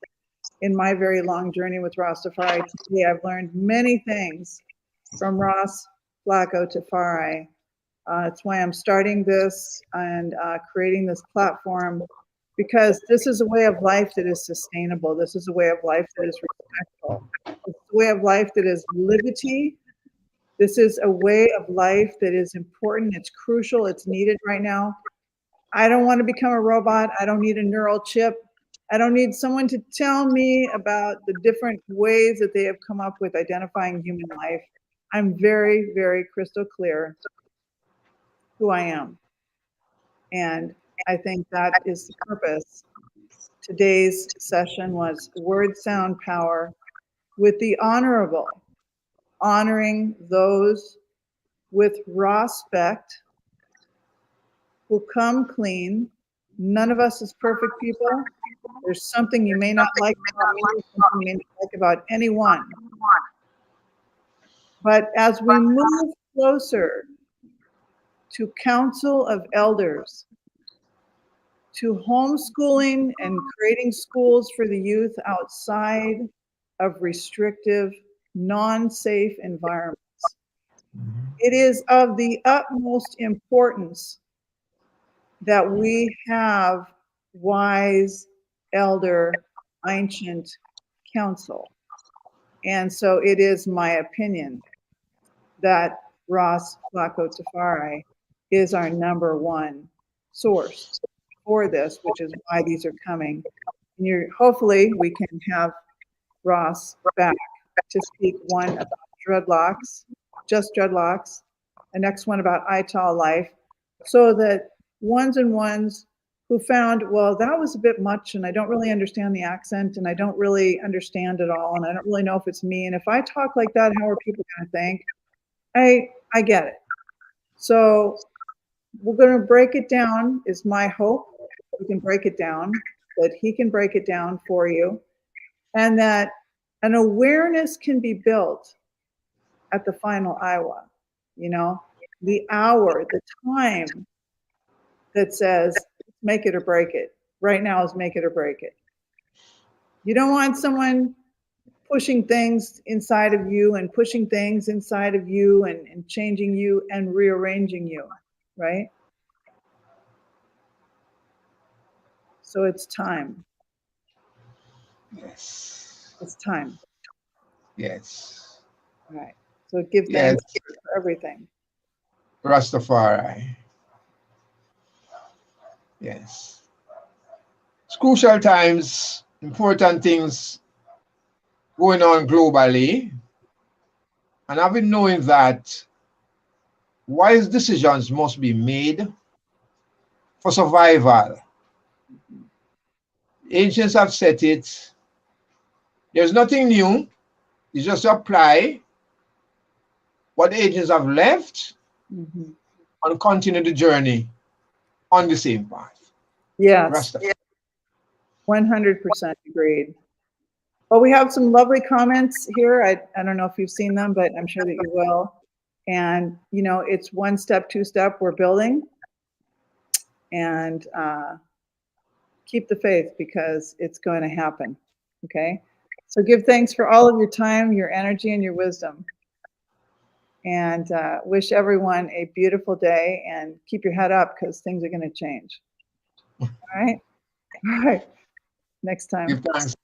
in my very long journey with Rastafari. Today, I've learned many things from Ross Flacco Tafari. That's why I'm starting this and creating this platform, because this is a way of life that is sustainable. This is a way of life that is respectful. It's a way of life that is liberty. This is a way of life that is important. It's crucial. It's needed right now. I don't want to become a robot. I don't need a neural chip. I don't need someone to tell me about the different ways that they have come up with identifying human life. I'm very, very crystal clear who I am. And I think that is the purpose. Today's session was word, sound, power with the honorable, honoring those with respect who come clean. None of us is perfect people. There's something you may not like about me, something you may not like about anyone. But as we move closer to Council of Elders, to homeschooling and creating schools for the youth outside of restrictive, non-safe environments, it is of the utmost importance that we have wise, elder, ancient counsel. And so it is my opinion that Ross Flacco Tafari is our #1 source for this, which is why these are coming. And hopefully we can have Ross back to speak one about dreadlocks, just dreadlocks, the next one about ITAL life, so that ones and ones who found, well, that was a bit much and I don't really understand the accent and I don't really understand it all and I don't really know if it's me. And if I talk like that, how are people going to think? I get it. So we're going to break it down, is my hope. We can break it down, that he can break it down for you, and that an awareness can be built at the final Iowa. You know, the hour, the time that says, make it or break it. Right now is make it or break it. You don't want someone pushing things inside of you and pushing things inside of you and changing you and rearranging you, right? So it's time. Yes. It's time. Yes. All right. So give Yes. thanks for everything. Rastafari. Yes. It's crucial times, important things going on globally. And I've been knowing that wise decisions must be made for survival. Ancients have said it. There's nothing new. You just apply what the ancients have left and continue the journey on the same path. Yes. Rastafari. 100% agreed. Well, we have some lovely comments here. I don't know if you've seen them, but I'm sure that you will. And, you know, it's one step, two step, we're building. And keep the faith because it's going to happen. Okay? So give thanks for all of your time, your energy, and your wisdom. And wish everyone a beautiful day and keep your head up because things are going to change. All right? All right. Next time. Give thanks.